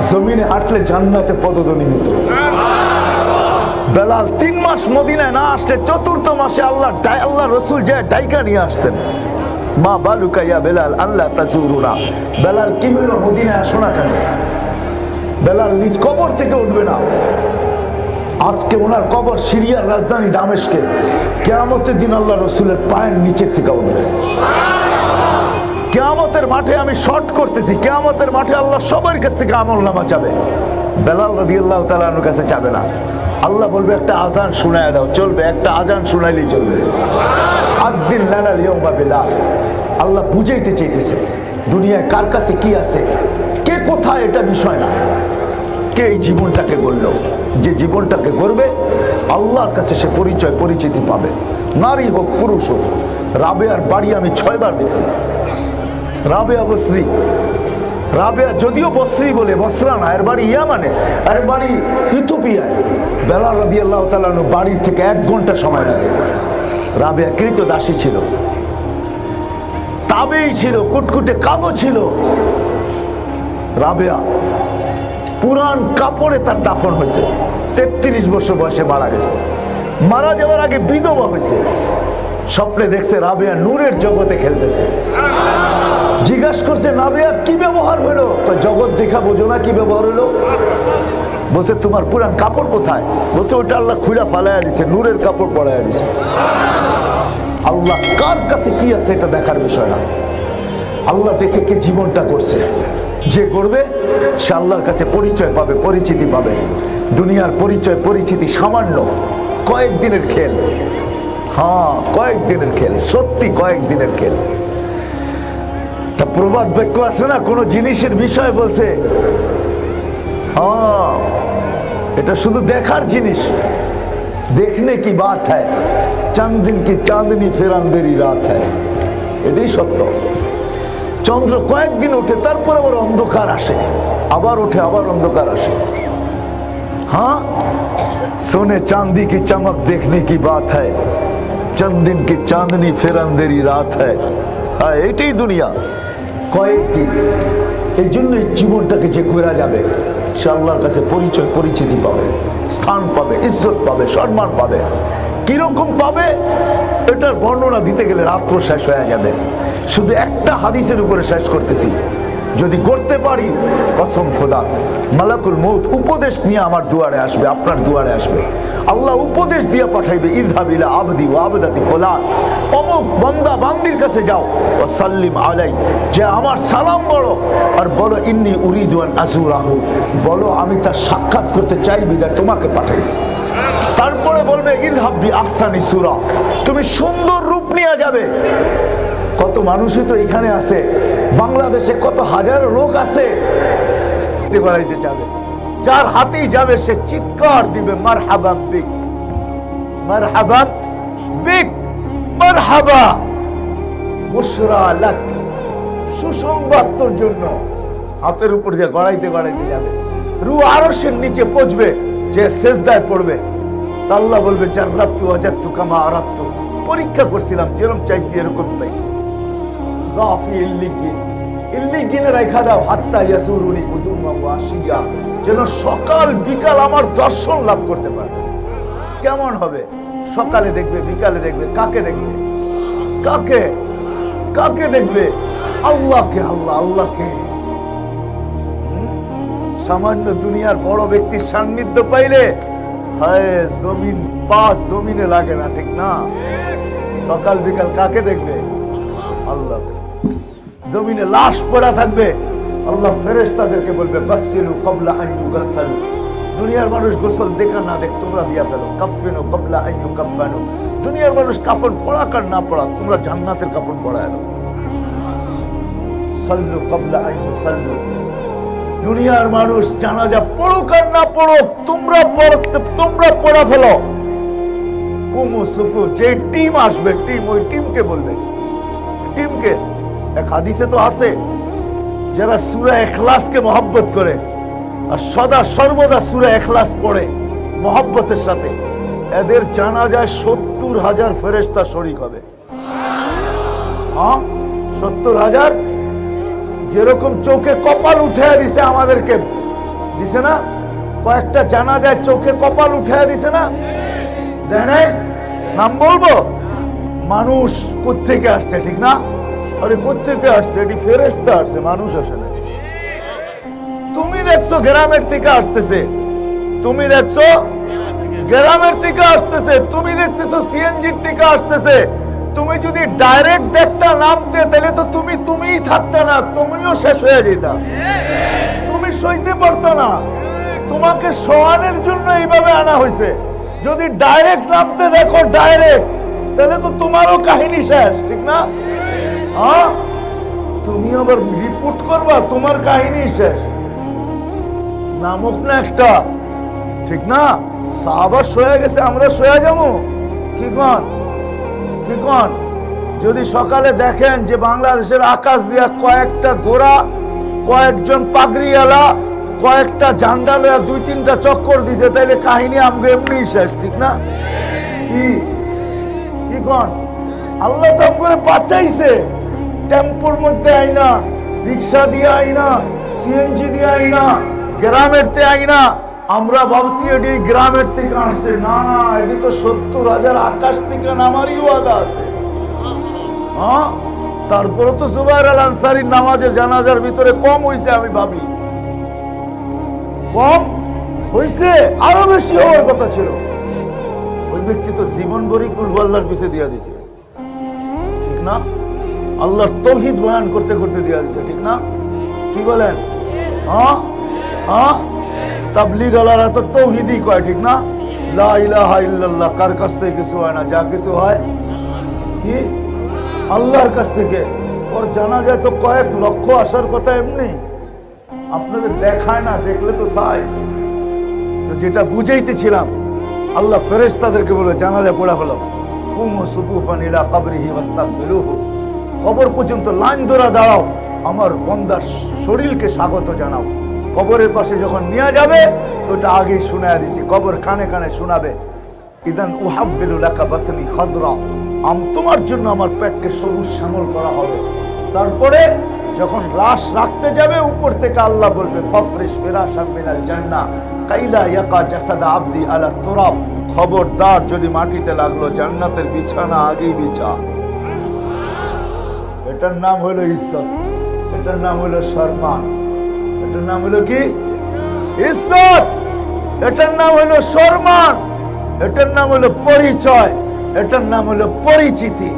জমিনে হাঁটলে জান্নাতে পদধ্বনি হতো। বেলাল 3 মাস মদিনায় না আসলে 4th মাসে আল্লাহ রসুল যে ডাইকা নিয়ে আসতেন, মা বালুকা ইয়া বেলাল আল্লাহ তাজুরুনা, বেলাল কি হইল, মদিনায় আসো না কেন? বেলাল নিজ কবর থেকে উঠবে না। আজকে ওনার কবর সিরিয়ার রাজধানী দামেস্কে, কিয়ামতের দিন আল্লাহ রসুলের পায়ের নিচের থেকে উঠবে। কিয়ামতের মাঠে আমি শর্ট করতেছি, কিয়ামতের মাঠে আল্লাহ সবার কাছ থেকে আমলনামা চাবে, বেলাল রাদিয়াল্লাহু তাআলা আনহুর কাছে চাবে না। আল্লাহ বলবে একটা আজান শুনায় দাও, চলবে, একটা আজান শুনাইলেই চলবে। আদ্দিন লানাল ইয়াউমা বেলাল, আল্লাহ বুঝাইতে চাইতেছে দুনিয়ায় কার কাছে কি আছে, কে কোথায়, এটা বিষয় না, কে এই জীবনটাকে গড়ল। যে জীবনটাকে গড়বে আল্লাহর কাছে সে পরিচয় পরিচিতি পাবে, নারী হোক পুরুষ হোক। রাবেয়ার বাড়ি আমি 6 বার দেখছি। রাবেয়া বসরি, রাবেয়া যদিও বসরি বলে, বসরা না, এর বাড়ি ইয়ামানে, এর বাড়ি ইথিওপিয়ায়। বেলাল রাদিয়াল্লাহু তাআলা আনহু বাড়ির থেকে 1 ঘন্টা সময় লাগে। রাবেয়া কৃত দাসী ছিল, তাবেই ছিল, কুটকুটে কালো ছিল। রাবেয়া পুরান কাপড়ে তার দাফন হয়েছে, 33 বছর বয়সে মারা গেছে। মারা যাওয়ার আগে বিধবা হয়েছে। স্বপ্নে দেখছে রাবেয়া নূরের জগতে খেলতেছে। জিজ্ঞাসা করছে রাবেয়া কি ব্যবহার হলো? জগৎ দেখা বোঝো না কি ব্যবহার হলো? বলছে তোমার পুরান কাপড় কোথায়? বলছে ওটা আল্লাহ খুইলা ফালাইয়া দিছে, নূরের কাপড় পরাইয়া দিছে। আল্লাহ কার কাছে কি আছে এটা দেখার বিষয় না, আল্লাহ দেখে কে জীবনটা করছে। যে করবে সে আল্লাহর কাছে পরিচয় পাবে, পরিচিতি পাবে। দুনিয়ার পরিচয় পরিচিতি সামান্য, কয়েকদিনের খেল। হ্যাঁ, কয়েকদিনের খেল, সত্যি কয়েকদিনের খেল। তা প্রবাদ বাক্য আছে না, কোন জিনিসের বিষয় বলছে, হ্যাঁ এটা শুধু দেখার জিনিস। দেখনে কি বাত হ্যায়, চাঁদ দিন কি চাঁদনি ফির আন্ধেরি রাত হ্যায়, এটাই সত্য। চন্দ্র কয়েকদিন ওঠে, তারপর আবার অন্ধকার আসে, আবার ওঠে, আবার অন্ধকার আসে। हाँ सोने चांदी की चमक देखने की बात है, चंद दिन की चांदनी फिर अंधेरी रात है। हाँ एटाई दुनिया, কয়েকদিন। এই জন্যই জীবনটাকে যে ঘোরা যাবে সে আল্লাহর কাছে পরিচয় পরিচিতি পাবে, স্থান পাবে, ইজ্জত পাবে, সম্মান পাবে। কিরকম পাবে এটার বর্ণনা দিতে গেলে রাত্র শেষ হয়ে যাবে। শুধু একটা হাদিসের উপরে শেষ করতেছি, যদি করতে পারি কসম খোদা, মালাকুল মউত উপদেশ নিয়ে আমার দুয়ারে আসবে, আপনার দুয়ারে আসবে। আল্লাহ উপদেশ দিয়ে পাঠাইবে, ইযহাব ইলা আবদি ওয়া আবদাতি ফুলান, অমুক বান্দা বান্দির কাছে যাও, ওয়া সাল্লিম আলাই, যে আমার সালাম বলো আর বলো ইন্নী উরিদু আন আযুরাহু, বলো আমি তার সাক্ষাৎ করতে চাই বিধায় তোমাকে পাঠাইছি। তারপরে বলবে ইযহাব বি আহসানি সূরা, তুমি সুন্দর রূপ নিয়ে যাবে। কত মানুষই তো এখানে আছে, বাংলাদেশে কত হাজারো লোক আছে, বেড়াইতে যাবে, যার হাতেই যাবে সে চিৎকার দিবে মারহাবান বিক, মারহাবান বিক, মারহাবা বুশরা লাক, সুসংবাদ তোর জন্য। হাতের উপর দিয়ে গড়াইতে গড়াইতে যাবে, রূহ আরশের নিচে পৌঁছবে, যে সিজদায় পড়বে। আল্লাহ বলবে জাররাতু ওয়াজাদতু কামা আরাদতু, পরীক্ষা করছিলাম, যেরকম চাইছি এরকম পাইছি। যেন সকাল বিকাল আমার দর্শন লাভ করতে পারে। কেমন হবে? সকালে দেখবে, বিকালে দেখবে, কাকে দেখবে? কাকে কাকে দেখবে? আল্লাহকে। আল্লাহকে সামান্য দুনিয়ার বড় ব্যক্তির সান্নিধ্য পাইলে হায় জমিন জমিনে লাগে না, ঠিক না? সকাল বিকাল কাকে দেখবে? আল্লাহ। জমিনে লাশ পড়া থাকবে, আল্লাহ ফেরেশতাদেরকে বলবে গাসসিলু ক্বাবলা আন ইউগাসসালু। দুনিয়ার মানুষ গোসল দেখা না দেখ তোমরা দিয়া ফেলো। কাফফিনু ক্বাবলা আন ইউকাফফানু। দুনিয়ার মানুষ কাফন পড়াক আর না পড়াক তোমরা জান্নাতের কাফন পড়ায় দাও। সাল্লু ক্বাবলা আন ইউসাল্লু। দুনিয়ার মানুষ জানাজা পড়ুক আর না পড়ুক তোমরা পড়া ফেলো। কুমু সুফু, যে টিম আসবে ওই টিমকে বলবে। টিমকে এক হাদিসে তো আছে, যারা সূরা ইখলাসকে মহব্বত করে আর সদা সর্বদা সূরা ইখলাস পড়ে মহব্বতের সাথে, এদের জানাজায় 70,000 ফেরেশতা শরীক হবে। 70,000। যেরকম চোখে কপাল উঠায় দিছে আমাদেরকে, দিছে না? কয়েকটা জানাজায় চোখে কপাল উঠায় দিছে না? দেয় নাই? নাম বলবো? মানুষ কোত্থেকে আসছে, ঠিক না? আরে কোত্থেকে আসছে? এটি ফেরেশতা আসছে, মানুষ আসে না। তুমি দেখছো গ্রামের থেকে আসতেছে, তুমি দেখছো গ্রামের থেকে আসতেছে, তুমি দেখতেছো সিএনজির থেকে আসতেছে। তুমি যদি ডাইরেক্ট দেখতা নামতে, তাহলে তো তুমিই থাকতে না, তুমিও শেষ হয়ে যেতা, তুমি সইতে পারতো না। তোমাকে শোয়ানোর জন্য এইভাবে আনা হয়েছে। যদি ডাইরেক্ট নামতে দেখো ডাইরেক্ট, তাহলে তো তোমারও কাহিনী শেষ, ঠিক না? হ্যাঁ, তুমি আবার রিপোর্ট করবা, তোমার কাহিনী শেষ। নামক না একটা, ঠিক না? সাহাবা সয়ে গেছে, আমরা সয়ে যাবো? কি কন? যদি সকালে দেখেন যে বাংলাদেশের আকাশ দিয়া কয়েকটা ঘোড়া, কয়েকজন পাগড়িওয়ালা, কয়েকটা ঝান্ডা লয়া 2-3টা চক্কর দিছে, তাইলে কাহিনী আমগো এমনি শেষ, ঠিক না? কি কন? আল্লাহ তো আমগরে বাঁচাইছে। টেম্পুর মধ্যে আইনা, রিক্সা দিয়ে আইনা, সিএনজি দিয়ে আইনা, গ্রামের তে আইনা, আমরা ভাবছি এটি গ্রামের থেকে আসছে। না, এটি তো 70,000 আকাশ থেকে নামারই ওয়াদা আছে। হ্যাঁ, তারপরে তো জুবাইর আল আনসারীর নামাজের জানাজার ভিতরে কম হইছে, আমি ভাবি কম হইছে, আরো বেশি হওয়ার কথা ছিল। ওই ব্যক্তি তো জীবন ভরি কুল হু আল্লাহর পিছে দিয়া দিছে, ঠিক না? আল্লাহর তাওহীদ বয়ান করতে করতে দিয়া দিছে, ঠিক না? কি বলেন? তাবলীগ আলারা তো তাওহীদই কয়, ঠিক না? লা ইলাহা ইল্লাল্লাহ। কার কাছ থেকে কিছু হয় না, যা কিছু হয় কি আল্লাহর কাছ থেকে। ওর জানা যায় তো কয়েক লক্ষ আসার কথা এমনি, আপনাদের দেখায় না, দেখলে তো সাইজ। তো যেটা বুঝাইতেছিলাম, আল্লাহ ফেরেশতাদেরকে বলে জানাজা পড়া হলো, কুমু সুফুফান ইলা কবরিহি ওয়াস্তাকবিলুহু। কবর পর্যন্ত লাইন ধরে দাঁড়াও, আমার বান্দার শরীরকে স্বাগত জানাও। কবরের পাশে যখন নিয়ে যাবে তো এটা আগেই শুনায়া দিছি, কবর কানে কানে শোনাবে, ইদান উহাব্বিলু লাকা বাতনি খাদরা। তোমার জন্য আমার পেটকে সবুজ শ্যামল করা হবে। তারপরে যখন লাশ রাখতে যাবে, উপর থেকে আল্লাহ বলবে ফাফরিশ ফিরাশাম মিনাল জান্নাহ কাইলা ইয়াকা জাসাদ আবদি আলা তুরাব। খবরদার, যদি মাটিতে লাগলো, জান্নাতের বিছানা আগেই বিছা। এটার নাম হলো ইজ্জত, এটার নাম হলো সম্মান, এটার নাম হলো কি? ইজ্জত। এটার নাম হলো সম্মান, এটার নাম হলো পরিচয়, এটার নাম হলো পরিচিতি,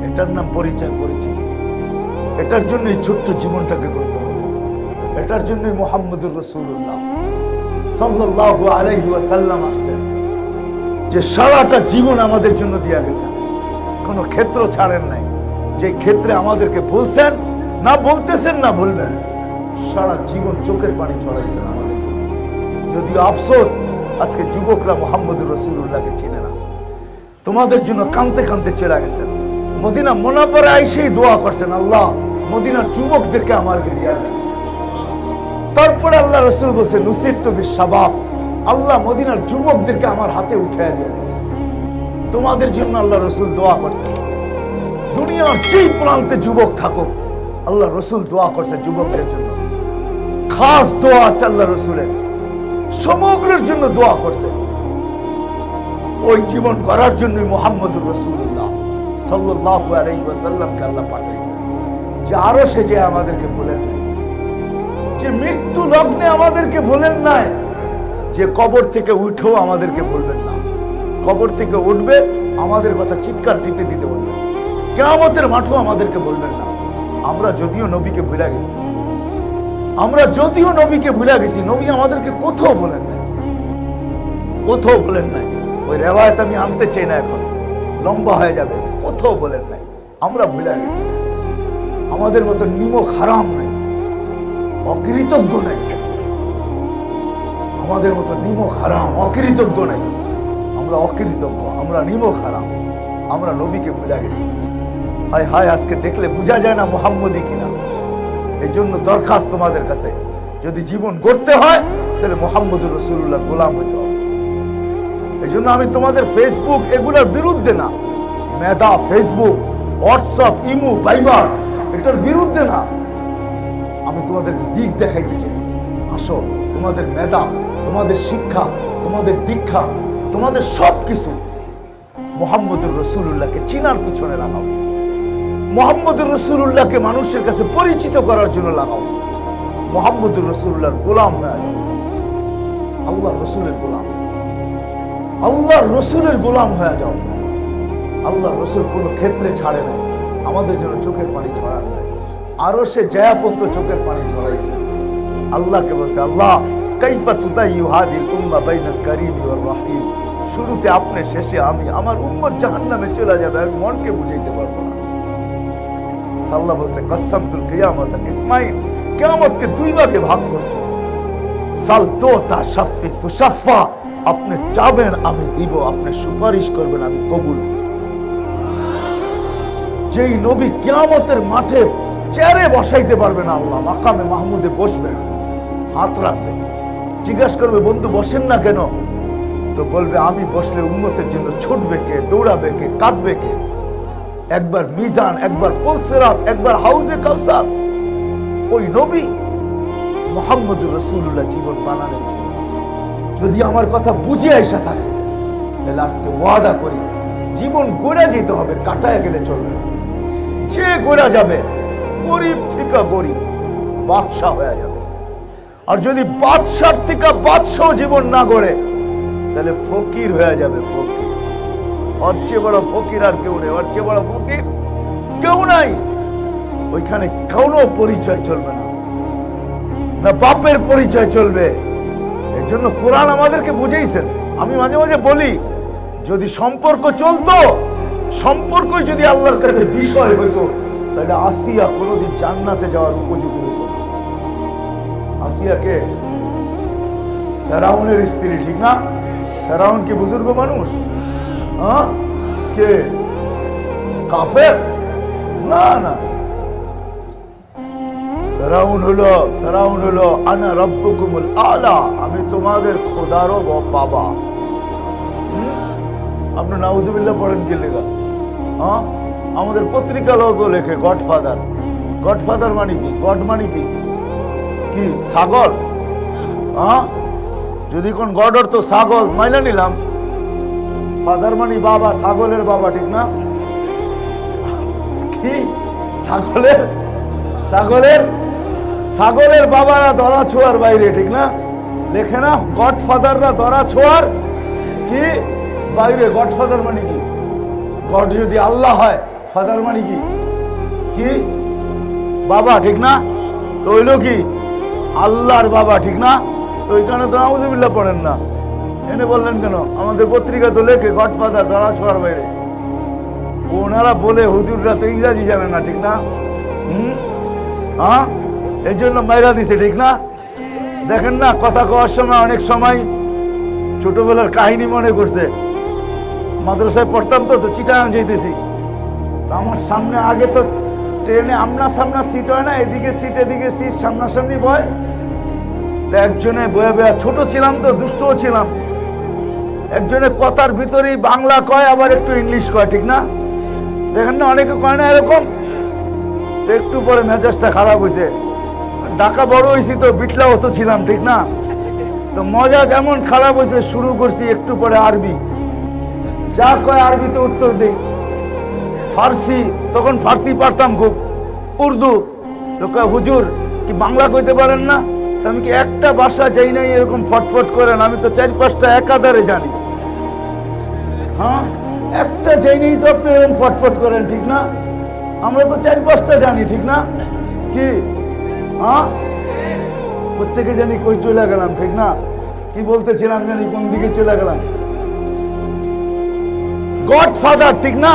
এটার নাম পরিচয়, পরিচিতি। এটার জন্যই ছোট্ট জীবনটাকে করতে হবে। এটার জন্যই মুহাম্মদুর রাসূলুল্লাহ সাল্লাল্লাহু আলাইহি ওয়াসাল্লাম আসছেন, যে সারাটা জীবন আমাদের জন্য দিয়া গেছেন, কোনো ক্ষেত্র ছাড়েন নাই। যে ক্ষেত্রে আমাদেরকে বলছেন, না বলতেছেন, না বলবেন, সারা জীবন চোখের পানি ছড়াইছেন আমাদের। যদিও আফসোস, আজকে যুবকরা মুহাম্মদুর রাসূলুল্লাহকে চিনে না। তোমাদের জন্য কাঁদতে কাঁদতে চলে গেছেন। মদিনা মুনাওয়ারা আইসেই দোয়া করছেন, আল্লাহ মদিনার যুবকদেরকে আমাকে দিয়া দেন। তারপরে আল্লাহ রাসূল বলছেন নুসিরতু বিশ-শাবাব, আল্লাহ মদিনার যুবকদেরকে আমার হাতে উঠায় দিয়ে দিয়েছে। তোমাদের জন্য আল্লাহ রাসূল দোয়া করছেন। দুনিয়ার যেই প্রান্তে যুবক থাকুক, আল্লাহ রাসূল দোয়া করছে যুবকদের জন্য। খাস দোয়া আছে আল্লাহ রাসূলের, সমগ্রের জন্য দোয়া করছে। ওই জীবন করার জন্যই মুহাম্মদুর রাসূলুল্লাহ সাল্লাল্লাহু আলাইহি ওয়াসাল্লামকে আল্লাহ পাঠাইছেন, যে আরো সে যে আমাদেরকে বলেন, যে মৃত্যু লগ্নে আমাদেরকে বলেন নাই যে কবর থেকে উঠেও আমাদেরকে বলবেন না, কবর থেকে উঠবে আমাদের কথা চিৎকার দিতে দিতে বলবেন, কিয়ামতের মাঠেও আমাদেরকে বলবেন না। আমরা যদিও নবীকে ভুলে গেছি, আমরা যদিও নবীকে ভুলে গেছি, নবী আমাদেরকে কোথাও বলেন নাই, কোথাও বলেন নাই। ওই রেওয়ায়ত আমি আনতে চাই না, এখন লম্বা হয়ে যাবে। কোথাও বলেন নাই, আমরা ভুলে গেছি। আমাদের মতো নিমক হারাম নাই, অকৃতজ্ঞ নাই, আমাদের মতো নিমক হারাম অকৃতজ্ঞ নাই। আমরা অকৃতজ্ঞ, আমরা নিমক হারাম, আমরা নবীকে ভুলে গেছি। হায় হায়, আজকে দেখলে বোঝা যায় না মুহাম্মদী কিনা। এই জন্য দরখাস্ত তোমাদের কাছে, যদি জীবন গড়তে হয় তাহলে মুহাম্মদুর রাসূলুল্লাহর গোলাম হইতে হবে। এই জন্য আমি তোমাদের ফেসবুক এগুলোর বিরুদ্ধে না, মেধা, ফেসবুক, হোয়াটসঅ্যাপ, ইমো, ভাইবার, এটার বিরুদ্ধে না। আমি তোমাদের দিক দেখাইতে চাইছি। আসো, তোমাদের মেধা, তোমাদের শিক্ষা, তোমাদের দীক্ষা, তোমাদের সবকিছু মুহাম্মদুর রাসূলুল্লাহকে চিনার পিছনে লাগাও, মুহাম্মদুর রাসূলুল্লাহকে মানুষের কাছে পরিচিত করার জন্য লাগাও, মুহাম্মদুর রাসূলুল্লাহর গোলাম হয়ে যাও। আল্লাহর রাসূলের গোলাম, আল্লাহর রাসূলের গোলাম হয়ে যাও। আল্লাহর রাসূল কোনো ক্ষেত্রে ছাড়ে না, আমাদের জন্য চোখের পানি ঝরার নাই। আরো সে জয়াপন্ত চোখের পানি ঝরাইছে। আল্লাহকে বলছে, আল্লাহ কাইফা তুদাইয়ু হাদিল উম্মাহ বাইনাল কারীম ওয়ার রহিম। শুরুতে আপনি, শেষে আমি। আমার উম্মত জাহান্নামে চলে যাবে, আমি মনকে বুঝাইতে পারবো না। আল্লাহ বলছে, কাসসামতুল কিয়ামাতা কিসমাইন, কিয়ামতকে দুই ভাগে ভাগ করছি। সাল তুতা শাফি তুশাফা, আপনি চাবেন আমি দিব, আপনি সুপারিশ করবেন আমি কবুল। যেই নবী কিয়ামতের মাঠে চেয়ারে বসাইতে পারবে না, আল্লাহ মাকামে মাহমুদে বসবেন, হাত রাখবে, জিজ্ঞাসা করবে, বন্ধু বসেন না কেন? তো বলবে, আমি বসলে উম্মতের জন্য ছুটবে কে, দৌড়াবে কে, কাঁদবে কে? একবার মিজান, একবার পুলসিরাত, একবার হাউজে কাউসার। ওই নবী মুহাম্মদুর রাসূলুল্লাহ জীবন বানানোর জন্য যদি আমার কথা বুঝে আইসা থাকে, তাহলে আজকে ওয়াদা করি জীবন গড়ে যেতে হবে, কাটায় গেলে চলবে না। যে গড়া যাবে গরিব থেকে গরিব বাদশাহ হয়ে যাবে। আর যদি বাদশার থেকে বাদশাহ জীবন না গড়ে, তাহলে ফকির হয়ে যাবে, ফকির। ওর চেয়ে বড় ফকির আর কেউ নেই, ওর চেয়ে বড় ফকির কেউ নাই। ওইখানে কোনো পরিচয় চলবে না, না বাপের পরিচয় চলবে। এই জন্য কোরআন আমাদেরকে বুঝাইছেন। আমি মাঝে মাঝে বলি, যদি সম্পর্ক চলতো, সম্পর্কই যদি আল্লাহর কাছে বিষয় হইতো, তাহলে আসিয়া কোনোদিন জান্নাতে যাওয়ার উপযোগী হতো না। আসিয়াকে ফেরাউনের স্ত্রী, ঠিক না? ফেরাউন কি বুজুর্গ মানুষ? হ্যাঁ, কে কাফের? না না, ফেরাউন হলো আনা রাব্বুকুমুল আলা, আমি তোমাদের খোদারও বাবা। আপনি নাউজুবিল্লাহ পড়েন কি লেখা? হ্যাঁ, আমাদের পত্রিকাও তো লেখে গডফাদার। গডফাদার মানে কি? গড মানে কি? কি ছাগল? হ্যাঁ, যদি কোন গড অর্থ ছাগল মাইনা নিলাম। ফাদার মানে বাবা, ছাগলের বাবা, ঠিক না? কি ছাগলের ছাগলের ছাগলের বাবারা ধরা ছোঁয়ার বাইরে, ঠিক না? লেখে না গডফাদাররা ধরা ছোঁয়ার কি বাইরে। গডফাদার মানে কি? গড যদি আল্লাহ হয়, ফাদার মানে কি? কি বাবা, ঠিক না? তো হইলো কি আল্লাহর বাবা, ঠিক না? তো ওইখানে তো নাউজুবিল্লাহ পড়েন না, এনে বললেন কেন? আমাদের পত্রিকা তো লেখে গডফাদার ধরা ছোঁয়ার বাইরে। ওনারা বলে হুজুররা তো ইংরাজি জানে না, ঠিক না? হ্যাঁ, এই জন্য মাইরা দিছে, ঠিক না? দেখেন না, কথা কওয়ার সময় অনেক সময় ছোটবেলার কাহিনী মনে করছে। মাদ্রাসায় পড়তাম তো চিটাগাং যেতেছি, আমার সামনে আগে তো ট্রেনে আমনা সামনা সিট হয় না, এদিকে সিট এদিকে সিট, সামনাসামনি বয়। তো একজনে বয়ে বয়ে, ছোট ছিলাম তো, দুষ্টও ছিলাম, একজনে কথার ভিতরেই বাংলা কয়, আবার একটু ইংলিশ কয়, ঠিক না? দেখেন না, অনেকে কয় না এরকম। তো একটু পরে মেজাজটা খারাপ হয়েছে। ঢাকা বড় হয়েছি তো, বিটলাও তো ছিলাম, ঠিক না? তো মজা যেমন খারাপ হয়েছে, শুরু করছি একটু পরে আরবি। যা কয় আরবিতে উত্তর দেই। ফার্সি, তখন ফার্সি পারতাম খুব, উর্দু। তো কয় হুজুর কি বাংলা কইতে পারেন না? আমি কি একটা ভাষা যাই নাই এরকম ফটফট করেন? আমি তো 4-5টা একাধারে জানি। হ্যাঁ, একটা যাই নেই তো আপনি এরকম ফটফট করেন, ঠিক না? আমরা তো 4-5টা জানি, ঠিক না? কি হ্যাঁ, কোথেকে জানি কই চলে গেলাম, ঠিক না? কি বলতেছিলাম জানি কোন দিকে চলে গেলাম। গডফাদার, ঠিক না?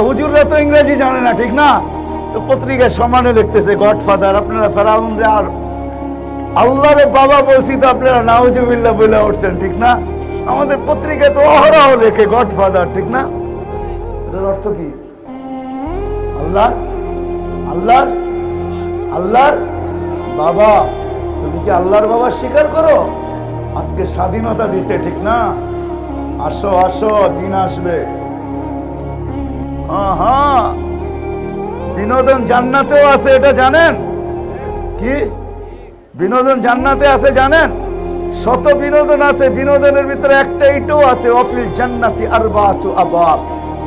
হুজুররা তো ইংরেজি জানে না, ঠিক না? তো পত্রিকায় সমানে লিখতেছে গডফাদার। আপনারা ফেরাউন রে আর আল্লাহরে বাবা বলছি তো আপনারা নাউজুবিল্লাহ বলে উঠছেন, ঠিক না? আমাদের পত্রিকায় তো অহরহ লেখে গডফাদার, ঠিক না? এটার অর্থ কি? আল্লাহ আল্লাহর আল্লাহর বাবা। তুমি কি আল্লাহর বাবা স্বীকার করো? আজকে স্বাধীনতা দিছে, ঠিক না? আসো আসো, দিন আসবে। হ্যাঁ, বিনোদন জান্নাতেও আছে, এটা জানেন? কি বিনোদন জান্নাতে আছে জানেন? শত বিনোদন আছে, বিনোদনের ভিতরে একটা এটাও আছে, অফিল জান্নাতি আরবাতু আবাব।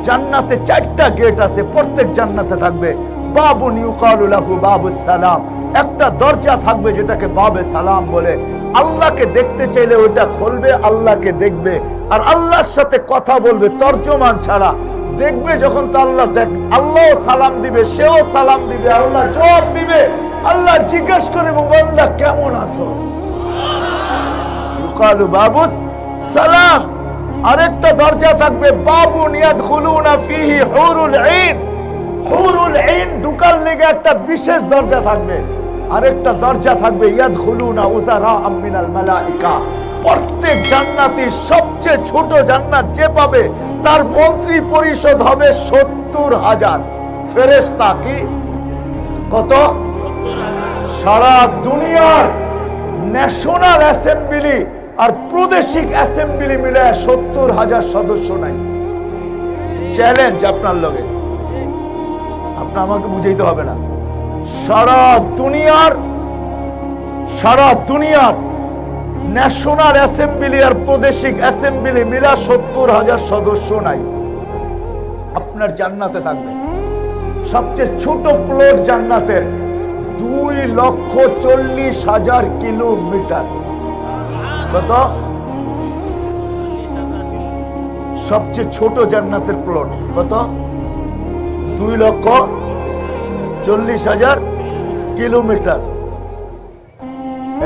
জান্নাতে 4টা গেট আছে, প্রত্যেক জান্নাতে থাকবে বাবুন ইউকালু লাহু বাবুস সালাম। একটা দরজা থাকবে যেটাকে বাবে সালাম বলে। আল্লাহকে দেখতে চাইলে ওটা খুলবে, আল্লাহকে দেখবে আর আল্লাহর সাথে কথা বলবে তর্জমান ছাড়া। দেখবে যখন তো আল্লাহ আল্লাহ সালাম দিবে, সেও সালাম দিবে, আল্লাহ জবাব দিবে। আল্লাহ জিজ্ঞেস করে, বান্দা কেমন আছোস? ইউকালু বাবুস সালাম। আরেকটা দরজা থাকবে বাবুন ইয়াদখুলুনা ফিহি হুরুল আইন। হুরুল আইন ঢুকার লেগে একটা বিশেষ দরজা থাকবে। আরেকটা দরজা থাকবে ইয়াদখুলুনা উযারা মিনাল মালাইকা। প্রত্যেক জান্নাতি সবচেয়ে ছোট জান্নাত যে পাবে তার মন্ত্রী পরিষদ হবে 70,000 ফেরেশতা। কি কত? সারা দুনিয়ার ন্যাশনাল অ্যাসেম্বলি আর প্রাদেশিক অ্যাসেম্বলি মিলে 70,000 সদস্য নাই। চ্যালেঞ্জ আপনার লগে, আপনি আমাকে বুঝাইতে হবে না। সারা দুনিয়ার ন্যাশনাল অ্যাসেম্বলি আর প্রাদেশিক অ্যাসেম্বলি মিলা 70,000 সদস্য নাই। আপনার জান্নাতে থাকবে সবচেয়ে ছোট প্লট জান্নাতের 2,40,000 কিলোমিটার। কত? সবচেয়ে ছোট জান্নাতের প্লট কত? 2,40,000 কিলোমিটার।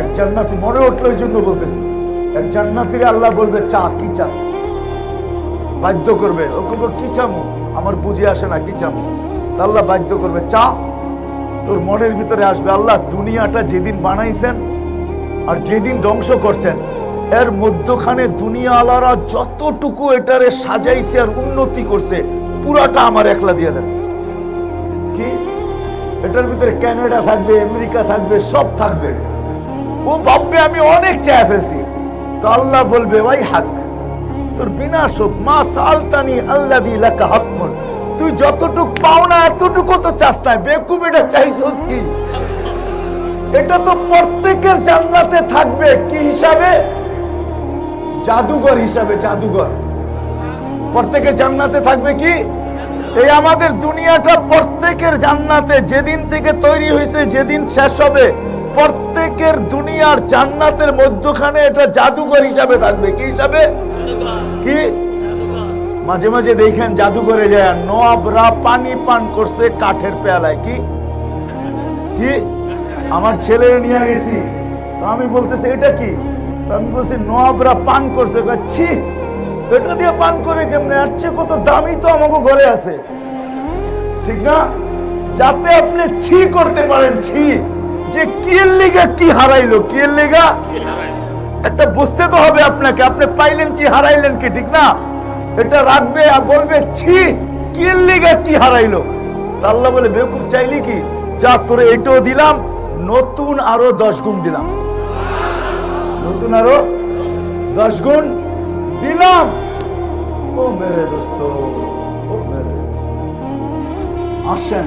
এক জান্নাতি মনে উঠলো, ওই জন্য বলতেছি, এক জান্নাতির আল্লাহ বলবে চা, কি চাস? বাধ্য করবে, ও বলবে কি চামু, আমার বুঝে আসে না, কি চামু? আল্লাহ বাধ্য করবে চা। তোর মনের ভিতরে আসবে, আল্লাহ দুনিয়াটা যেদিন বানাইছেন আর যেদিন ধ্বংস করছেন এর মধ্যখানে দুনিয়া আলারা যতটুকু এটারে সাজাইছে আর উন্নতি করছে পুরাটা আমার একলা দিয়ে দেন। কি এটার ভিতরে কানাডা থাকবে, আমেরিকা থাকবে, সব থাকবে। ও ভাববে আমি অনেক চেয়ে ফেলছি। তো আল্লাহ বলবে ওই হাক, তোর বিনাশ হোক। মা সালতানি আল্লাযী লাকা হাক্কুন। তুই যতটুকু পাও না এতটুকু তো চাস না, বেকুব, এটা চাইছস কি? এটা তো প্রত্যেকের জান্নাতে থাকবে। কি হিসাবে? জাদুঘর হিসাবে। জাদুঘর প্রত্যেকের জান্নাতে থাকবে। কি এই আমাদের দুনিয়াটা প্রত্যেকের জান্নাতে, যেদিন থেকে তৈরি হয়েছে যেদিন শেষ হবে প্রত্যেকের দুনিয়ার জান্নাতের মধ্যখানে এটা জাদুঘর হিসাবে থাকবে। কি হিসাবে? কি মাঝে মাঝে দেখেন জাদুঘরে যায় নবাবরা পানি পান করছে কাঠের পেয়ালায়। কি কি আমার ছেলে নিয়ে গেছি, আমি বলতেছি এটা কি? আমি বলছি নবাবরা পান করছে। ছি, এটা দিয়ে পান করে কেমনে? আসছে কত দামি তো আমাকে ঘরে আছে, ঠিক না? যাতে আপনি ছি করতে পারেন, ছি যে কি লিগা কি হারাইলো, কি লিগা একটা বুঝতে তো হবে আপনাকে। আপনি পাইলেন কি, হারাইলেন কি, ঠিক না? এটা রাখবে আর বলবে ছি কি লিগা কি হারাইলো। আল্লাহ বলে বেকুব, চাইলি কি? যা তোরে এটাও দিলাম, নতুন আরো 10 গুণ দিলাম, নতুন আরো 10 গুণ দিলাম। ও মেরে দোস্ত, ও মেরে দোস্ত, আসেন।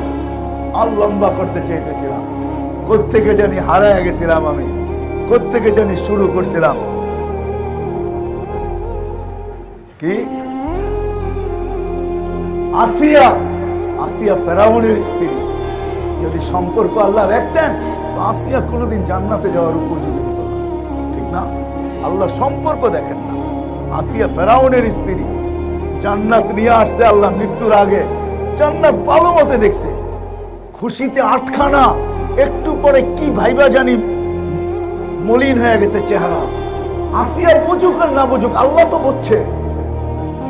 আর লম্বা করতে চাইতেছিলাম, কোত্থেকে জানি হারায় গেছিলাম, আমি কোত্থেকে জানি শুরু করছিলাম। কি আসিয়া, আসিয়া ফেরাউনের স্ত্রী। যদি সম্পর্ক আল্লাহ রাখতেন আসিয়া কোনোদিন জান্নাতে যাওয়ার উপযোগী হতো না, ঠিক না? আল্লাহ সম্পর্ক দেখেন না। আসিয়া ফেরাউনের স্ত্রী, জান্নাত নিয়ে আসছে আল্লাহ মৃত্যুর আগে, জান্নাত ভালো মতে দেখছে, খুশিতে আটখানা, একটু পরে কি ভাইবা জানি মলিন হয়ে গেছে চেহারা। আসিয়া বুঝুক আর না বুঝুক, আল্লাহ তো বুঝছে,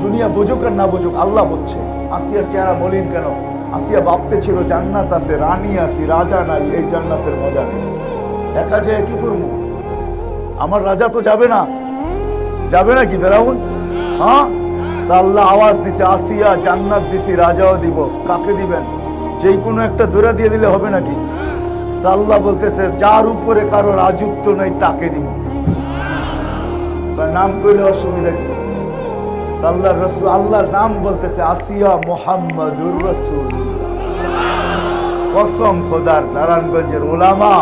দুনিয়া বুঝুক আর না বুঝুক, আল্লাহ বুঝছে আসিয়ার চেহারা মলিন কেন। আসিয়া ভাবতে ছিল জান্নাত আছে, রানী আছি, রাজা নাই, এই জান্নাতের মজা নেই, একা যায় কি করবো, আমার রাজা তো যাবে না, যাবে না কি ফেরাউন? হ্যাঁ, তা আল্লাহ আওয়াজ দিছে, আসিয়া জান্নাত দিছি, রাজাও দিব, কাকে দিবেন? যেই কোনো একটা ধরে দিয়ে দিলে হবে নাকি? তা আল্লাহ বলতেছে যার উপরে কারো রাজত্ব নেই তাকে দিব। নাম কইলে অসুবিধা কি? আল্লাহ রসুল, আল্লাহর নাম বলতেছে আসিয়া মুহাম্মাদুর রাসূল। কসম খোদার, নারায়ণগঞ্জের ওলামা,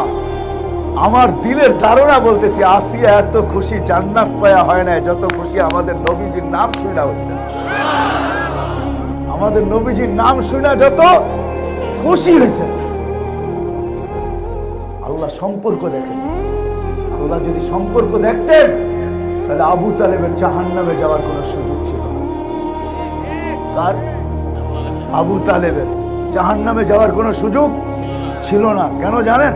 আমার দিলের ধারণা বলতেছি, আসিয়া এত খুশি জান্নাত পায়া হয় না যত খুশি আমাদের নবীজির নাম শুনা হয়েছে। আমাদের নবীজির নাম শুনা যত খুশি হয়েছে। আল্লাহ সম্পর্ক দেখেন। আল্লাহ যদি সম্পর্ক দেখতেন তাহলে আবু তালেবের জাহান্নামে যাওয়ার কোনো সুযোগ ছিল না। কার? আবু তালেবের জাহান্নামে যাওয়ার কোনো সুযোগ ছিল না। কেন জানেন?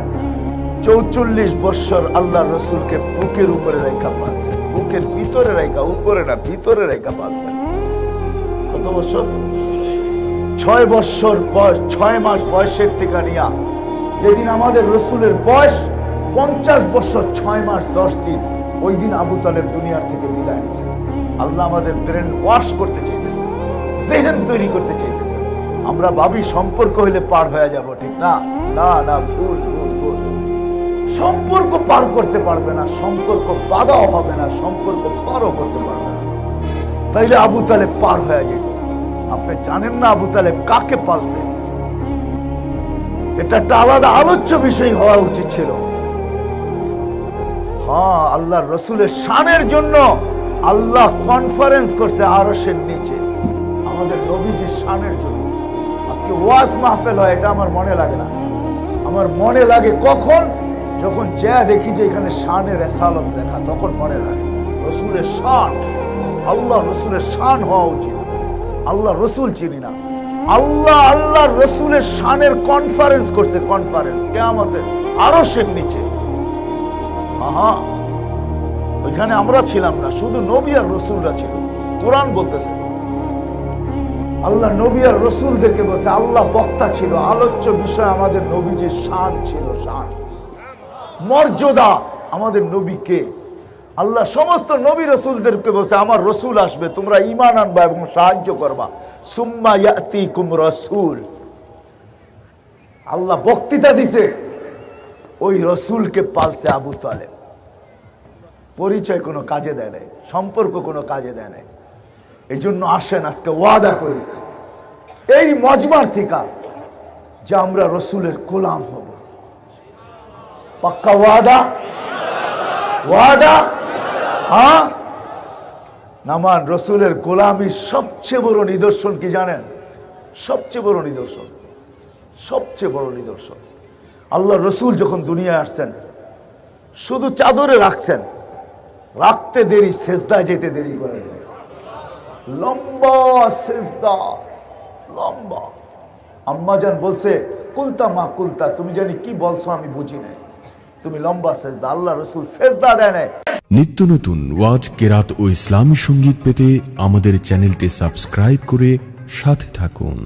44 বৎসর আল্লাহ রসুলকে বুকের উপরে রেখা পালছেন, বুকের ভিতরে রেখা, উপরে না ভিতরে রেখা পালছেন। কত বছর? 6 বৎসর, 6 মাস বয়সের থেকে নিয়া যেদিন আমাদের রসুলের বয়স 50 বৎসর 6 মাস 10 দিন, ওই দিন আবু তালেব দুনিয়ার থেকে বিদায় নিয়েছেন। আল্লাহ আমাদের ব্রেন ওয়াশ করতে চাইতেছেন, জেহেন তৈরি করতে চাইতেছেন। আমরা ভাবি সম্পর্ক হইলে পার হয়ে যাব, ঠিক না? না না, ভুল ভুল ভুল। সম্পর্ক পার করতে পারবে না, সম্পর্ক বাধাও হবে না, সম্পর্ক পারও করতে পারবে না। তাইলে আবু তালেব পার হয়ে যেত। আপনি জানেন না আবু তালেব কাকে পালছে? এটা একটা আলাদা আলোচ্য বিষয় হওয়া উচিত ছিল। হ্যাঁ, আল্লাহর রসুলের শানের জন্য আল্লাহ কনফারেন্স করছে আরশের নিচে, আমাদের নবীজির শানের জন্য। আজকে ওয়াজ মাহফিল হয়, এটা আমার মনে লাগে না। আমার মনে লাগে কখন? যখন যা দেখি যে এখানে শানের রেসালত লেখা, তখন মনে লাগে রসুলের শান। আল্লাহ রসুলের শান হওয়া উচিত। আল্লাহ রসুল চিনি না, আল্লাহ রসুলের শানের কনফারেন্স করছে, কনফারেন্স কিয়ামতের আরশের নিচে। হ্যাঁ, ওইখানে আমরা ছিলাম না, শুধু নবী আর রসুলরা ছিল। কোরআন বলতেছে আল্লাহ নবী আর রসুলদেরকে বলছে, আল্লাহ বক্তা ছিল, আলোচ্য বিষয় আমাদের নবীজির শান ছিল, শান, মর্যাদা। আমাদের নবীকে আল্লাহ সমস্ত নবী রসুলদেরকে বলছে আমার রসুল আসবে, তোমরা ঈমান আনবা এবং সাহায্য করবা। সুম্মা ইয়াতিকুম রাসূল। আল্লাহ বক্তৃতা দিছে, ওই রসুলকে পালছে আবু তালেব। পরিচয় কোনো কাজে দেয় নাই, সম্পর্ক কোনো কাজে দেয় নাই। এই জন্য আসেন আজকে ওয়াদা করি এই মজমার থেকে যে আমরা রসুলের গোলাম হব। পাক্কা ওয়াদা? ওয়াদা? হ্যাঁ, নামান রসুলের গোলামির সবচেয়ে বড় নিদর্শন কি জানেন? সবচেয়ে বড় নিদর্শন, সবচেয়ে বড় নিদর্শন, আল্লাহ রসুল যখন দুনিয়ায় আসছেন শুধু চাদরে রাখছেন, রাখতে দেরি, সেজদায় যেতে দেরি করে, লম্বা সেজদা, লম্বা। আম্মাজান বলছে কুলতা মা কুলতা, তুমি জানি কি বলছো আমি বুঝি নাই, তুমি লম্বা সেজদা। আল্লাহ রসুল সেজদা দেয় নাই। নিত্য নতুন ওয়াজ, কেরাত ও ইসলামী সঙ্গীত পেতে আমাদের চ্যানেলটি সাবস্ক্রাইব করে সাথে থাকুন।